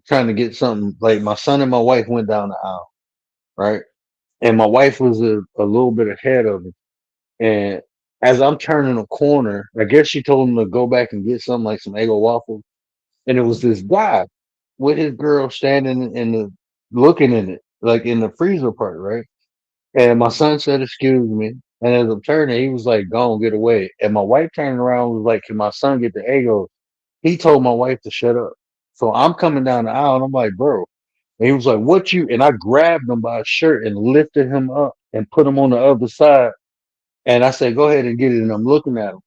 trying to get something. Like my son and my wife went down the aisle, right? And my wife was a little bit ahead of him. And as I'm turning a corner, I guess she told him to go back and get something like some Eggo waffles. And it was this guy with his girl standing in the looking in it, like in the freezer part, right? And my son said, "Excuse me." And as I'm turning, he was like, "Go on, get away." And my wife turned around and was like, "Can my son get the Eggos?" He told my wife to shut up. So I'm coming down the aisle and I'm like, "Bro." And he was like, "What you?" And I grabbed him by his shirt and lifted him up and put him on the other side. And I said, "Go ahead and get it." And I'm looking at him.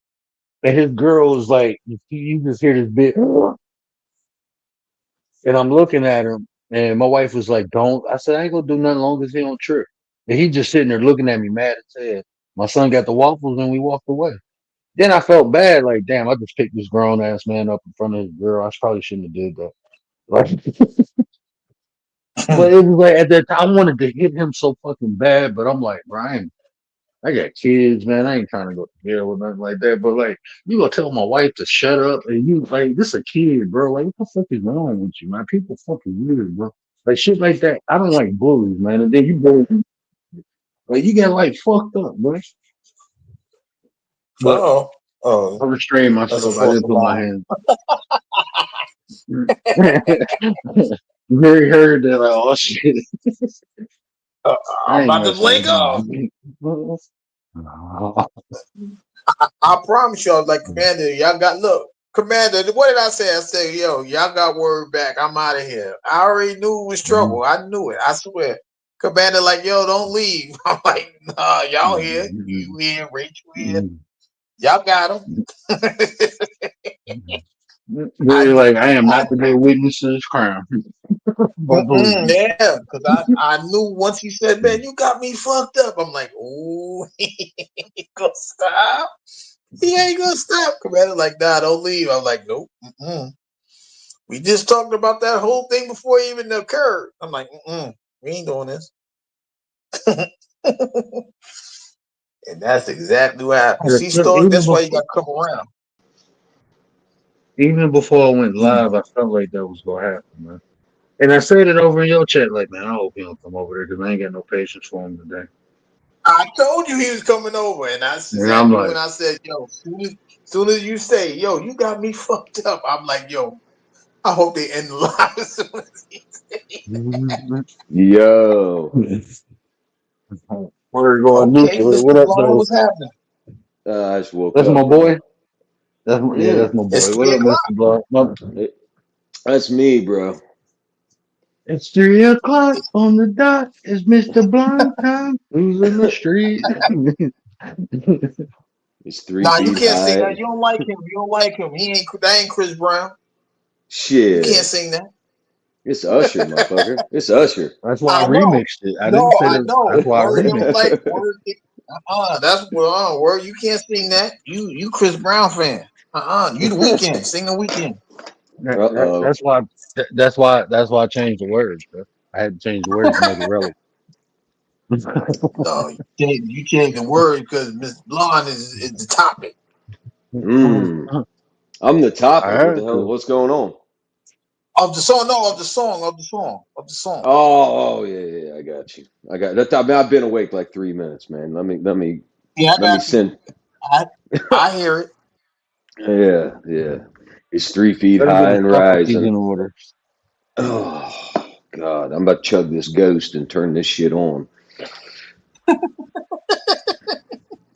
And his girl was like, you just hear this bit. And I'm looking at him. And my wife was like, "Don't." I said, "I ain't gonna do nothing long as he don't trip." And he just sitting there looking at me mad as hell. My son got the waffles and we walked away. Then I felt bad, like, damn, I just picked this grown ass man up in front of his girl. I probably shouldn't have did that. Like, but it was like at that time I wanted to hit him so fucking bad, but I'm like, Brian, I got kids, man. I ain't trying to go to jail or nothing like that. But like, you gonna tell my wife to shut up, and you like, this a kid, bro. Like, what the fuck is wrong with you, man? People fucking weird, bro. Like shit like that. I don't like bullies, man. And then you bully, like you get like fucked up, bro. But Oh, I oh, restrained that's a myself. I false didn't put my alarm. hands. Very heard that. Like, oh shit, Uh, I I'm ain't about to messing blink with off. him. I promise y'all, like Commander, y'all got look. Commander, what did I say? I said, yo, y'all got word back. I'm out of here. I already knew it was trouble. I knew it. I swear. Commander, like, yo, don't leave. I'm like, nah, y'all here. You here, Rachel here. Y'all got him. Really, like I am not to be a witness to this crime. Yeah, because I knew once he said, "Man, you got me fucked up." I'm like, "Oh, he ain't gonna stop. He ain't gonna stop." Commander like, "Nah, don't leave." I'm like, "Nope. We just talked about that whole thing before it even occurred." I'm like, "We ain't doing this." And that's exactly what happened. See, Stoic, Even that's why you got before, to come around. even before I went live, I felt like that was gonna happen, man. And I said it over in your chat, like, man, I hope he don't come over there because I ain't got no patience for him today. I told you he was coming over, and that's And I'm exactly like, when I said, "Yo, soon as you say, yo, you got me fucked up," I'm like, "Yo, I hope they end the live as soon as he say that." Yo, we're going Okay, neutral. What Mr. up, Blonde, though? what's happening? I just woke That's up, my bro. boy. That's Mm, my It's boy. What 3 up, o'clock. Mr. Block? that's me, bro. It's 3 o'clock on the dot. It's Mr. Blind time. Who's in the street? It's 3 Nah, you feet can't sing that. high. You don't like him. You don't like him. That ain't Chris Brown. You can't Shit. sing that. It's Usher, motherfucker. It's Usher. That's why I I know. remixed it. I No, didn't say I that. know. That's why I Word, you don't remixed like it. word. That's word. You can't sing that. You Chris Brown fan. You the Weekend. Sing the Weekend. Uh-oh. That's why. That's why I changed the words. Bro. I had to change the words to make it relevant. No, you change the word because Miss Blonde is the topic Mm. I'm the I topic. What the had hell? to. What's going on? of the song. No, of the song. Oh, yeah, I got you. I got that. I mean, I've been awake like 3 minutes, man. Yeah, I Let me got you. send. I hear it. Yeah. It's 3 feet Better get high the and faculties rising. in order. Oh God, I'm about to chug this ghost and turn this shit on.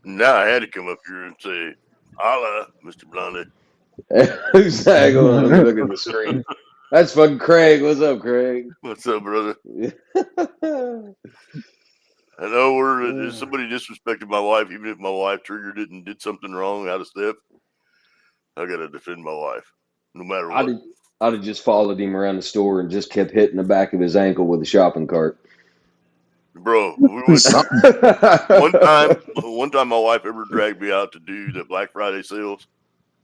Now I had to come up here and say, "Holla, Mr. Blondie." Who's that going? Let me look at the screen. That's fucking Craig. What's up, Craig? What's up, brother? I know somebody disrespected my wife, even if my wife triggered it and did something wrong out of step. I gotta defend my wife, no matter what. I'd have just followed him around the store and just kept hitting the back of his ankle with a shopping cart. Bro, we went one time my wife ever dragged me out to do the Black Friday sales.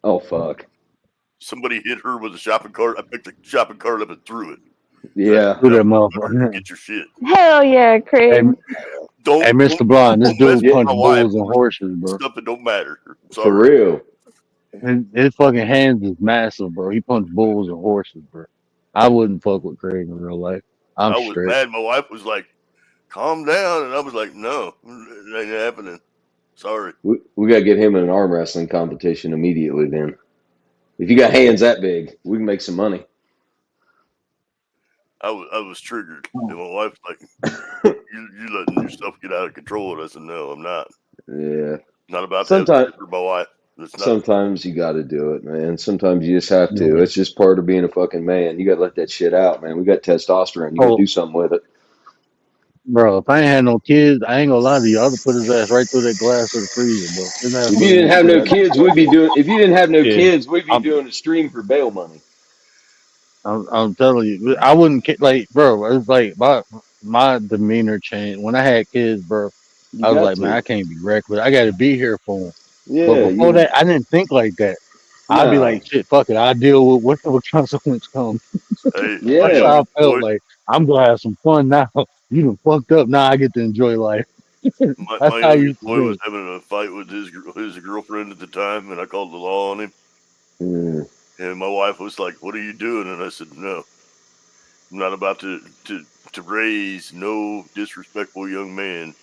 Oh fuck. Somebody hit her with a shopping cart. I picked the shopping cart up and threw it. Yeah. Who that motherfucker? Get your shit. Hell yeah, Craig. Hey, Mr. Blonde, this don't dude mess with punch my wife bulls and horses, bro. stuff that don't matter. For Sorry. real. His fucking hands is massive, bro. He punched bulls and horses, bro. I wouldn't fuck with Craig in real life. I was straight. mad. My wife was like, "Calm down," and I was like, "No, it ain't happening." Sorry. We gotta get him in an arm wrestling competition immediately then. If you got hands that big, we can make some money. I was triggered, and my wife was like, "You letting yourself get out of control?" And I said, "No, I'm not. Yeah. Not about Sometimes that for my wife. Sometimes you got to do it, man. Sometimes you just have to. It's just part of being a fucking man. You got to let that shit out, man. We got testosterone. You got to do something with it. Bro, if I ain't had no kids, I ain't gonna lie to you. I'd have put his ass right through that glass of the freezer, bro. If you didn't have no kids, we'd be doing. If you didn't have no kids, we'd be doing a stream for bail money. I'm telling you, I wouldn't like, bro. It's like my demeanor changed when I had kids, bro. You I was got like, man, to. I can't be reckless. I got to be here for them. Yeah. But before that, I didn't think like that. I'd be like, shit, fuck it. I'll deal with whatever consequence comes. Hey, That's how I felt. Like, I'm gonna have some fun now. You done fucked up. Now I get to enjoy life. That's my how you youngest boy was having a fight with his girlfriend at the time, and I called the law on him. And my wife was like, "What are you doing?" And I said, "No, I'm not about to raise no disrespectful young man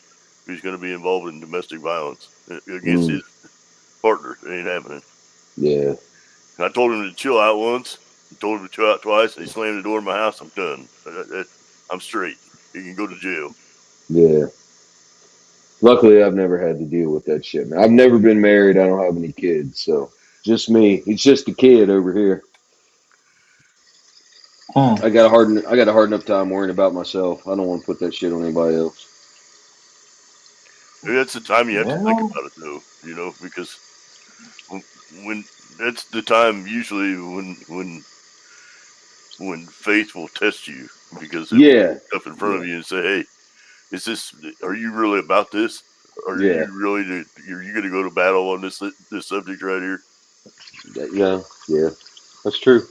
who's going to be involved in domestic violence against his partner. It ain't happening." Yeah. And I told him to chill out once. I told him to chill out twice. And he slammed the door in my house. I'm done. I'm straight. He can go to jail. Yeah. Luckily, I've never had to deal with that shit, man. I've never been married. I don't have any kids, so just me. It's just a kid over here. I got a hard enough time worrying about myself. I don't want to put that shit on anybody else. Maybe that's the time you have to think about it, though. You know, because when that's the time usually when faith will test you, because it will Yeah. put stuff in front of you and say, "Hey, are you really about this? Are Yeah. you really are you going to go to battle on this subject right here?" Yeah. That's true.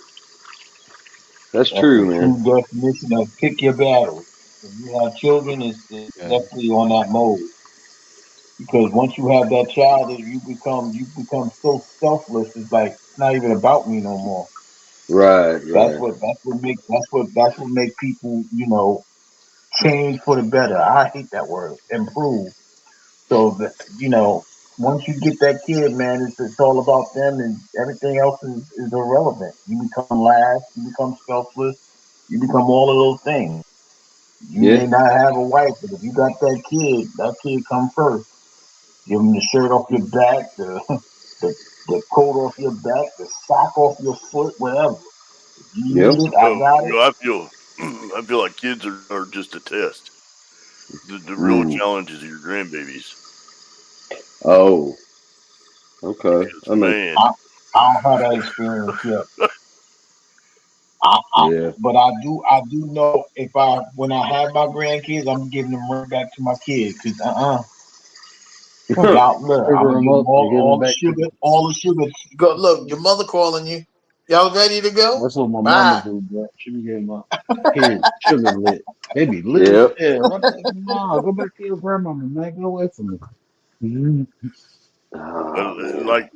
That's That's true, the man. true definition of pick your battles. When you have children, it's Yeah. definitely on that mode. Because once you have that child, you become so selfless. It's like it's not even about me no more. Right. That's what make people change for the better. I hate that word, improve. So that once you get that kid, man, it's all about them, and everything else is irrelevant. You become last, you become selfless, you become all of those things. You Yeah. may not have a wife, but if you got that kid come first. Give them the shirt off your back, the, the coat off your back, the sock off your foot, whatever. If you Yep. need it, I got it. I feel like kids are just a test. The real Ooh. challenge is your grandbabies. Oh. Okay. Because, I mean, man, I don't have that experience yet. yeah. But I do know when I have my grandkids, I'm giving them right back to my kids. Cause y'all look, I'm Sugar gonna them give them up and give them all the back to sugar, you. all the sugar. Go look, your mother calling you. Y'all ready to go? That's what my mama Bye. do, bro. She be getting my kids sugar lit. They be lit as Yep. hell. I'm like, nah, go back to your grandmama, man. Get away from me. Mhm. Oh man. like,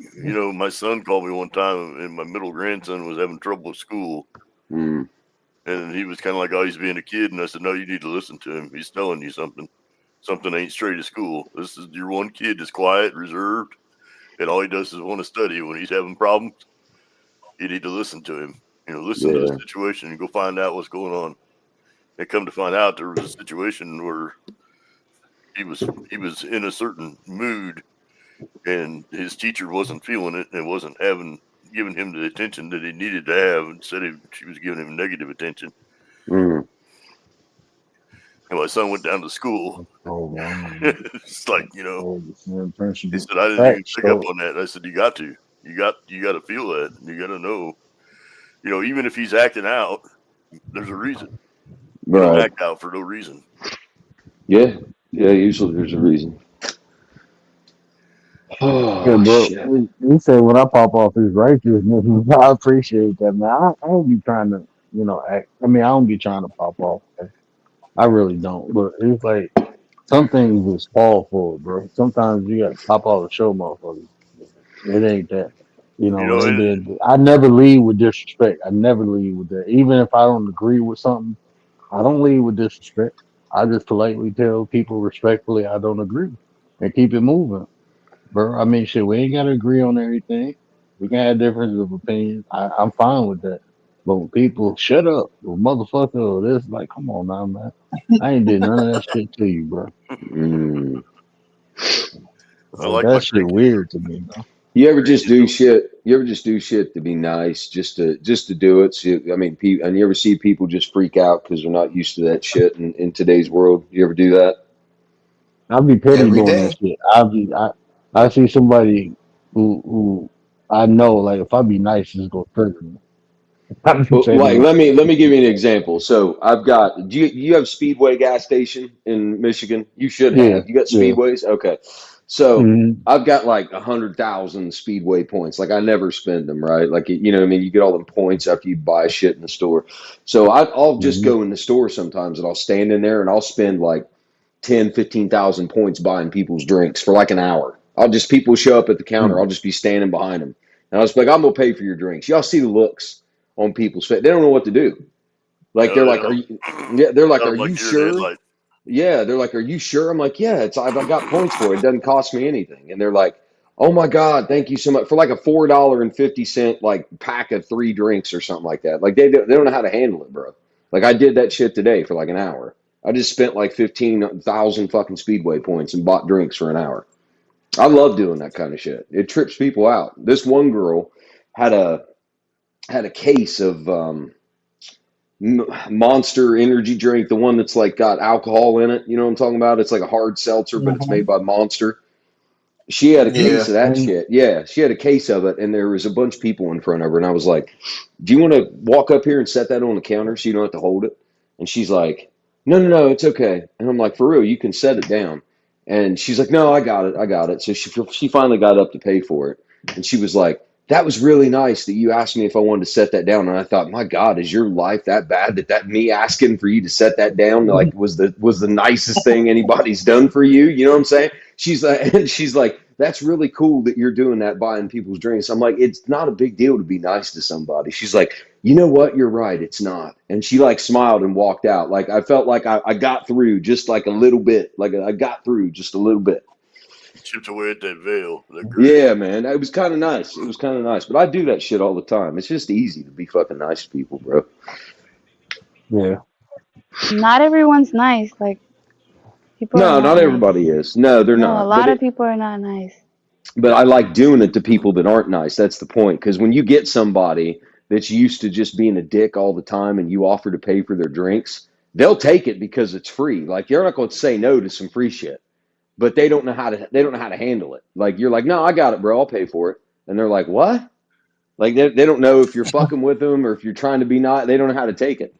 my son called me one time, and my middle grandson was having trouble with school. Mm. And he was kind of like, "Oh, he's being a kid." And I said, "No, you need to listen to him. He's telling you something. Something ain't straight at school. This is your one kid that's quiet, reserved, and all he does is want to study. When he's having problems, you need to listen to him. Listen to the Yeah. situation and go find out what's going on." And come to find out, there was a situation where he was in a certain mood, and his teacher wasn't feeling it and wasn't giving him the attention that he needed to have. Instead, she was giving him negative attention. Mm. And my son went down to school. Oh, man. It's like, Oh, the same he principle. said, "I didn't even Facts, pick up though. on that." And I said, "You got to. You got to feel that. You got to know. Even if he's acting out, there's a reason. You don't Right. act out for no reason." Yeah. Yeah. Usually there's a reason. Yeah, Oh bro. shit. He said when I pop off his righteousness, I appreciate that, man. I don't be trying to, act. I mean, I don't be trying to pop off. I really don't. But it's like some things just fall for it, bro. Sometimes you got to pop off the show, motherfucker. It ain't that. You know, it, I never lead with disrespect. I never lead with that. Even if I don't agree with something, I don't lead with disrespect. I just politely tell people respectfully I don't agree and keep it moving, bro. I mean, shit, we ain't got to agree on everything. We can have differences of opinion. I'm fine with that. But when people shut up, or motherfucker, or this, like, come on now, man. I ain't did none of that shit to you, bro. Mm. I Like, like my that shit grandkids. weird to me, bro. You My ever just grandkids do don't. shit? You ever just do shit to be nice, just to do it? So, I mean, and you ever see people just freak out because they're not used to that shit in today's world? You ever do that? I'll be petty Every doing that day. shit. I see somebody who I know, like, if I be nice, it's gonna trigger me. I be Well, like, petty. let me give you an example. So I've got. Do you have Speedway gas station in Michigan? You should Yeah, have. You got yeah. Speedways? Okay. So Hmm. I've got like 100,000 Speedway points. Like I never spend them, right? Like you know what I mean? You get all them points after you buy shit in the store. So I'll just Hmm. go in the store sometimes and I'll stand in there and I'll spend like 10, 15,000 points buying people's drinks for like an hour. People show up at the counter. I'll just be standing behind them. And I'll just be like, I'm going to pay for your drinks. Y'all see the looks on people's face. They don't know what to do. Like, No, they're they like, don't. yeah, they're like, Got are them you like you're in the sure? headlight. Yeah. They're like, are you sure? I'm like, yeah, I've got points for it. It doesn't cost me anything. And they're like, oh my God, thank you so much for like a $4.50 like pack of 3 drinks or something like that. Like they don't know how to handle it, bro. Like I did that shit today for like an hour. I just spent like 15,000 fucking Speedway points and bought drinks for an hour. I love doing that kind of shit. It trips people out. This one girl had a case of Monster energy drink, the one that's like got alcohol in it. You know what I'm talking about? It's like a hard seltzer, but it's made by Monster. She had a case Yeah. of that shit. Yeah, she had a case of it, and there was a bunch of people in front of her, and I was like, "Do you want to walk up here and set that on the counter so you don't have to hold it?" And she's like, "No, it's okay." And I'm like, "For real, you can set it down." And she's like, "No, I got it." So she finally got up to pay for it, and she was like, "That was really nice that you asked me if I wanted to set that down." And I thought, my God, is your life that bad that me asking for you to set that down like was the nicest thing anybody's done for you? You know what I'm saying? She's like, "That's really cool that you're doing that, buying people's drinks." I'm like, "It's not a big deal to be nice to somebody." She's like, "You know what? You're right. It's not." And she like smiled and walked out. Like I felt like I got through just like a little bit. Like I got through just a little bit. Chipped away at that veil. Yeah, man. It was kind of nice. It was kind of nice. But I do that shit all the time. It's just easy to be fucking nice to people, bro. Yeah. Not everyone's nice. Like people No, are not nice. everybody is. No, they're No, not. a lot But of people are not nice. But I like doing it to people that aren't nice. That's the point. Because when you get somebody that's used to just being a dick all the time and you offer to pay for their drinks, they'll take it because it's free. Like you're not going to say no to some free shit, but they don't know how to handle it. Like you're like, "No, I got it, bro. I'll pay for it." And they're like, "What?" Like they don't know if you're fucking with them or if you're trying to be nice. They don't know how to take it.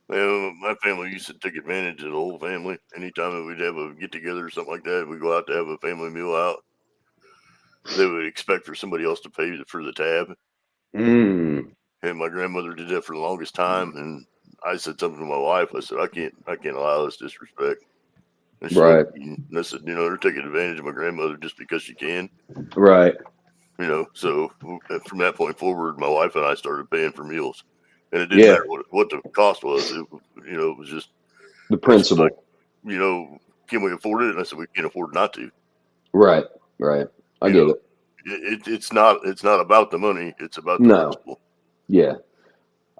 Well, my family used to take advantage of the whole family. Anytime that we'd have a get together or something like that, we'd go out to have a family meal out. They would expect for somebody else to pay for the tab. Mm. And my grandmother did that for the longest time. And I said something to my wife. I said, I can't allow this disrespect. And she Right. and I said, they're taking advantage of my grandmother just because she can. Right. So from that point forward, my wife and I started paying for meals. And it didn't Yeah. matter what the cost was. It was just The principle. like, can we afford it? And I said, we can't afford not to. Right. Right. I get it. It's not about the money. It's about the No. principle. Yeah.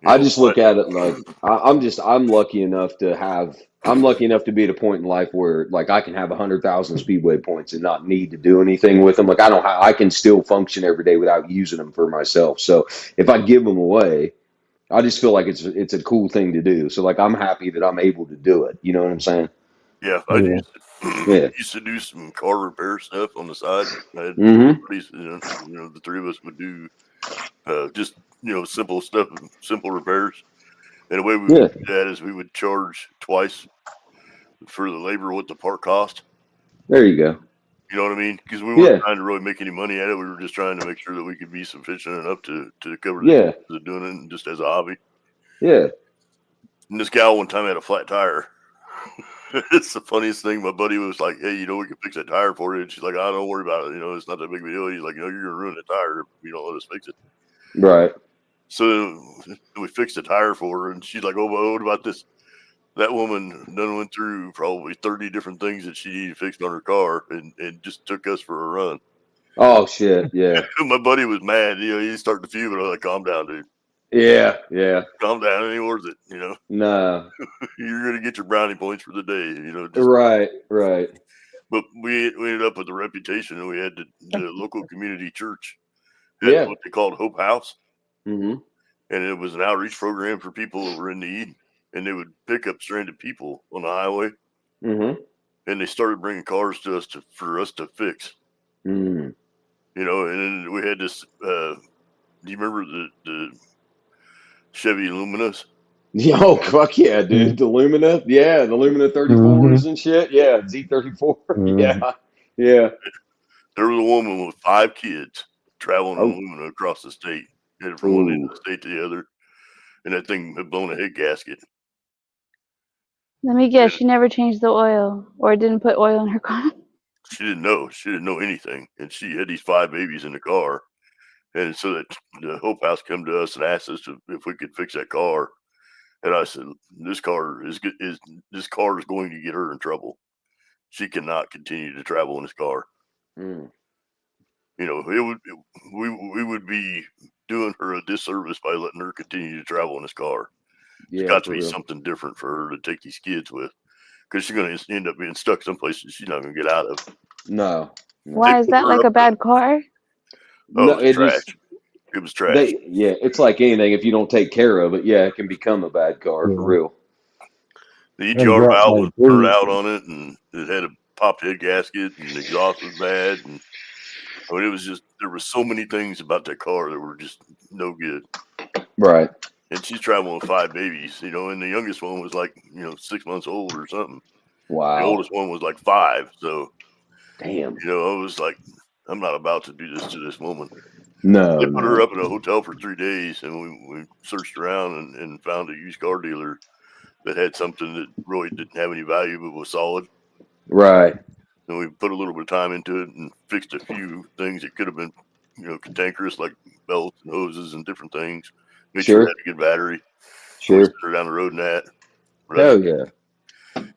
I just look at it like I'm lucky enough to be at a point in life where like I can have 100,000 Speedway points and not need to do anything with them. Like I can still function every day without using them for myself. So if I give them away, I just feel like it's a cool thing to do. So like I'm happy that I'm able to do it. You know what I'm saying? Yeah, I used to do some car repair stuff on the side. I had buddies, the three of us would do just simple stuff, simple repairs. And the way we would do that is we would charge twice for the labor what the part cost. There you go. You know what I mean? Because we weren't trying to really make any money at it. We were just trying to make sure that we could be sufficient enough to cover the costs of doing it just as a hobby. Yeah. And this gal one time had a flat tire. It's the funniest thing. My buddy was like, "Hey, we can fix that tire for you." And she's like, "Oh, don't worry about it. It's not that big of a deal." He's like, "You're going to ruin the tire if you don't let us fix it." Right. So we fixed the tire for her, and she's like, "Oh, but what about this?" That woman done went through probably 30 different things that she needed fixed on her car and just took us for a run. Oh, shit. Yeah. My buddy was mad. He started to fume, and I was like, "Calm down, dude. Yeah. Yeah. Calm down. It ain't worth it. No. You're going to get your brownie points for the day, Right. Right. But we ended up with a reputation, and we had the local community church. Had what they called Hope House. Mm-hmm. And it was an outreach program for people that were in need. And they would pick up stranded people on the highway. Mm-hmm. And they started bringing cars to us for us to fix. Mm. And then we had this, do you remember the Chevy Luminas? Oh, fuck yeah, dude. The Lumina. Yeah, the Lumina 34s and shit. Yeah, Z34. Yeah. Yeah. There was a woman with 5 kids traveling on Lumina across the state. Headed from one end of the state to the other. And that thing had blown a head gasket. Let me guess, she never changed the oil or didn't put oil in her car. She didn't know. She didn't know anything. And she had these 5 babies in the car. And so that the Hope House come to us and asked us if we could fix that car. And I said, this car is going to get her in trouble. She cannot continue to travel in this car. Mm. We would be doing her a disservice by letting her continue to travel in this car. Yeah, it's got to be something different for her to take these kids with, because she's going to end up being stuck someplace that she's not going to get out of. No. Why is that like a bad car? Oh, no, it was trash. It was trash. It's like anything. If you don't take care of it, it can become a bad car for real. The EGR valve was burned out on it, and it had a popped head gasket and the exhaust was bad, and I mean, it was just there were so many things about that car that were just no good. Right. And she's traveling with 5 babies, and the youngest one was like 6 months old or something. The Wow. oldest one was like 5. So Damn. I was like, I'm not about to do this to this woman. No. They put no. her up in a hotel for 3 days, and we searched around and found a used car dealer that had something that really didn't have any value but was solid. Right. And we put a little bit of time into it and fixed a few things that could have been, cantankerous, like belts and hoses and different things. Made sure it had a good battery. Sure. Send her down the road in that. But Hell yeah.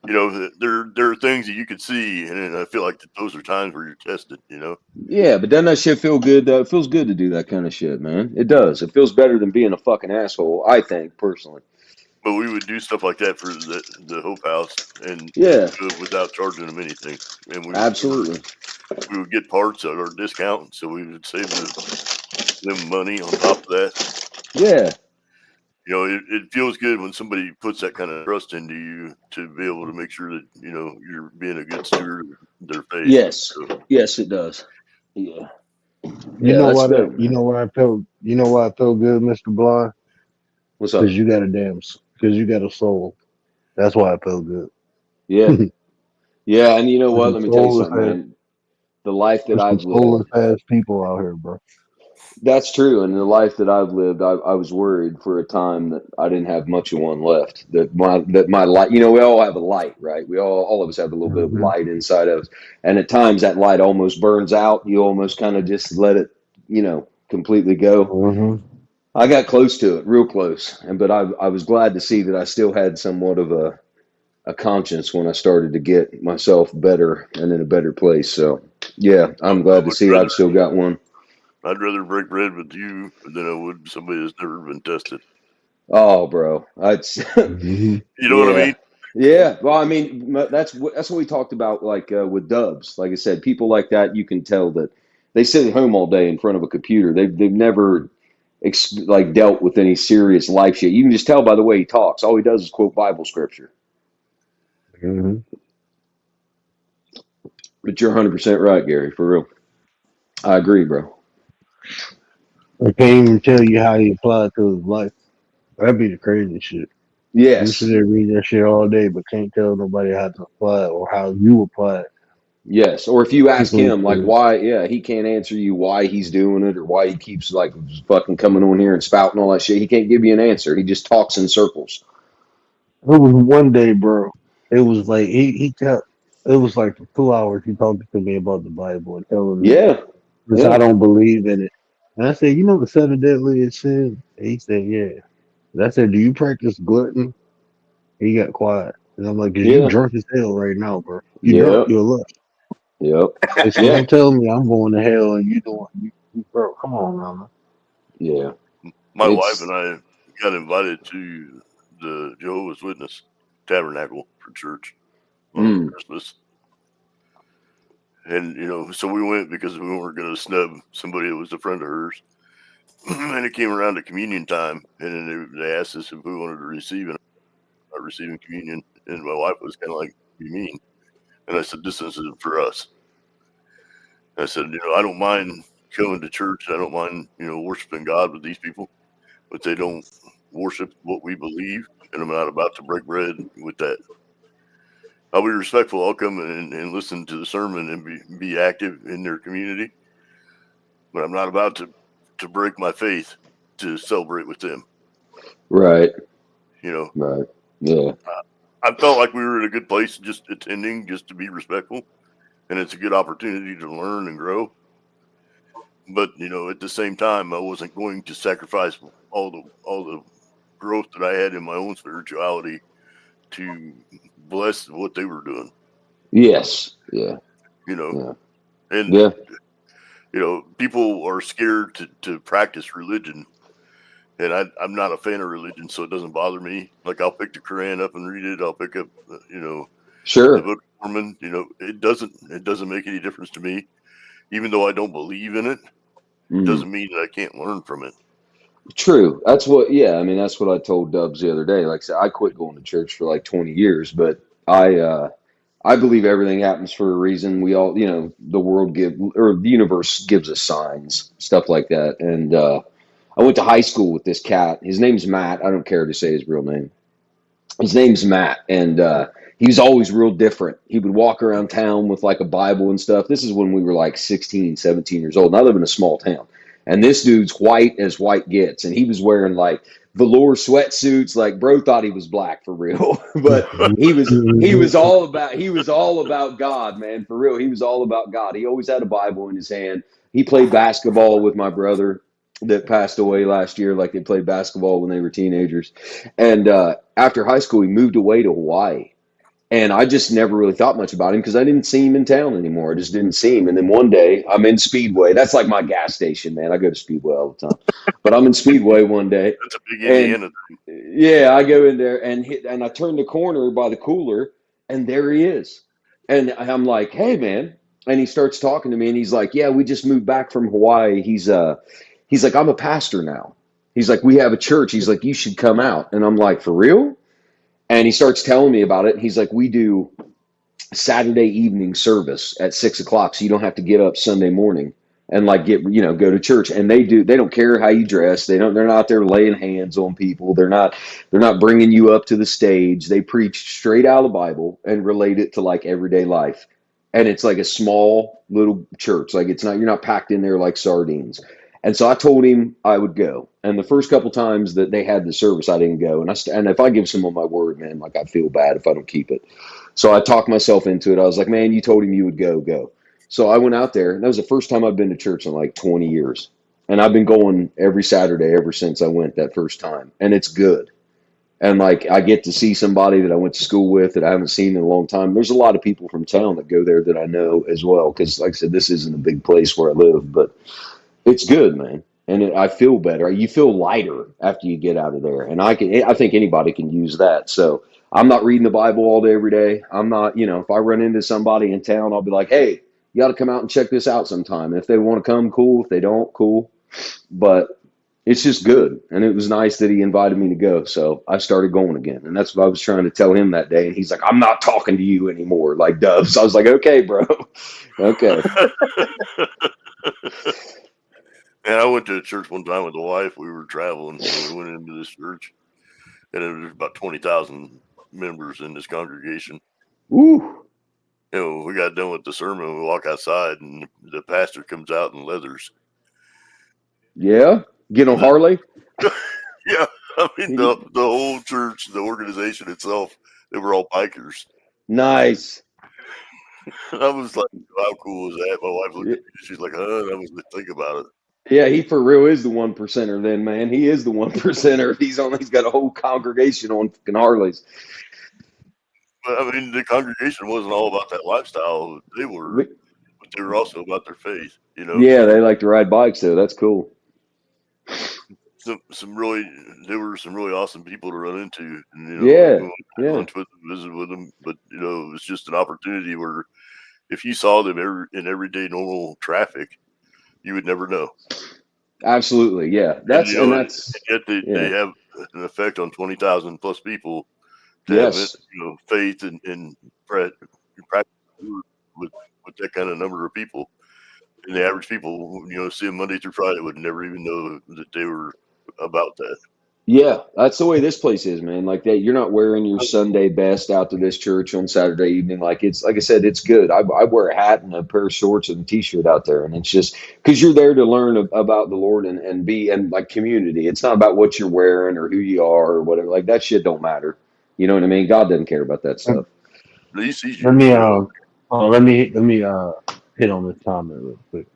there are things that you could see, and I feel like that those are times where you're tested. Yeah, but doesn't that shit feel good? It feels good to do that kind of shit, man. It does. It feels better than being a fucking asshole, I think, personally. But we would do stuff like that for the Hope House, and Yeah. do it without charging them anything. And Absolutely. we would get parts at our discount, so we would save them money on top of that. Yeah. It feels good when somebody puts that kind of trust into you to be able to make sure that you're being a good steward of their faith. Yes. So, Yes, it does. Yeah. You know that's why good, that? You know why I felt? You know why I felt good, Mr. Blind? What's up? Because you got a soul. That's why I felt good. Yeah. Yeah, and you know what? There's Let me some tell you soulless something, ass- man. The life that There's some I've lived. soulless ass people out here, bro. That's true. And the life that I've lived, I was worried for a time that I didn't have much of one left. That my light, we all have a light, right? We all of us have a little bit of light inside of us. And at times that light almost burns out. You almost kind of just let it, completely go. Mm-hmm. I got close to it, real close. But I was glad to see that I still had somewhat of a conscience when I started to get myself better and in a better place. So yeah, I'm glad to see I've still got one. I'd rather break bread with you than I would somebody that's never been tested. Oh, bro, Mm-hmm. You know what I mean? Yeah. Well, I mean, that's what we talked about, like with Dubs. Like I said, people like that, you can tell that they sit at home all day in front of a computer. They've never dealt with any serious life shit. You can just tell by the way he talks. All he does is quote Bible scripture. Mm-hmm. But you're 100% right, Gary. For real, I agree, bro. I can't even tell you how he applied to his life. That'd be the crazy shit. You Yes. sit there and read that shit all day, but can't tell nobody how to apply it or how you apply it. Yes. Or if you ask People him, like, is- why, he can't answer you why he's doing it or why he keeps, like, fucking coming on here and spouting all that shit. He can't give you an answer. He just talks in circles. It was one day, bro. It was like he kept. It was like for 2 hours he talked to me about the Bible and telling me Yeah. because I don't believe in it. And I said, you know the 7 deadliest sins? And he said, yeah. And I said, do you practice glutton? He got quiet. And I'm like, cause Yeah. you drunk as hell right now, bro. You Yep. drunk, you're left. Yep. They said, Yeah. don't tell me I'm going to hell and you doing, bro. Come on, mama. Yeah. My It's- wife and I got invited to the Jehovah's Witness Tabernacle for church on Christmas. And, so we went because we weren't going to snub somebody that was a friend of hers. And it came around to communion time, and then they asked us if we wanted to receive it. Not receiving communion. And my wife was kind of like, "You mean?" And I said, "This isn't for us." And I said, I don't mind coming to church. I don't mind, worshiping God with these people, but they don't worship what we believe, and I'm not about to break bread with that. I'll be respectful. I'll come and listen to the sermon and be active in their community, but I'm not about to break my faith to celebrate with them. Right. Right. Yeah. I felt like we were at a good place just attending, just to be respectful, and it's a good opportunity to learn and grow. But at the same time, I wasn't going to sacrifice all the growth that I had in my own spirituality to bless what they were doing. Yes. Yeah. And people are scared to practice religion, and I'm not a fan of religion, so it doesn't bother me. Like, I'll pick the Quran up and read it. I'll pick up Sure. the Book of Mormon. It doesn't make any difference to me, even though I don't believe in it. It doesn't mean that I can't learn from it. True. That's what I told Dubs the other day. Like I said, I quit going to church for like 20 years, but I I believe everything happens for a reason. We all, the the universe gives us signs, stuff like that. And I went to high school with this cat. His name's Matt. I don't care to say his real name. His name's Matt, and he was always real different. He would walk around town with like a Bible and stuff. This is when we were like 16, 17 years old, and I live in a small town. And this dude's white as white gets, and he was wearing like velour sweatsuits. Like, bro thought he was black for real, but he was all about God, man, for real. He was all about God. He always had a Bible in his hand. He played basketball with my brother that passed away last year. Like, they played basketball when they were teenagers. And after high school, he moved away to Hawaii. And I just never really thought much about him because I didn't see him in town anymore. I just didn't see him. And then one day, I'm in Speedway. That's like my gas station, man. I go to Speedway all the time. But I'm in Speedway one day. That's a big Indiana thing. Yeah, I go in there and I turn the corner by the cooler, and there he is. And I'm like, hey, man. And he starts talking to me, and he's like, yeah, we just moved back from Hawaii. He's like, I'm a pastor now. He's like, we have a church. He's like, you should come out. And I'm like, for real? And he starts telling me about it. He's like, we do Saturday evening service at 6:00, so you don't have to get up Sunday morning and like go to church. And they don't care how you dress. They're not out there laying hands on people. They're not bringing you up to the stage. They preach straight out of the Bible and relate it to like everyday life. And it's like a small little church. Like, you're not packed in there like sardines. And so I told him I would go. And the first couple times that they had the service, I didn't go. And if I give someone my word, man, like, I feel bad if I don't keep it. So I talked myself into it. I was like, man, you told him you would go. So I went out there, and that was the first time I've been to church in like 20 years. And I've been going every Saturday ever since I went that first time. And it's good. And like, I get to see somebody that I went to school with that I haven't seen in a long time. There's a lot of people from town that go there that I know as well. Because like I said, this isn't a big place where I live, but it's good, man. And I feel better. You feel lighter after you get out of there. And I think anybody can use that. So I'm not reading the Bible all day, every day. I'm not, if I run into somebody in town, I'll be like, hey, you got to come out and check this out sometime. If they want to come, cool. If they don't, cool. But it's just good. And it was nice that he invited me to go. So I started going again. And that's what I was trying to tell him that day. And he's like, I'm not talking to you anymore, like Dubs. So I was like, okay, bro. Okay. And I went to a church one time with the wife. We were traveling, and we went into this church, and there was about 20,000 members in this congregation. Ooh. We got done with the sermon. We walk outside, and the pastor comes out in leathers. Yeah? Get on Harley? Yeah. I mean, the whole church, the organization itself, they were all bikers. Nice. I was like, how cool is that? My wife looked at me, she's like, that was the thing about it. Yeah, he for real is the 1%er then, man. He is the 1%er. He's got a whole congregation on fucking Harleys. But I mean, the congregation wasn't all about that lifestyle. They were, but they were also about their faith, Yeah, they like to ride bikes though. That's cool. There were some really awesome people to run into. And, lunch with them, visit with them. But it was just an opportunity where if you saw them in everyday normal traffic, you would never know. Absolutely, yeah. Yet they have an effect on 20,000 plus people. Yes. Have, faith and practice with that kind of number of people. And the average people, see them Monday through Friday would never even know that they were about that. Yeah, that's the way this place is, man. Like that, you're not wearing your Sunday best out to this church on Saturday evening. Like I said, it's good. I wear a hat and a pair of shorts and a t-shirt out there, and it's just because you're there to learn about the Lord and be in like community. It's not about what you're wearing or who you are or whatever. Like that shit don't matter. You know what I mean? God doesn't care about that stuff. Let me hit on this comment real quick.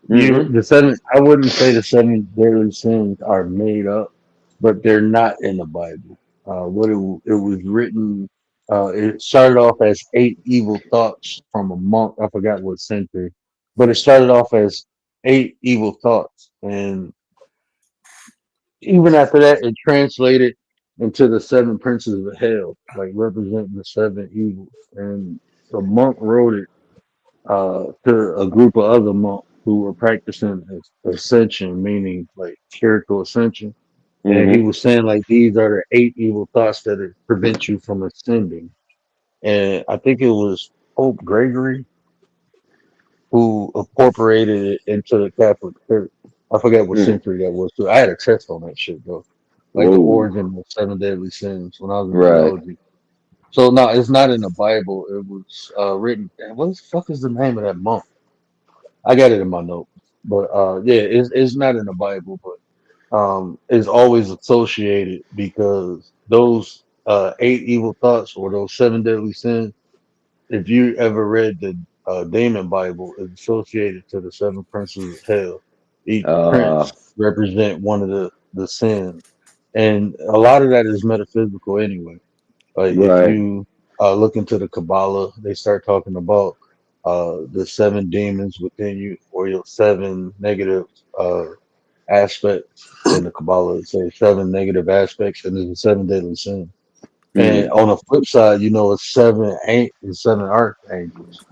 Mm-hmm. I wouldn't say the 7 deadly sins are made up, but they're not in the Bible. It was written, it started off as 8 evil thoughts from a monk. I forgot what century, but it started off as 8 evil thoughts. And even after that, it translated into the 7 princes of hell, like representing the 7 evils. And the monk wrote it to a group of other monks who were practicing ascension, meaning like spiritual ascension. And he was saying like these are the 8 evil thoughts that prevent you from ascending. And I think it was Pope Gregory, who incorporated it into the Catholic Church. I forget what Mm. century that was. Too. I had a test on that shit though, like the Whoa. origin of seven deadly sins when I was in Right. theology. So no, it's not in the Bible. It was written. What the fuck is the name of that monk? I got it in my notes, but yeah, it's not in the Bible, but it's always associated because those eight evil thoughts or those seven deadly sins. If you ever read the Damon Bible, it's associated to the seven princes of hell. Each prince represent one of the sins, and a lot of that is metaphysical anyway. Like if Right. you look into the Kabbalah, they start talking about the seven demons within you, or your seven negative aspects in the Kabbalah. It says seven negative aspects, and there's the seven deadly sins. And on the flip side, it's seven archangels.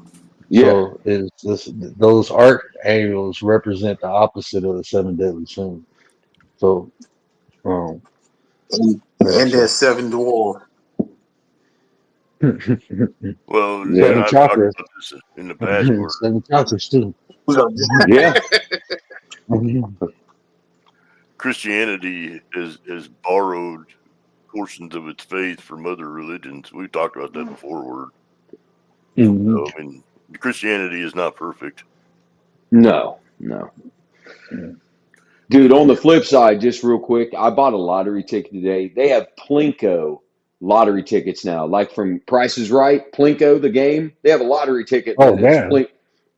Yeah. So it's this, those archangels represent the opposite of the seven deadly sins. So, And, yeah, and there's seven dwarfs. Well, Yeah. seven I've talked chakras, about this in the past where seven chakras too. Yeah. Christianity has borrowed portions of its faith from other religions. We've talked about that before. Mhm. So, I mean, Christianity is not perfect. No. Yeah. Dude, on the flip side, just real quick, I bought a lottery ticket today. They have Plinko lottery tickets now, like from Price is Right, Plinko the game. They have a lottery ticket Oh that is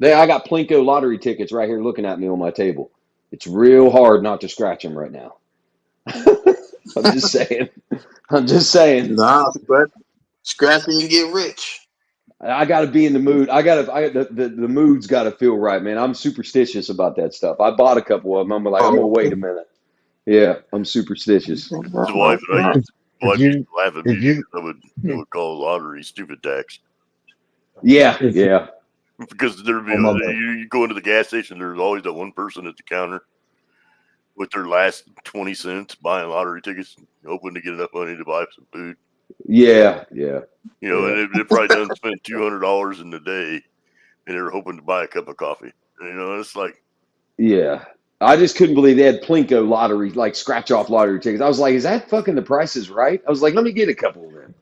damn! I got Plinko lottery tickets right here looking at me on my table. It's real hard not to scratch them right now. I'm just saying. Nah, scrappy and get rich. I got to be in the mood. The mood's got to feel right, man. I'm superstitious about that stuff. I bought a couple of them. I'm like, I'm gonna wait a minute. Yeah, I'm superstitious. The wife and I used to laugh at me if you because I would call lottery stupid tax. Yeah. Because there'd be Oh, my bad. you go into the gas station, there's always that one person at the counter with their last 20 cents buying lottery tickets, hoping to get enough money to buy some food. Yeah. And they probably done spent $200 in the day, and they were hoping to buy a cup of coffee. It's like, Yeah. I just couldn't believe they had Plinko lottery, like scratch off lottery tickets. I was like, is that fucking the Price is Right? I was like, let me get a couple of them.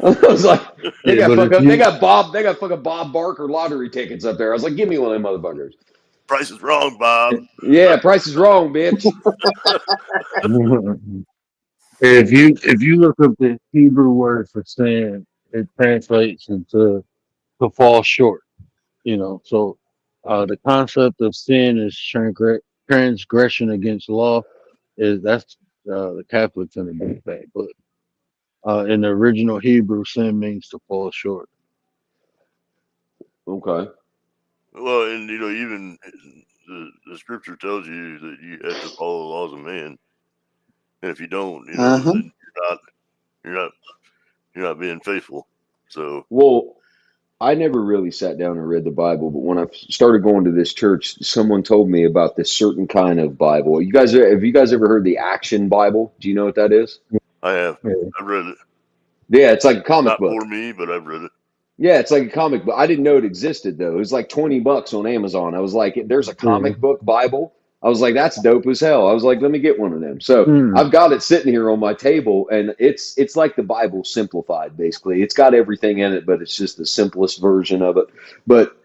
I was like, they got fucking Bob Barker lottery tickets up there. I was like, give me one of them motherfuckers. price is wrong, Bob. Yeah, price is wrong, bitch. If you look up the Hebrew word for sin, it translates into to fall short. So the concept of sin is transgression against law. That's the Catholics in the big thing, but in the original Hebrew, sin means to fall short. Okay. Well, and even the scripture tells you that you have to follow the laws of man, and if you don't, then you're not being faithful. So, Well, I never really sat down and read the Bible, but when I started going to this church, someone told me about this certain kind of Bible. Have you guys ever heard the Action Bible? Do you know what that is? I have. Yeah. I've read it. Yeah, it's like a comic Not book. for me, but I've read it. Yeah, it's like a comic book. I didn't know it existed though. It was like $20 on Amazon. I was like, there's a comic book Bible. I was like, that's dope as hell. I was like, let me get one of them. So I've got it sitting here on my table, and it's like the Bible simplified, basically. It's got everything in it, but it's just the simplest version of it. But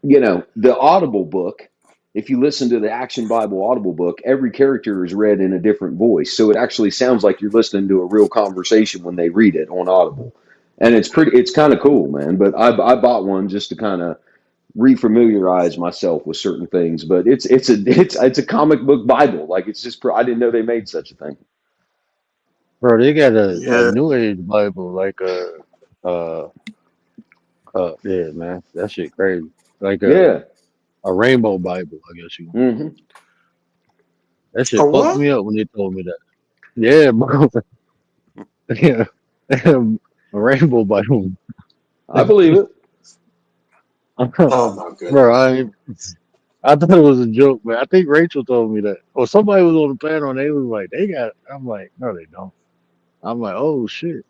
the Audible book, if you listen to the Action Bible Audible book, every character is read in a different voice. So it actually sounds like you're listening to a real conversation when they read it on Audible. And it's kind of cool, man. But I bought one just to kind of refamiliarize myself with certain things. But it's a comic book Bible. Like it's just I didn't know they made such a thing. Bro, they got a New Age Bible, like yeah, man, that shit crazy. Like a Rainbow Bible, I guess you. Mm-hmm. That shit fucked me up when they told me that. Yeah, bro. Yeah, a Rainbow Bible. I believe it. Oh my goodness. Bro, I thought it was a joke, man. I think Rachel told me that, or somebody was on the panel and they was like, they got. I'm like, no, they don't. I'm like, oh shit.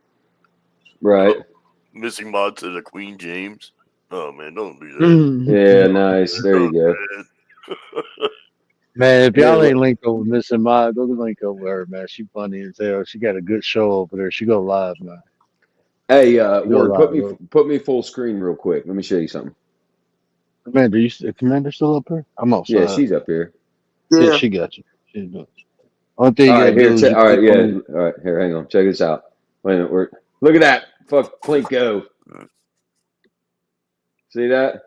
Right. Missing mod says a Queen James. Oh man, don't do that. Yeah, nice. There you go. Man, if Yeah, y'all look- ain't linked over Missing Mod, go link over her, man. She funny as hell. She got a good show over there. She go live, man. Hey, She go Ward, live. put me full screen real quick. Let me show you something. Commander, Commander still up here? I'm outside. Yeah, she's up here. Yeah, Yeah. she got you. She's good. Only thing you All gotta right, here. do is you All right, click yeah. on All right, here. Hang on. Check this out. Wait a minute. Look at that. Fuck Plinko. See that?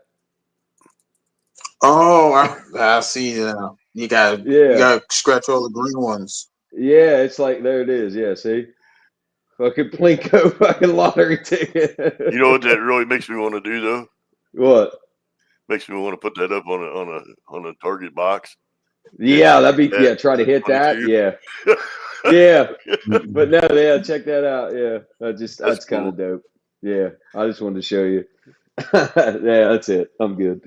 Oh, I see now. You gotta Yeah. scratch all the green ones. Yeah, it's like there it is. Yeah, see? Fucking Plinko fucking lottery ticket. You know what that really makes me want to do though? What? Makes me want to put that up on a target box. Yeah, that'd be try to hit that. 22. Yeah. Yeah. But no, yeah, check that out. Yeah. That's kind of dope. Yeah. I just wanted to show you. Yeah, that's it. I'm good.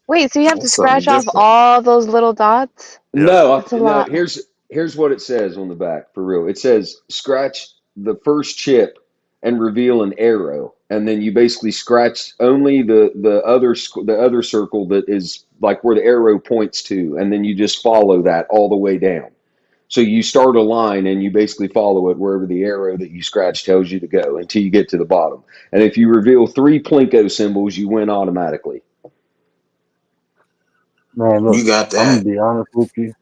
Wait, so you have to That's scratch something off different. all those little dots? No, That's a lot. here's what it says on the back for real. It says scratch the first chip and reveal an arrow, and then you basically scratch only the other circle that is like where the arrow points to, and then you just follow that all the way down. So you start a line and you basically follow it wherever the arrow that you scratch tells you to go until you get to the bottom. And if you reveal 3 Plinko symbols, you win automatically. Man, look, You got I'm gonna that. be honest with you.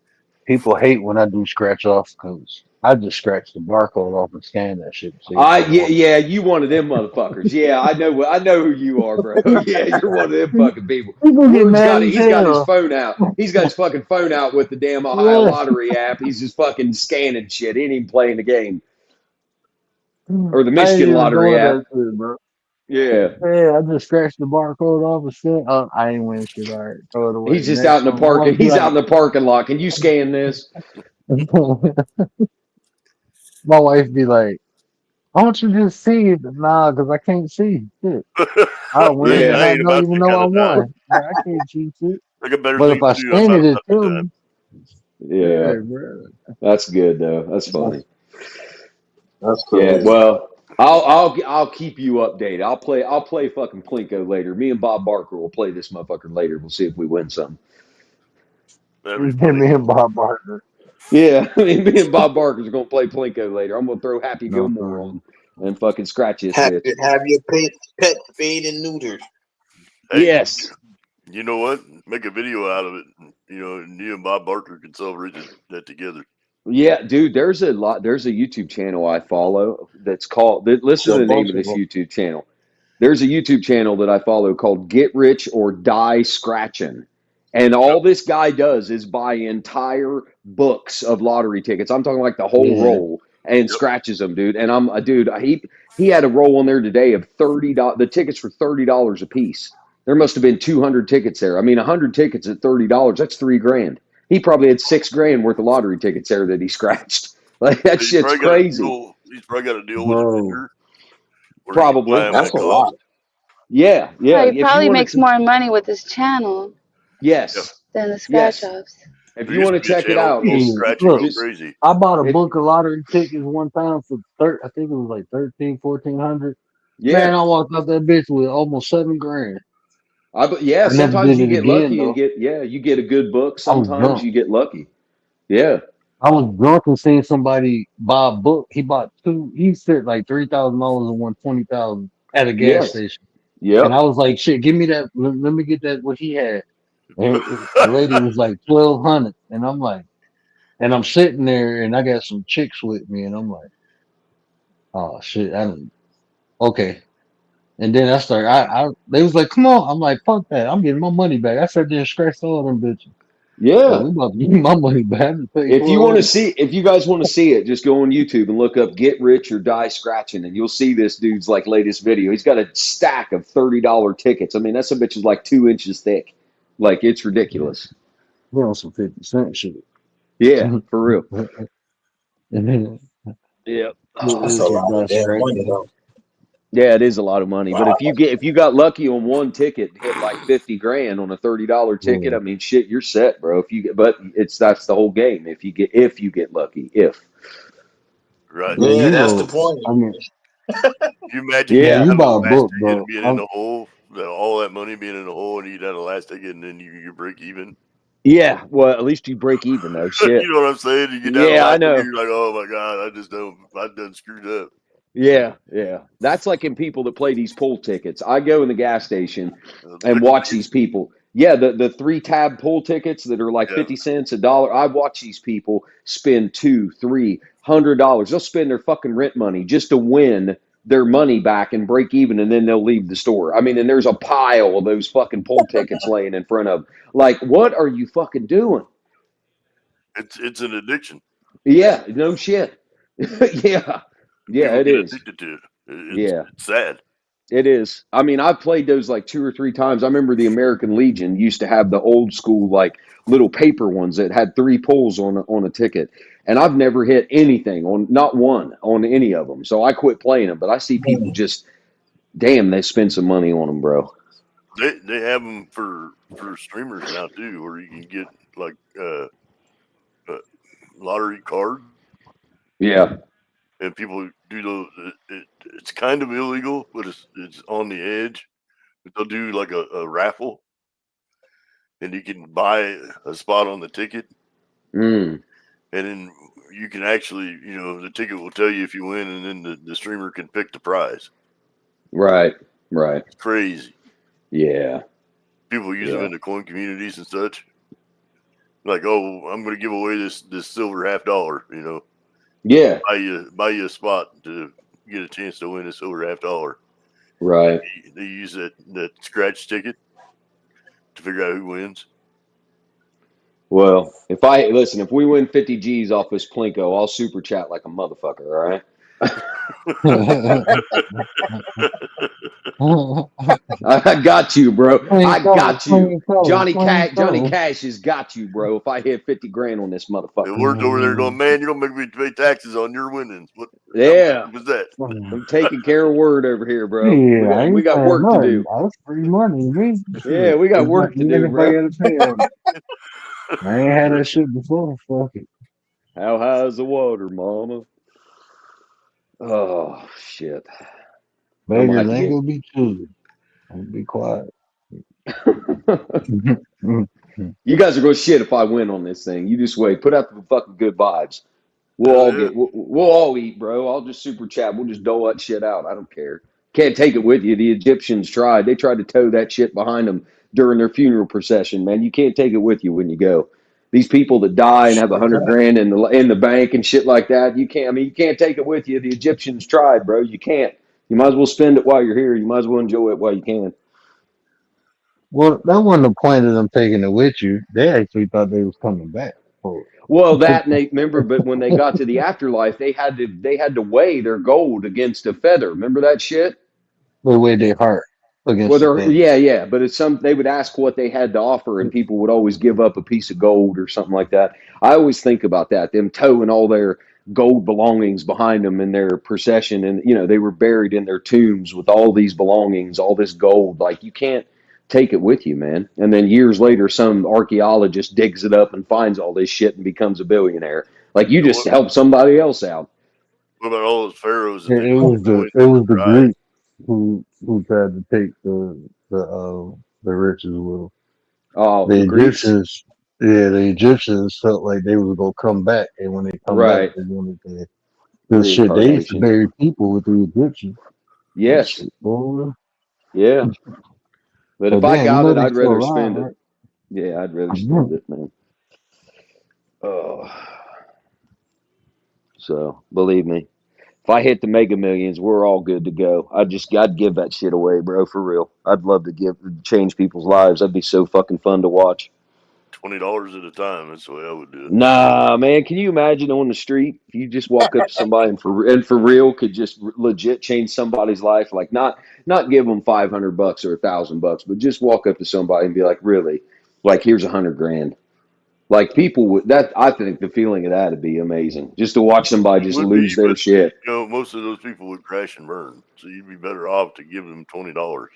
People hate when I do scratch off because I just scratch the barcode off and scan that shit. See, Yeah, you one of them motherfuckers. Yeah, I know who you are, bro. Yeah, you're one of them fucking people. People get Ward's mad as he's got his hell. phone out. He's got his fucking phone out with the damn Ohio Lottery app. He's just fucking scanning shit. He ain't even playing the game. Or the I ain't Michigan even Lottery doing app. that shit, bro. Yeah. Yeah, I just scratched the barcode off and shit. I ain't winning shit. All right, throw it away. He's just Next out in the one. parking. He's out in the parking lot. Can you scan this? My wife be like, "Why don't you just see it?" Nah, because I can't see shit. I win Yeah. and I I ain't don't about even that know I kind of time. won. I can't see shit. I got better But if things I to do. I'm scan not it, it about that tells time. me. Yeah. Bro. That's good though. That's funny. That's Yeah, crazy. well, I'll keep you updated. I'll play fucking Plinko later. Me and Bob Barker will play this motherfucker later. We'll see if we win something. That'd be funny. Me and Bob Barker. Yeah, I mean, me and Bob Barker's gonna play Plinko later. I'm gonna throw Happy No, Gilmore sorry. on and fucking scratch his Have bitch. your pet spayed and neutered. Hey, Yes. you know what? Make a video out of it. You know, and you and Bob Barker can celebrate that together. Yeah, dude, there's a YouTube channel I follow that's called listen to the name of this YouTube channel. There's a YouTube channel that I follow called Get Rich or Die Scratching. And all this guy does is buy entire books of lottery tickets. I'm talking like the whole roll and scratches them, dude. And he had a roll on there today of $30. The tickets were $30 a piece. There must have been 200 tickets there. I mean, 100 tickets at $30, that's $3,000. He probably had $6,000 worth of lottery tickets there that he scratched. Like that shit's crazy. He's probably got a deal with a vendor. Probably. That's a lot. Yeah. Yeah, he If probably you wanted makes to- more money with this channel Yes. than the scratch offs. If you want to check it out, Look, crazy. I bought a book of lottery tickets one time for I think it was like $1,400. Yeah. Man, I walked out that bitch with almost $7,000. I never sometimes did you it get again, lucky though. and you get a good book. I was Sometimes drunk. you get lucky. Yeah. I was drunk and seeing somebody buy a book. He bought two. He spent like $3,000 and won $20,000 at a gas Yes. station. Yep. And I was like, "Shit, give me that. Let me get that. What he had." And the lady was like $1,200, and I'm like, and I'm sitting there, and I got some chicks with me, and I'm like, "Oh shit, okay." And then I started. They was like, "Come on!" I'm like, "Fuck that! I'm getting my money back." I sat there and scratched all them bitches. Yeah. We about to give me my money back. If you guys want to see it, just go on YouTube and look up "Get Rich or Die Scratching," and you'll see this dude's like latest video. He's got a stack of $30 tickets. I mean, that some bitch is like 2 inches thick. Like it's ridiculous. We're on some 50 Cent shit. Yeah, for real. Yeah. That's a lot of damn money, though. Yeah, it is a lot of money. Wow. But if you got lucky on one ticket, hit like $50,000 on a $30 ticket, I mean, shit, you're set, bro. That's the whole game. If you get lucky, Right. Man, Yeah, you that's the know, point. I mean, Can you imagine man, Yeah. you having buy the a last book, ticket and bro. being in the hole, all that money being in the hole, and you'd have the last ticket, and then you break even. Yeah. Well, at least you break even though. Shit. You know what I'm saying? You get down to the Yeah, I last ticket, know. you're like, oh my god, I done screwed up. Yeah, yeah. That's like in people that play these pull tickets. I go in the gas station and Pickle watch tickets. these people. Yeah, the 3-tab pull tickets that are like Yeah. 50 cents, $1. I watch these people spend $200-$300. They'll spend their fucking rent money just to win their money back and break even, and then they'll leave the store. I mean, and there's a pile of those fucking pull tickets laying in front of them. Like, what are you fucking doing? It's an addiction. Yeah, no shit. Yeah. Yeah, People it get is. addicted to it. Yeah. It's sad. It is. I mean, I've played those like 2 or 3 times. I remember the American Legion used to have the old school like little paper ones that had 3 pulls on a ticket, and I've never hit anything on, not one on any of them. So I quit playing them. But I see people just, damn, they spend some money on them, bro. They have them for streamers now too, where you can get like lottery cards, Yeah. and people do those. It's kind of illegal, but it's on the edge. But they'll do like a raffle, and you can buy a spot on the ticket, Mm. and then you can actually, the ticket will tell you if you win, and then the streamer can pick the prize. Right. Right. It's crazy. Yeah. People use them Yeah. in the coin communities and such. Like, oh, I'm going to give away this silver $50. Yeah. Buy you a spot to get a chance to win a silver $50. Right. They use that scratch ticket to figure out who wins. Well, if we win 50 G's off this Plinko, I'll super chat like a motherfucker. All right. I got you, bro. I got you. Johnny Cash has got you, bro. If I hit 50 grand on this motherfucker. And we're over there going, man, you're gonna make me pay taxes on your winnings. What? Yeah. Was that? I'm taking care of Word over here, bro. Yeah, we got work to do. That's free money, man. Yeah, we got work to do, bro. I ain't had that shit before. Fuck it. How high is the water, mama? Oh shit. Beggars ain't gonna be choosing. I'm be quiet. You guys are gonna shit if I win on this thing. You just wait. Put out the fucking good vibes. We'll all eat, bro. I'll just super chat. We'll just dole that shit out. I don't care. Can't take it with you. The Egyptians tried. They tried to tow that shit behind them during their funeral procession, man. You can't take it with you when you go. These people that die and have 100 grand in the bank and shit like that, you can't. I mean, you can't take it with you. The Egyptians tried, bro. You can't. You might as well spend it while you're here. You might as well enjoy it while you can. Well, that wasn't the point of them taking it with you. They actually thought they was coming back. Well, that, Nate, remember, but when they got to the afterlife, they had to weigh their gold against a feather. Remember that shit? They weighed their heart against. Well, yeah. But they would ask what they had to offer, and people would always give up a piece of gold or something like that. I always think about that, them towing all their gold belongings behind them in their procession, and they were buried in their tombs with all these belongings, all this gold. Like, you can't take it with you, man. And then years later, some archaeologist digs it up and finds all this shit and becomes a billionaire. Like, you just help somebody else out. What about all those pharaohs? It was the Greeks who tried to take the riches with them. Oh, the Egyptians. Yeah, the Egyptians felt like they was gonna come back, and when they come back, they wanted to. The shit they used to bury people with the Egyptians. Yes. Yeah. But if I got it, I'd rather spend it. Yeah, I'd rather spend it, man. Oh. So, believe me, if I hit the Mega Millions, we're all good to go. I'd give that shit away, bro, for real. I'd love to change people's lives. That'd be so fucking fun to watch. $20 at a time. That's the way I would do it. Nah, man. Can you imagine on the street if you just walk up to somebody and for real could just legit change somebody's life? Like not give them $500 or $1,000, but just walk up to somebody and be like, really, like here's $100 grand. Like people would I think the feeling of that would be amazing. Just to watch somebody just lose their shit. Most of those people would crash and burn, so you'd be better off to give them $20.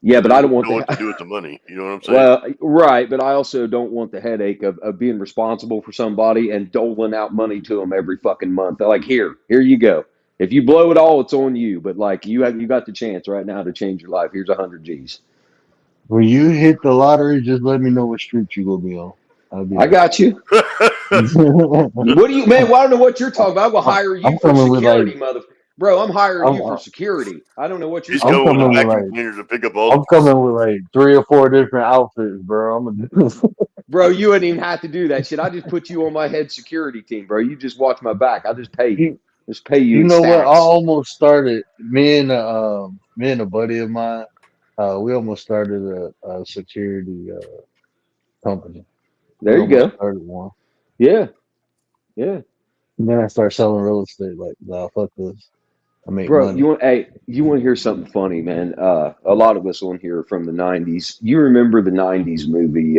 Yeah, but I don't want know what to the do with the money. You know what I'm saying? well, right, but I also don't want the headache of being responsible for somebody and doling out money to them every fucking month. They're like, here you go. If you blow it all, it's on you. But like you got the chance right now to change your life. Here's 100 G's. When you hit the lottery, just let me know what street you gonna be on. I'll be I got you. What do you, man? Well, I don't know what you're talking about. I will hire you I'm for coming with like security, bro. I'm hiring you for I'm security. I don't know what you're He's I'm talking going with a coming about. with vacuum like cleaner to pick up all. I'm coming with like 3 or 4 different outfits, bro. Bro, you wouldn't even have to do that shit. I just put you on my head security team, bro. You just watch my back. I just pay you. you, Just pay you you in know what? I stacks. almost started me and a buddy of mine. We almost started a security company. We There you almost go. started one. Yeah. Yeah. And then I started selling real estate. Like, nah, fuck this. I make Bro, money. you want to hear something funny, man? A lot of us on here are from the 90s. You remember the 90s movie,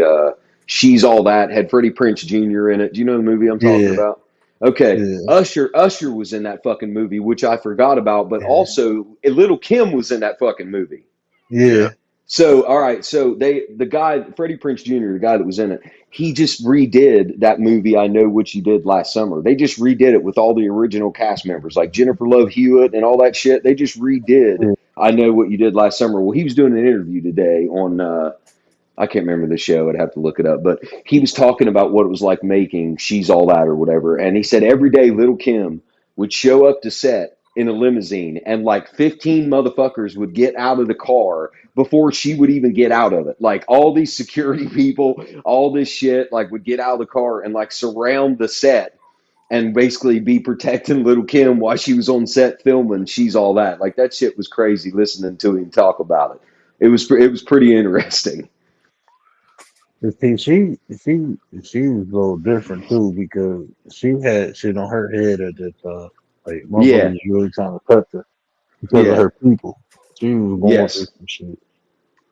She's All That, had Freddie Prinze Jr. in it. Do you know the movie I'm talking Yeah, about? Okay. yeah, Usher was in that fucking movie, which I forgot about, but yeah, also Little Kim was in that fucking movie. yeah. So, all right. So the guy, Freddie Prinze Jr., the guy that was in it, he just redid that movie. I Know What You Did last summer. They just redid it with all the original cast members, like Jennifer Love Hewitt and all that shit. They just redid Yeah. I Know What You Did last summer. Well, he was doing an interview today on, I can't remember the show. I'd have to look it up, but he was talking about what it was like making She's All That or whatever. And he said every day Little Kim would show up to set in a limousine and like 15 motherfuckers would get out of the car before she would even get out of it. Like all these security people, all this shit, like would get out of the car and like surround the set and basically be protecting Little Kim while she was on set filming She's All That. Like that shit was crazy listening to him talk about it. It was pretty interesting. See, she was a little different too because she had shit on her head at that time. Like Yeah. motherfuckers was really trying to touch her because of Yeah. her people. She was going through Yes. some shit.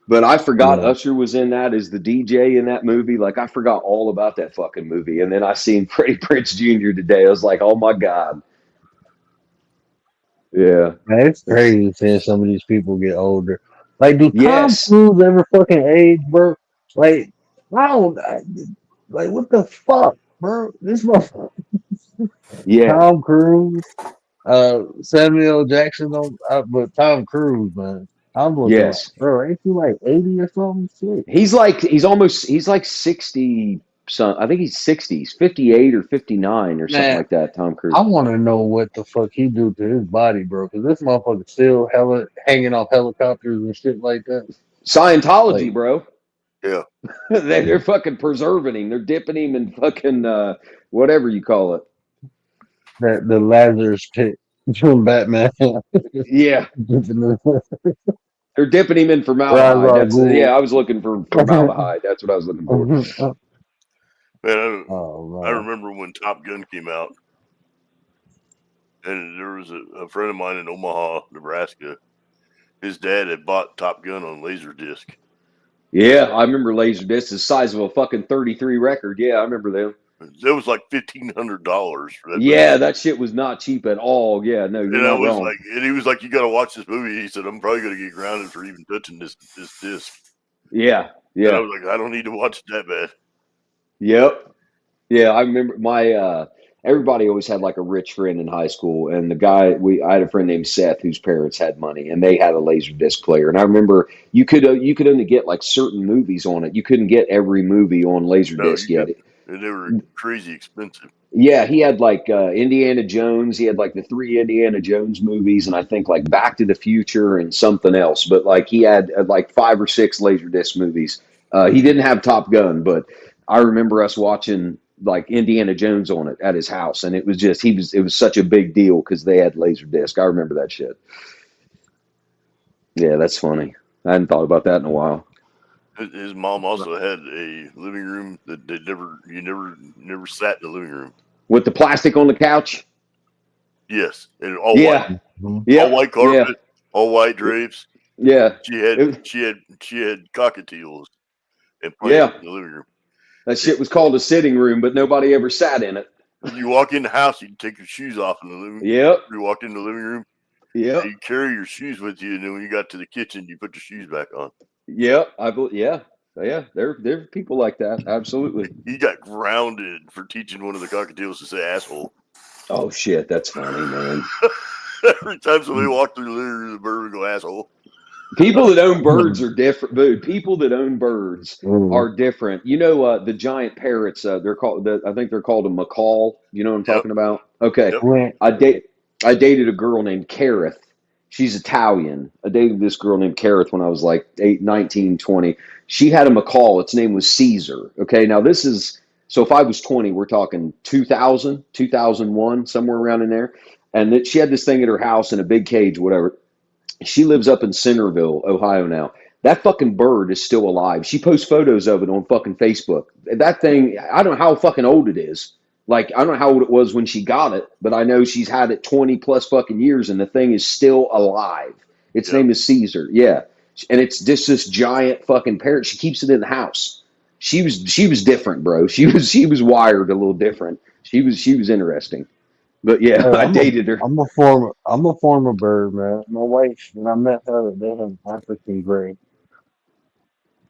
But I forgot Yeah. Usher was in that as the DJ in that movie. Like I forgot all about that fucking movie. And then I seen Freddie Prinze Jr. today. I was like, oh my God. Yeah. Man, it's crazy seeing some of these people get older. Like, do Tom Yes. Cruise ever fucking age, bro? Like, like what the fuck, bro? This motherfucker, Yeah. Tom Cruise, Samuel Jackson, but Tom Cruise, man. I'm looking like, Yes. bro, ain't you like 80 or something? Shit. He's like 60 some, I think he's 60. He's 58 or 59 or something Man, like that, Tom Cruise. I want to know what the fuck he do to his body, bro. Because this motherfucker still hanging off helicopters and shit like that. Scientology, Like, bro. Yeah. They're fucking preserving him. They're dipping him in fucking whatever you call it. the Lazarus pit from Batman. Yeah. They're dipping him in formaldehyde. That's I was looking for formaldehyde. That's what I was looking for. Man, Oh, I man. remember when Top Gun came out, and there was a friend of mine in Omaha, Nebraska. His dad had bought Top Gun on Laserdisc. Yeah, I remember Laserdisc, the size of a fucking 33 record. Yeah, I remember them. It was like $1,500 for that Yeah, movie. that shit was not cheap at all. Yeah, no, you're And I not was wrong. like, and he was like, "You got to watch this movie." He said, "I'm probably going to get grounded for even touching this disc." Yeah, And I yeah, was like, "I don't need to watch it that bad." yep. Yeah, I remember my everybody always had like a rich friend in high school, and I had a friend named Seth whose parents had money, and they had a Laserdisc player. And I remember you could only get like certain movies on it. You couldn't get every movie on No, Laserdisc yet. and they were crazy expensive. Yeah, he had like Indiana Jones. He had like the 3 Indiana Jones movies, and I think like Back to the Future and something else. But like he had like 5 or 6 Laserdisc movies. He didn't have Top Gun, but I remember us watching like Indiana Jones on it at his house, and it was just it was such a big deal because they had Laserdisc. I remember that shit. Yeah, that's funny. I hadn't thought about that in a while. His mom also had a living room that you never sat in the living room. With the plastic on the couch. Yes, and all Yeah, white, yeah, all white carpet, all white drapes. yeah. She It- had cockatiels and plants Yeah. in the living room. That shit was called a sitting room, but nobody ever sat in it. You walk in the house, you can take your shoes off in the living room. Yep. You walked in the living room, Yep. You carry your shoes with you, and then when you got to the kitchen, you put your shoes back on. Yep. Yeah. There are people like that. Absolutely. He got grounded for teaching one of the cockatiels to say asshole. Oh shit, that's funny, man. Every time somebody walked through the litter, the bird would go asshole. People that own birds are different, dude. People that own birds are different. You know, the giant parrots. They're called. I think they're called a macaw. You know what I'm talking about? Okay. Yep. I dated a girl named Kareth. She's Italian. I dated this girl named Kareth when I was like 19, 20. She had a macaw. Its name was Caesar. Okay. Now this is, so if I was 20, we're talking 2000, 2001, somewhere around in there. And that she had this thing at her house in a big cage, whatever. She lives up in Centerville, Ohio now. That fucking bird is still alive. She posts photos of it on fucking Facebook. That thing, I don't know how fucking old it is. Like, I don't know how old it was when she got it, but I know she's had it 20 plus fucking years and the thing is still alive. Its name is Caesar. Yeah. And it's just this giant fucking parrot. She keeps it in the house. She was different, bro. She was wired a little different. She was interesting. But yeah, I dated her. I'm a former bird, man. My wife, when I met her, they had African gray.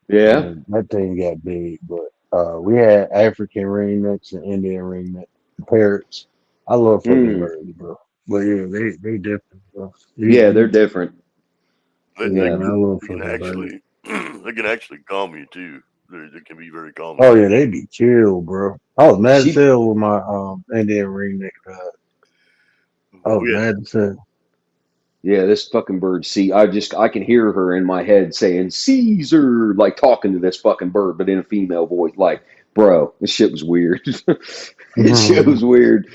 Yeah. And that thing got big, but we had African ringnecks and Indian ringneck parrots. I love fucking birds, bro. But yeah, they different, bro. Yeah, they're different. They, Yeah, they, I love they can fucking birds. actually, they can actually calm you too. They can be very calming. Oh yeah, they be chill, bro. I was mad as hell with my Indian ringneck. I was mad as hell. Yeah, this fucking bird. See, I can hear her in my head saying Caesar, like talking to this fucking bird, but in a female voice. Like, bro, this shit was weird. This shit was weird.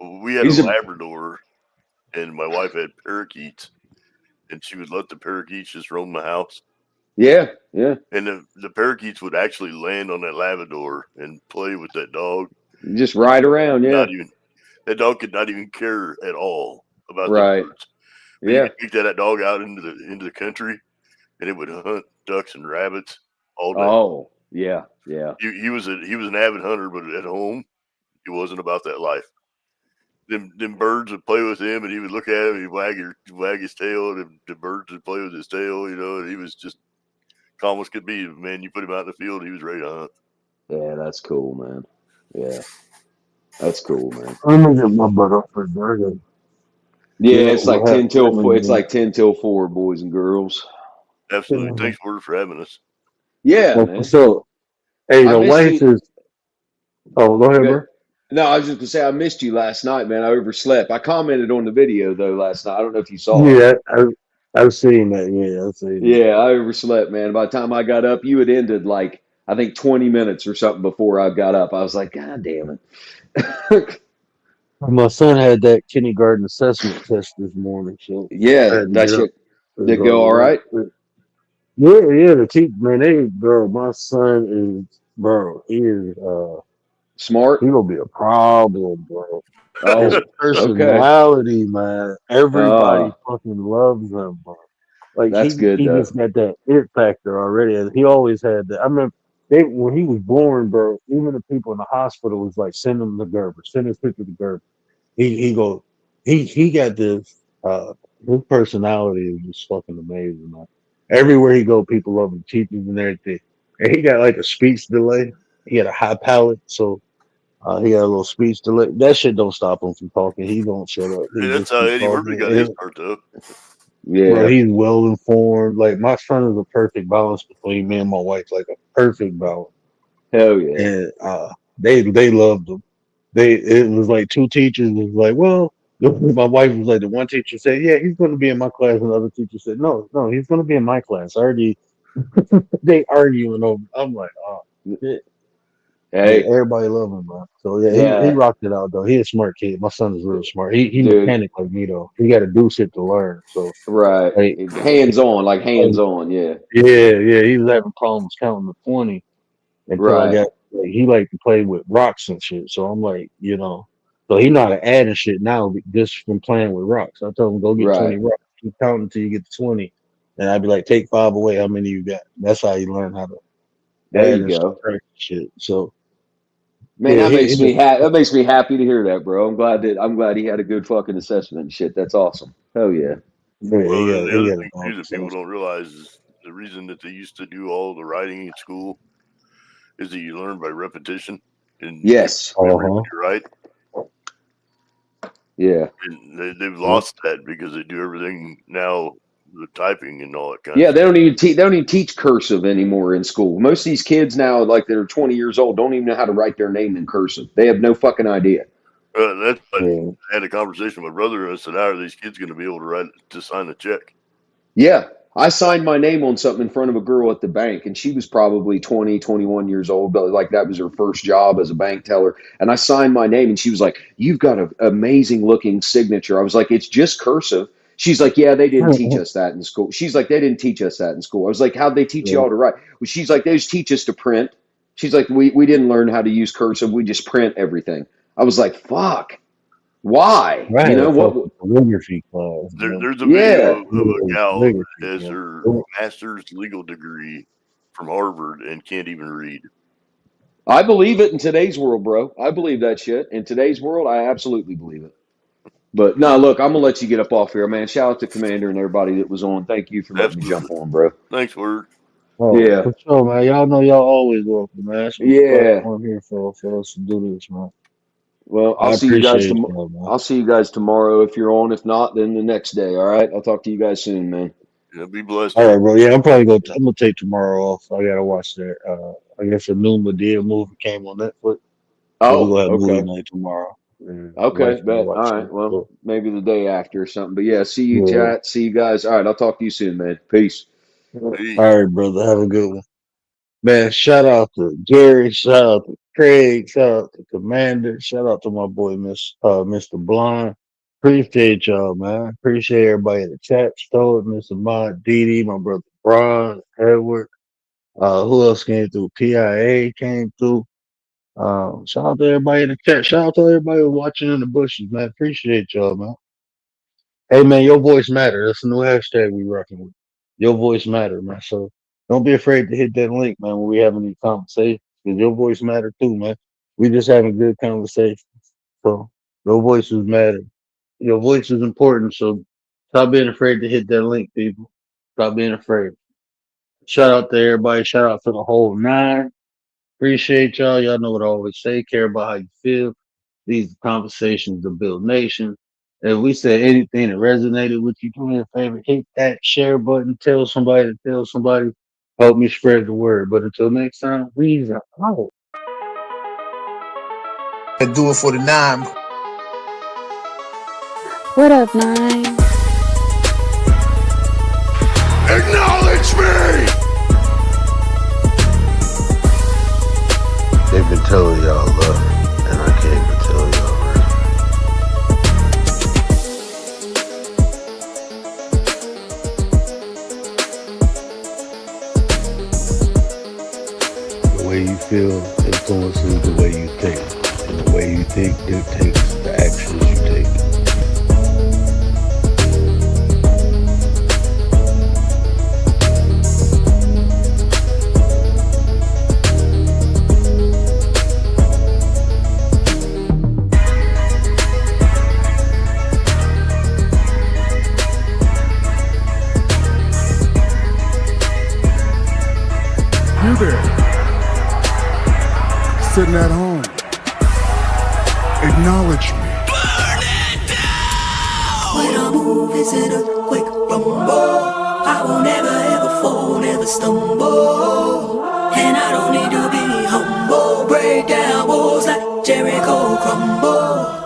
We had a Labrador, and my wife had parakeets, and she would let the parakeets just roam the house. Yeah, yeah. And the parakeets would actually land on that Labrador and play with that dog. Just ride around, yeah. That dog could not even care at all about right. the birds. But yeah. You could take that dog out into the country, and it would hunt ducks and rabbits all day. Oh, yeah, yeah. He was an avid hunter, but at home, he wasn't about that life. Them birds would play with him, and he would look at him, he'd wag his tail, and the birds would play with his tail, and he was just calm as could be. Man, you put him out in the field, he was ready to hunt. Yeah, that's cool, man. Yeah, that's cool, man. I'm gonna get my butt up for a burger. Yeah, it's like 10 till 4. It's like 10 till 4, boys and girls. Absolutely. Thanks, Word, for having us. Yeah, man. So, hey, the wife is. Oh, go ahead, bro. No, I was just gonna say I missed you last night, man. I overslept. I commented on the video though last night. I don't know if you saw it. Yeah, I've seen that. Yeah, I've seen. Yeah, I overslept, man. By the time I got up, you had ended like I think 20 minutes or something before I got up. I was like, God damn it. My son had that kindergarten assessment test this morning, so yeah, that shit did go all right. Yeah, the teacher, man, my son is, he is smart. He gonna be a problem, bro. Oh, his personality, man. Everybody fucking loves him, bro. Like that's good. He just got that it factor already, and he always had that. I remember when he was born, bro. Even the people in the hospital was like, send him to Gerber, send his picture to Gerber. He got this. His personality is just fucking amazing, man. Everywhere he go, people love him, teachers and everything. And he got like a speech delay. He had a high palate, so he got a little speech delay. That shit don't stop him from talking. He don't shut up. That's how Eddie Murphy got his start, though. Yeah, bro, he's well informed. Like my son is a perfect balance between me and my wife, like a perfect balance. Hell yeah! And they loved him. It was like two teachers was like, well, my wife was like, the one teacher said, yeah, he's going to be in my class, and the other teacher said, no, he's going to be in my class. They arguing over. I'm like, oh, shit. Hey, everybody love him, man. So yeah, he rocked it out though. He's a smart kid. My son is real smart. He mechanic like me though. He got to do shit to learn. So right, hands on, yeah. Yeah. He was having problems counting to 20 until I got. Like, he like to play with rocks and shit. So I'm like, so he know how to add and shit now just from playing with rocks. I told him go get 20 rocks. Keep counting until you get to 20, and I'd be like, take 5 away. How many you got? That's how you learn how to. There you go. Shit. So. Man, Yeah, that makes he me that makes me happy to hear that, bro. I'm glad he had a good fucking assessment and shit. That's awesome. Hell yeah. yeah, Well, he and got the other a thing long too that people process. don't realize is the reason that they used to do all the writing in school is that you learn by repetition and Yes. memory Uh-huh. when you write. Yeah. And they've lost that because they do everything now with typing and all that kind Yeah, of stuff. they don't even teach cursive anymore in school. Most of these kids now, like that are 20 years old, don't even know how to write their name in cursive. They have no fucking idea. That's I Yeah. had a conversation with my brother and I said, "How are these kids going to be able to sign a check?" Yeah. I signed my name on something in front of a girl at the bank, and she was probably 20, 21 years old, but like that was her first job as a bank teller. And I signed my name, and she was like, "You've got an amazing looking signature." I was like, "It's just cursive." She's like, "Yeah, they didn't teach us that in school." She's like, "They didn't teach us that in school." I was like, "How'd they teach Yeah. y'all to write?" Well, she's like, "They just teach us to print." She's like, we didn't learn how to use cursive. We just print everything." I was like, "Fuck. Why?" I You had know a what? fucking calligraphy class, man. There's a Yeah. video of a gal Calligraphy that has class. her master's legal degree from Harvard and can't even read. I believe it in today's world, bro. I believe that shit. In today's world, I absolutely believe it. But no, look, I'm gonna let you get up off here, man. Shout out to Commander and everybody that was on. Thank you for letting me jump Absolutely. on, bro. Thanks, Word. Oh, Yeah. for sure, man. Y'all know y'all always welcome, man. That's what the Yeah. platform here for us to do this, man. Well, I I'll see you guys appreciate tomorrow. y'all, man. I'll see you guys tomorrow if you're on. If not, then the next day. All right. I'll talk to you guys soon, man. Yeah, be blessed. All right, bro. Yeah, I'm gonna take tomorrow off. I gotta watch that. I guess a new Madea movie came on Netflix. So we're Oh, gonna have movie okay. night tomorrow. And my Okay, wife's gonna bet. watch All it. right. Well, So, maybe the day after or something. But yeah, see you, yeah. chat. See you guys. All right. I'll talk to you soon, man. Peace. All right, brother. Have a good one. Man, shout out to Gary, shout out to Craig, shout out to Commander, shout out to my boy Mr. Blonde. Appreciate y'all, man. Appreciate everybody in the chat. Stoic, Mr. Mod, Didi, my brother Brian, Edward. Who else came through? PIA came through. Shout out to everybody in the chat. Shout out to everybody watching in the bushes, man. Appreciate y'all, man. Hey, man, your voice matter. That's a new hashtag we rocking with. Your voice matter, man. So don't be afraid to hit that link, man, when we having these conversations. Because your voice matter too, man. We just having good conversations. So your voices matter. Your voice is important. So stop being afraid to hit that link, people. Stop being afraid. Shout out to everybody. Shout out to the whole nine. Appreciate y'all. Y'all know what I always say. Care about how you feel. These conversations to build nations. If we said anything that resonated with you, do me a favor, hit that share button. Tell somebody to tell somebody. Help me spread the word. But until next time, we are out. And do it for the nine. What up, Nine? Acknowledge me! They've been telling y'all love, and I came to tell y'all right. The way you feel influences the way you think, and the way you think dictates the actions you take. You there, sitting at home, acknowledge me. When I move, is it a quick rumble? I will never ever fall, never stumble. And I don't need to be humble. Break down walls like Jericho crumble.